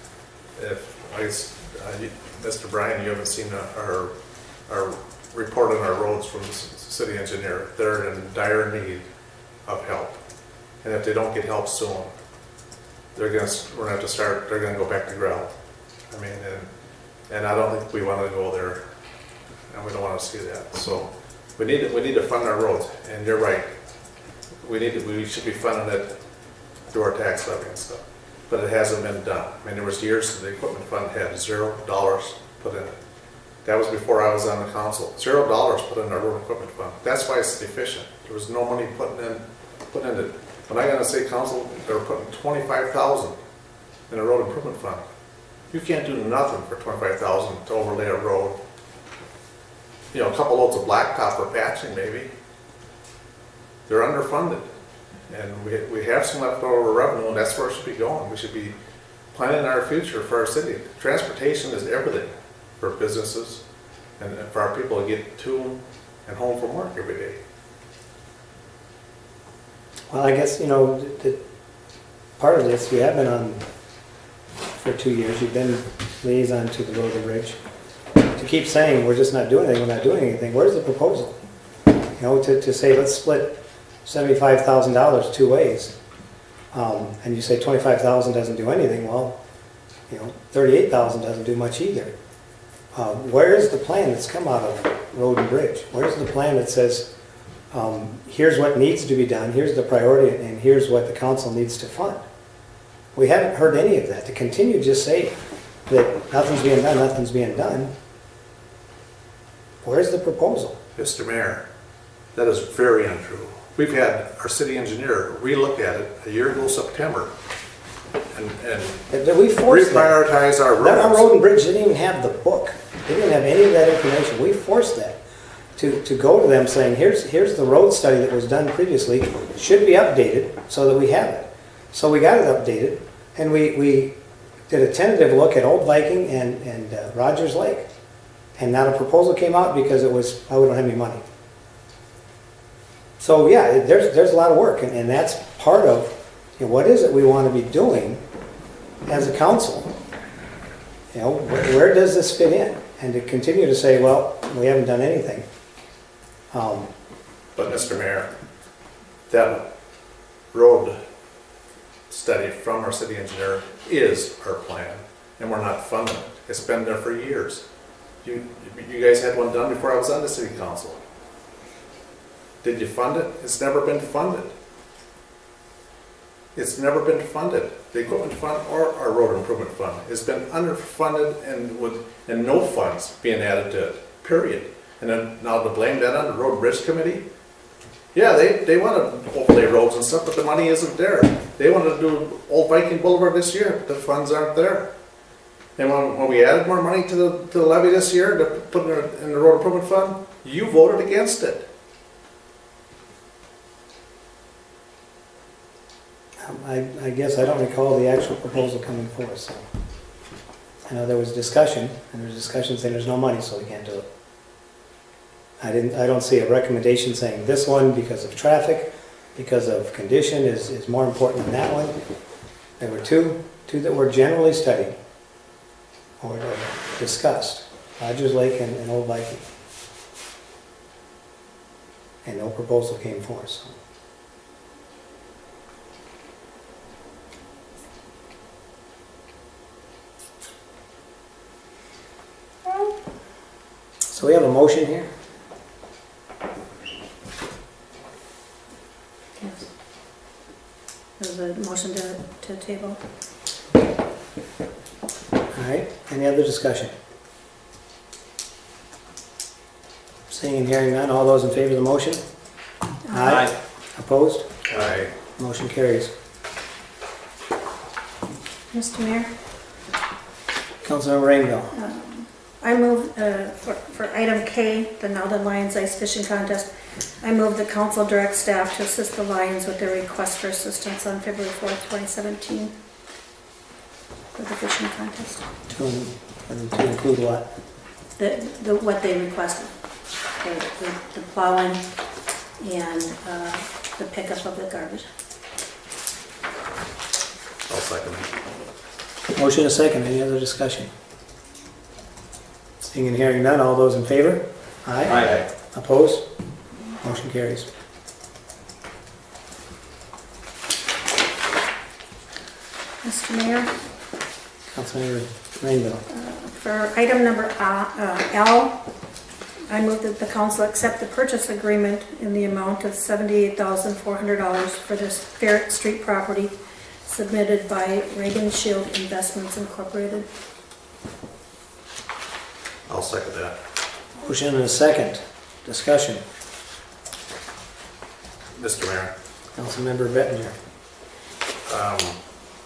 Mr. Bryan, you haven't seen our report on our roads from the city engineer. They're in dire need of help, and if they don't get help soon, we're gonna have to start. They're gonna go back to gravel. I mean, and I don't think we want to go there, and we don't want to see that. So we need to fund our roads, and you're right. We should be funding it through our tax levy and stuff, but it hasn't been done. I mean, there was years that the equipment fund had $0 put in it. That was before I was on the council. $0 put in our road equipment fund. That's why it's deficient. There was no money put in it. When I got on the city council, they were putting $25,000 in a road improvement fund. You can't do nothing for $25,000 to overlay a road. You know, a couple loads of blacktop for patching maybe. They're underfunded, and we have some leftover revenue, and that's where it should be going. We should be planning our future for our city. Transportation is everything for businesses and for our people to get to and home from work every day. Well, I guess, you know, part of this, you have been on for 2 years. You've been liaison to the Road and Bridge. To keep saying we're just not doing anything, we're not doing anything, where's the proposal? You know, to say let's split $75,000 two ways, and you say 25,000 doesn't do anything, well, you know, 38,000 doesn't do much either. Where is the plan that's come out of Road and Bridge? Where's the plan that says, here's what needs to be done, here's the priority, and here's what the council needs to fund? We haven't heard any of that. To continue to just say that nothing's being done, Where's the proposal? Mr. Mayor, that is very untrue. We've had our city engineer relook at it a year ago September and We forced that. reprioritize our Our roads. road and bridge didn't even have the book. They didn't have any of that information. We forced that to go to them saying, here's the road study that was done previously, should be updated so that we have it. So we got it updated, and we did a tentative look at Old Viking and Rogers Lake. And now the proposal came out because it was, oh, we don't have any money. So yeah, there's a lot of work, and that's part of, you know, what is it we want to be doing as a council? You know, where does this fit in? And to continue to say, well, we haven't done anything. But Mr. Mayor, that road study from our city engineer is our plan, and we're not funding it. It's been there for years. You guys had one done before I was on the city council. Did you fund it? It's never been funded. It's never been funded. The equipment fund or our road improvement fund has been underfunded and no funds being added to it, period. And then now to blame that on the road and bridge committee? Yeah, they want to overlay roads and stuff, but the money isn't there. They wanted to do Old Viking Boulevard this year, but the funds aren't there. And when we added more money to the levy this year to put in the road improvement fund, you voted against it. I guess I don't recall the actual proposal coming forth, so. I know there was discussion, and there was discussion saying there's no money, so we can't do it. I don't see a recommendation saying this one, because of traffic, because of condition, is more important than that one. There were two that were generally studied or discussed, Rogers Lake and Old Viking. And no proposal came forth, so. So we have a motion here. Yes. There's a motion to table. All right, any other discussion? Seeing and hearing none, all those in favor of the motion? Aye. Opposed? Aye. Motion carries. Mr. Mayor? Councilmember Rainville. I move for item K, the Nowden Lions Ice Fishing Contest, I move the council direct staff to assist the Lions with their request for assistance on February 4th, 2017 for the fishing contest. To include what? What they requested. The plowing and the pickup of the garbage. I'll second it. Motion and second, any other discussion? Seeing and hearing none, all those in favor? Aye. Aye. Opposed? Motion carries. Mr. Mayor? Councilmember Rainville. For item number L, I move that the council accept the purchase agreement in the amount of $78,400 for this Ferret Street property submitted by Reagan Shield Investments Incorporated. I'll second that. Motion and a second. Discussion. Mr. Mayor, Councilmember Bettinger.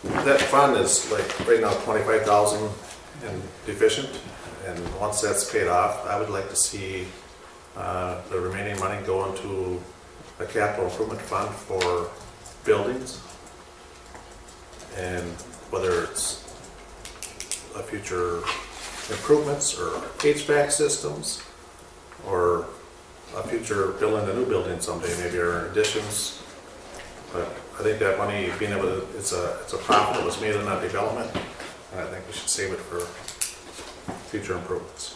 that fund is like right now 25,000 and deficient. And once that's paid off, I would like to see the remaining money go into a capital improvement fund for buildings. And whether it's a future improvements or HVAC systems or a future building a new building someday, maybe, or additions. But I think that money, being able to, it's a profit that was made in that development, and I think we should save it for future improvements.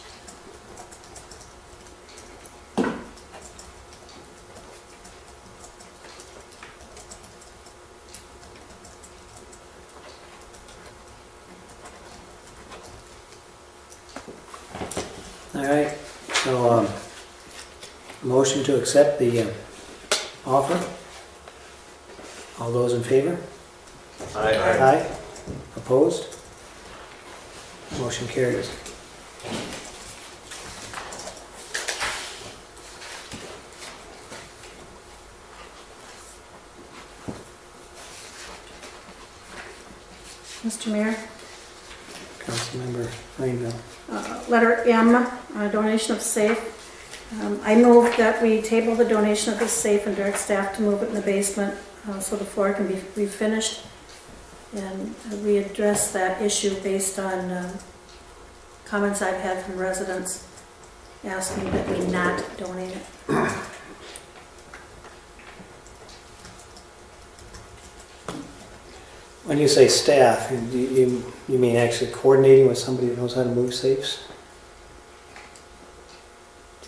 All right, so motion to accept the offer. All those in favor? Aye. Aye. Opposed? Motion carries. Mr. Mayor, Councilmember Rainville. letter M, donation of safe. I move that we table the donation of the safe and direct staff to move it in the basement so the floor can be refinished. And we address that issue based on comments I've had from residents asking that we not donate it. When you say staff, you mean actually coordinating with somebody who knows how to move safes?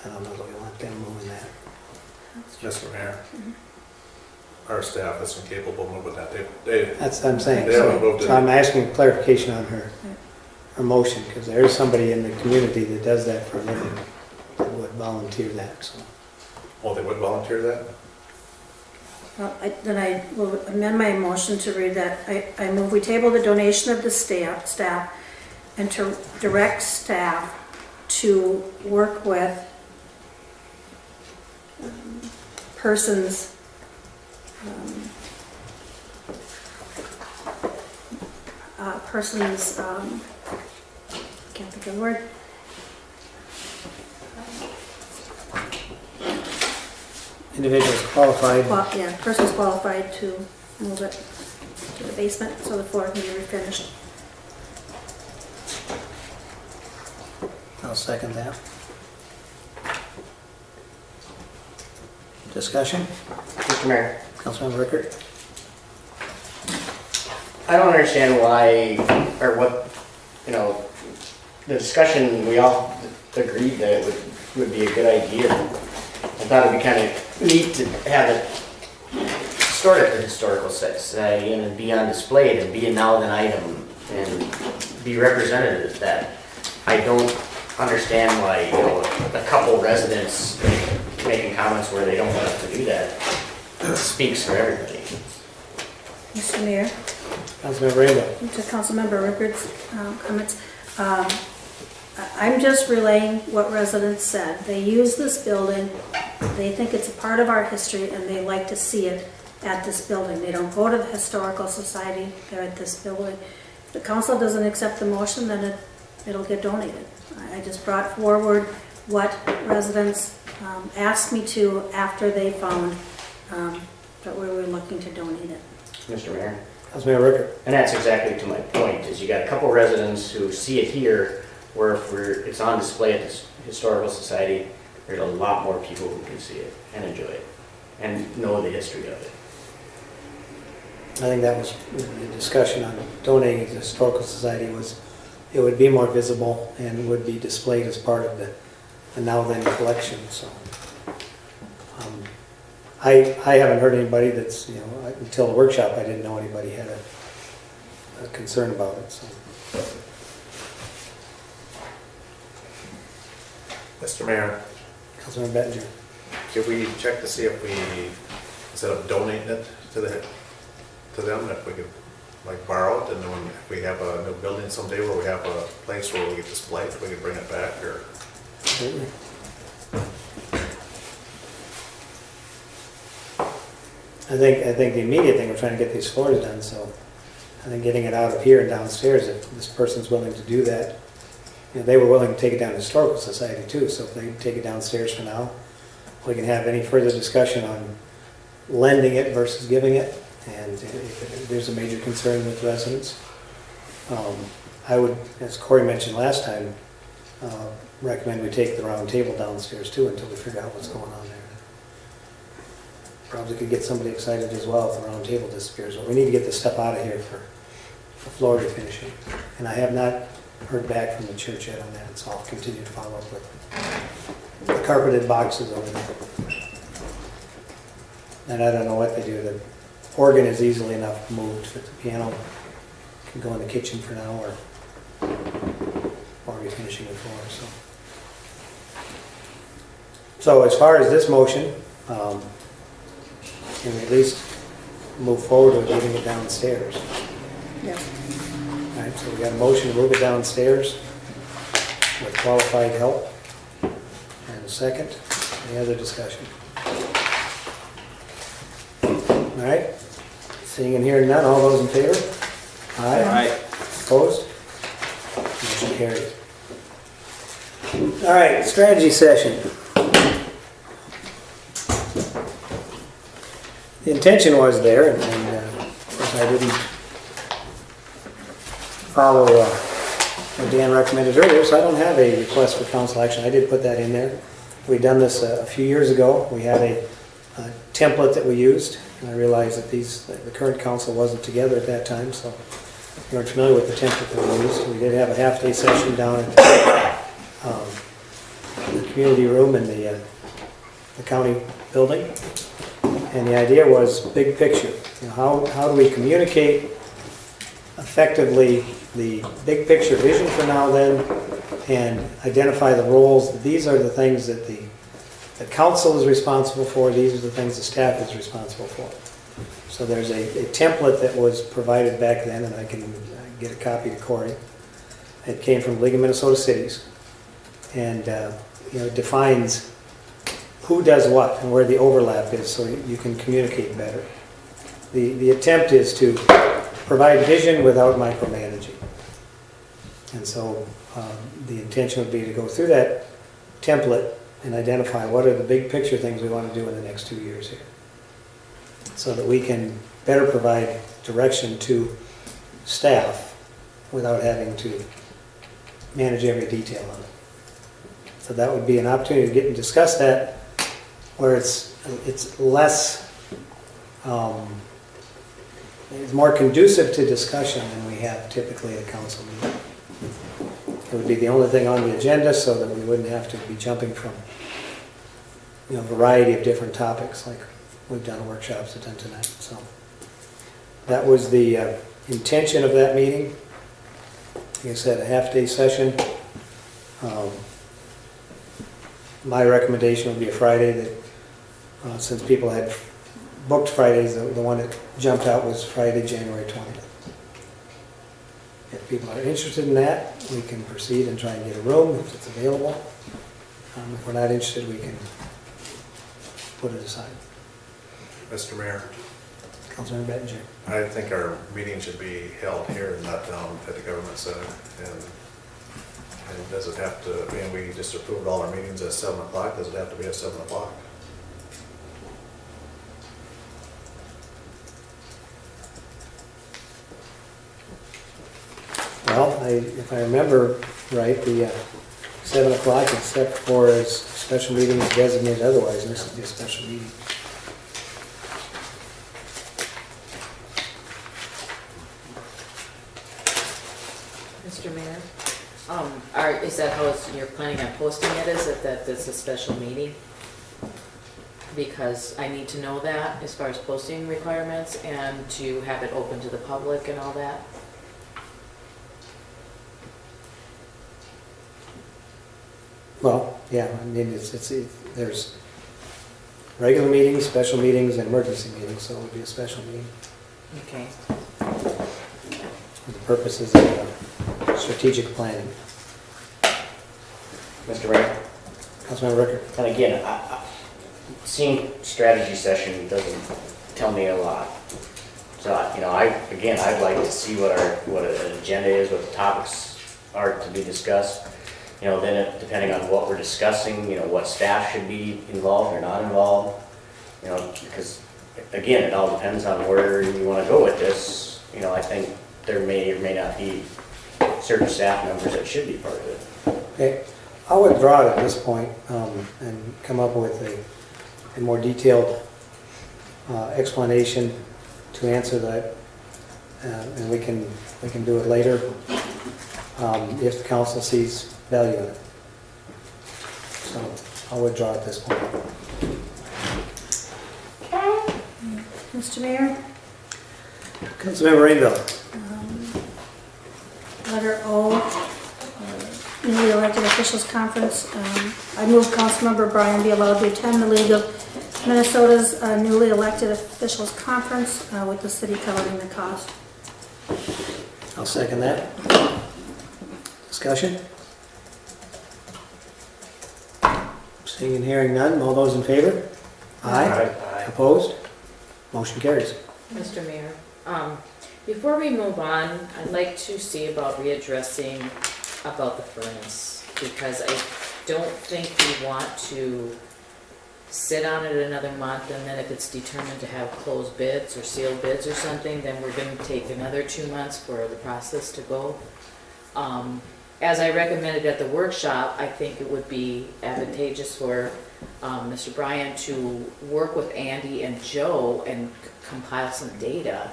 I don't know that we want them moving that. Mr. Mayor, our staff is incapable of moving that. They That's what I'm saying. They haven't moved So it. I'm asking clarification on her motion, because there is somebody in the community that does that for a living, that would volunteer that, so. Well, they would volunteer that? Then I will amend my motion to read that I move we table the donation of the staff and to direct staff to work with persons can't think of the word. Individuals qualified. Persons qualified to move it to the basement so the floor can be refinished. I'll second that. Discussion? Mr. Mayor, Councilmember Rickert? I don't understand why, or what, the discussion, we all agreed that it would be a good idea. I thought it'd be kind of neat to have it stored at the historical society and be on display and be a now then item and be representative of that. I don't understand why, a couple residents making comments where they don't want us to do that speaks for everybody. Mr. Mayor, Councilmember Rainville? to Councilmember Rickards' comments, I'm just relaying what residents said. They use this building, they think it's a part of our history, and they like to see it at this building. They don't go to the Historical Society, they're at this building. If the council doesn't accept the motion, then it'll get donated. I just brought forward what residents asked me to after they found that we were looking to donate it. Mr. Mayor? Councilmember Rickert? And that's exactly to my point, is you got a couple residents who see it here, where if it's on display at the Historical Society, there's a lot more people who can see it and enjoy it and know the history of it. I think that was the discussion on donating to the Historical Society was it would be more visible and would be displayed as part of the now then collection, so. I haven't heard anybody that's, until the workshop, I didn't know anybody had a concern about it, so. Mr. Mayor, Councilmember Bettinger? could we check to see if we, instead of donating it to them, if we could borrow it, and then if we have a new building someday where we have a place where we could display it, we could bring it back, or? Absolutely. I think the immediate thing, we're trying to get these floors done, so I think getting it out of here and downstairs, if this person's willing to do that, they were willing to take it down to the Historical Society too, so if they take it downstairs for now, we can have any further discussion on lending it versus giving it, and if there's a major concern with residents. I would, as Corey mentioned last time, recommend we take the round table downstairs too until we figure out what's going on there. Probably could get somebody excited as well if the round table disappears, but we need to get this stuff out of here for floor refinishing. And I have not heard back from the church yet on that, so I'll continue to follow up with the carpeted boxes over there. And I don't know what they do. The organ is easily enough moved, but the piano can go in the kitchen for now or refinishing the floor. So as far as this motion, can we at least move forward with getting it downstairs? Yes. All right, so we got a motion to move it downstairs with qualified help. And a second. Any other discussion? All right. Seeing and hearing none, all those in favor? Aye. All right. Opposed? Motion carries. All right, strategy session. The intention was there, and of course I didn't follow what Dan recommended earlier, so I don't have a request for council action. I did put that in there. We'd done this a few years ago. We had a template that we used, and I realized that the current council wasn't together at that time, so you weren't familiar with the template that we used. We did have a half-day session down at the community room in the county building, and the idea was big picture. You know, how do we communicate effectively the big picture vision for now then, and identify the roles. These are the things that the council is responsible for. These are the things the staff is responsible for. So there's a template that was provided back then, and I can get a copy to Corey. It came from League of Minnesota Cities, and it defines who does what and where the overlap is, so you can communicate better. The attempt is to provide vision without micromanaging. And so the intention would be to go through that template and identify what are the big picture things we want to do in the next 2 years here, so that we can better provide direction to staff without having to manage every detail on it. So that would be an opportunity to get and discuss that, where it's less, it's more conducive to discussion than we have typically at a council meeting. It would be the only thing on the agenda, so that we wouldn't have to be jumping from a variety of different topics like we've done workshops at tonight. So that was the intention of that meeting. Like I said, a half-day session. My recommendation would be a Friday, that since people had booked Fridays, the one that jumped out was Friday, January 20th. If people are interested in that, we can proceed and try and get a room if it's available. If we're not interested, we can put it aside. Mr. Mayor, Councilmember Bettinger. I think our meeting should be held here and not down at the government center. And does it have to, we just approved all our meetings at 7 o'clock, does it have to be at 7 o'clock? Well, if I remember right, the 7 o'clock, except for as special meetings designated otherwise, and this would be a special meeting. Mr. Mayor, is that how you're planning on posting it? Is it that it's a special meeting? Because I need to know that as far as posting requirements and to have it open to the public and all that. Well, yeah, there's regular meetings, special meetings, and emergency meetings, so it would be a special meeting. Okay. For the purposes of strategic planning. Mr. Mayor, Councilmember Ricker. and again, seeing strategy session doesn't tell me a lot. So, I'd like to see what an agenda is, what the topics are to be discussed. Then depending on what we're discussing, what staff should be involved or not involved. Because again, it all depends on where you want to go with this. I think there may or may not be certain staff members that should be part of it. Okay, I'll withdraw it at this point, and come up with a more detailed explanation to answer that, and we can do it later if the council sees value in it. So I'll withdraw at this point. Mr. Mayor, Councilmember Rainville. letter O, newly elected officials conference. I move Councilmember Bryan be allowed to attend the League of Minnesota's newly elected officials conference with the city covering the cost. I'll second that. Discussion? Seeing and hearing none, all those in favor? Aye. Opposed? Motion carries. Mr. Mayor, Before we move on, I'd like to see about readdressing about the furnace, because I don't think we want to sit on it another month, and then if it's determined to have closed bids or sealed bids or something, then we're gonna take another 2 months for the process to go. As I recommended at the workshop, I think it would be advantageous for Mr. Bryan to work with Andy and Joe and compile some data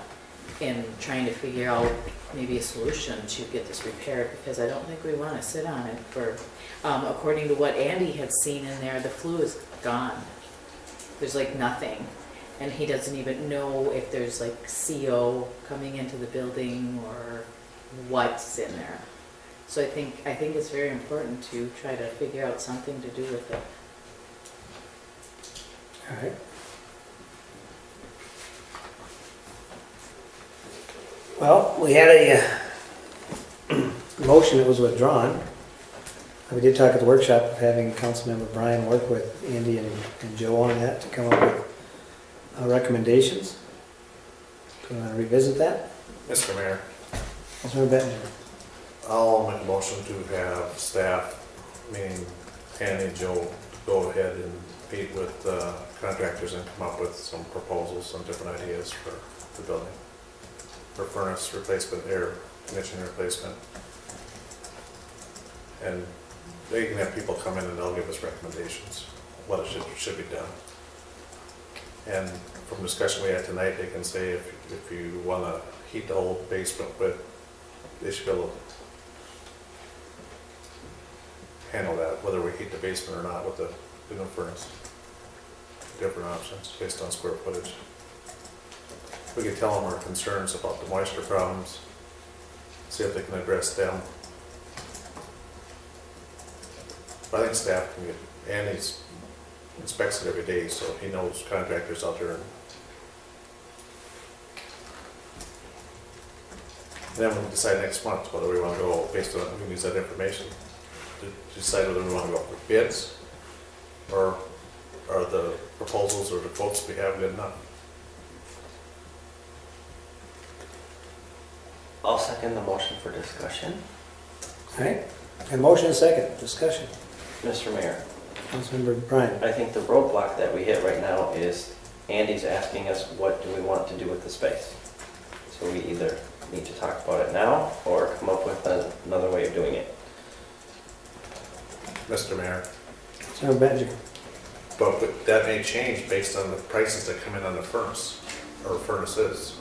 in trying to figure out maybe a solution to get this repaired, because I don't think we want to sit on it for, according to what Andy had seen in there, the flue is gone. There's like nothing. And he doesn't even know if there's like CO coming into the building or what's in there. So I think it's very important to try to figure out something to do with it. All right. Well, we had a motion that was withdrawn. We did talk at the workshop of having Councilmember Bryan work with Andy and Joe on that to come up with recommendations. Do you want to revisit that? Mr. Mayor, Councilmember Bettinger. I'll make a motion to have staff, meaning Andy and Joe, go ahead and meet with contractors and come up with some proposals and different ideas for the building. For furnace replacement, air conditioning replacement. And they can have people come in and they'll give us recommendations, what it should be done. And from discussion we had tonight, they can say if you want to heat the whole basement with, they should be able to handle that, whether we heat the basement or not with the new furnace. Different options based on square footage. We could tell them our concerns about the moisture problems, see if they can address them. But I think staff can get, Andy inspects it every day, so he knows contractors out there. And then we'll decide next month whether we want to go, based on, we can use that information to decide whether we want to go for bids, or are the proposals or the quotes we have good enough. I'll second the motion for discussion. All right. A motion and second. Discussion. Mr. Mayor, Councilmember Bryan. I think the roadblock that we hit right now is Andy's asking us what do we want to do with the space. So we either need to talk about it now or come up with another way of doing it. Mr. Mayor, Councilmember Bettinger. but that may change based on the prices that come in on the furnace, or furnaces.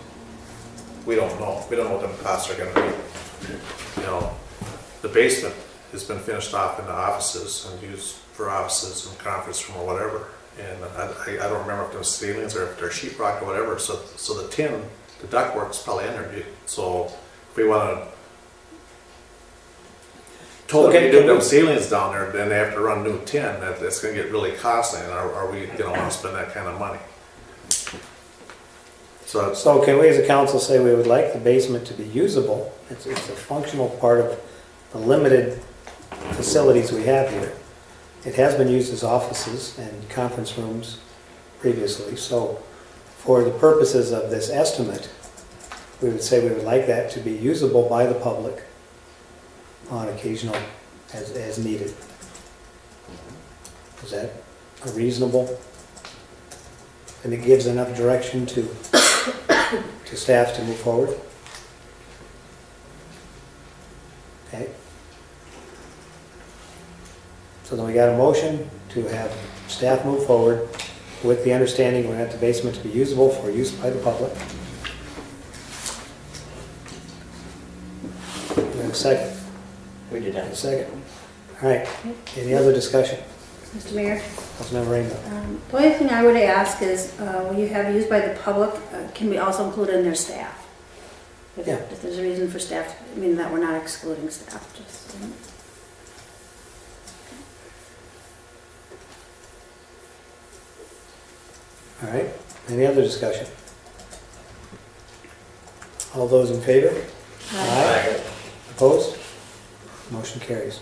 We don't know. We don't know what the costs are gonna be. You know, the basement has been finished off in the offices and used for offices and conference room or whatever. And I don't remember if there was ceilings or if there's sheetrock or whatever. So the tin, the ductwork's probably in there. So if we wanna totally do them ceilings down there, then they have to run new tin. That's gonna get really costly. And are we gonna wanna spend that kind of money? So can we as a council say we would like the basement to be usable? It's a functional part of the limited facilities we have here. It has been used as offices and conference rooms previously. So for the purposes of this estimate, we would say we would like that to be usable by the public on occasional, as needed. Is that a reasonable? And it gives enough direction to staff to move forward? Okay. So then we got a motion to have staff move forward with the understanding we want the basement to be usable for use by the public. We have a second. We did A that. second. All right. Any other discussion? Mr. Mayor? Councilmember Rainville. The only thing I would ask is, when you have used by the public, can we also include in their staff? Yeah. If there's a reason for staff, I mean, that we're not excluding staff, just. All right. Any other discussion? All those in favor? Aye. Opposed? Motion carries.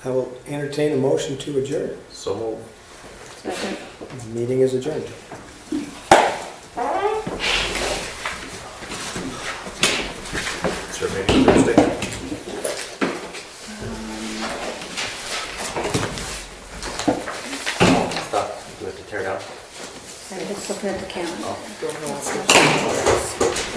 I will entertain a motion to adjourn. So move. Second. The meeting is adjourned. tear down? I'm just looking at the camera. Oh. Don't know what's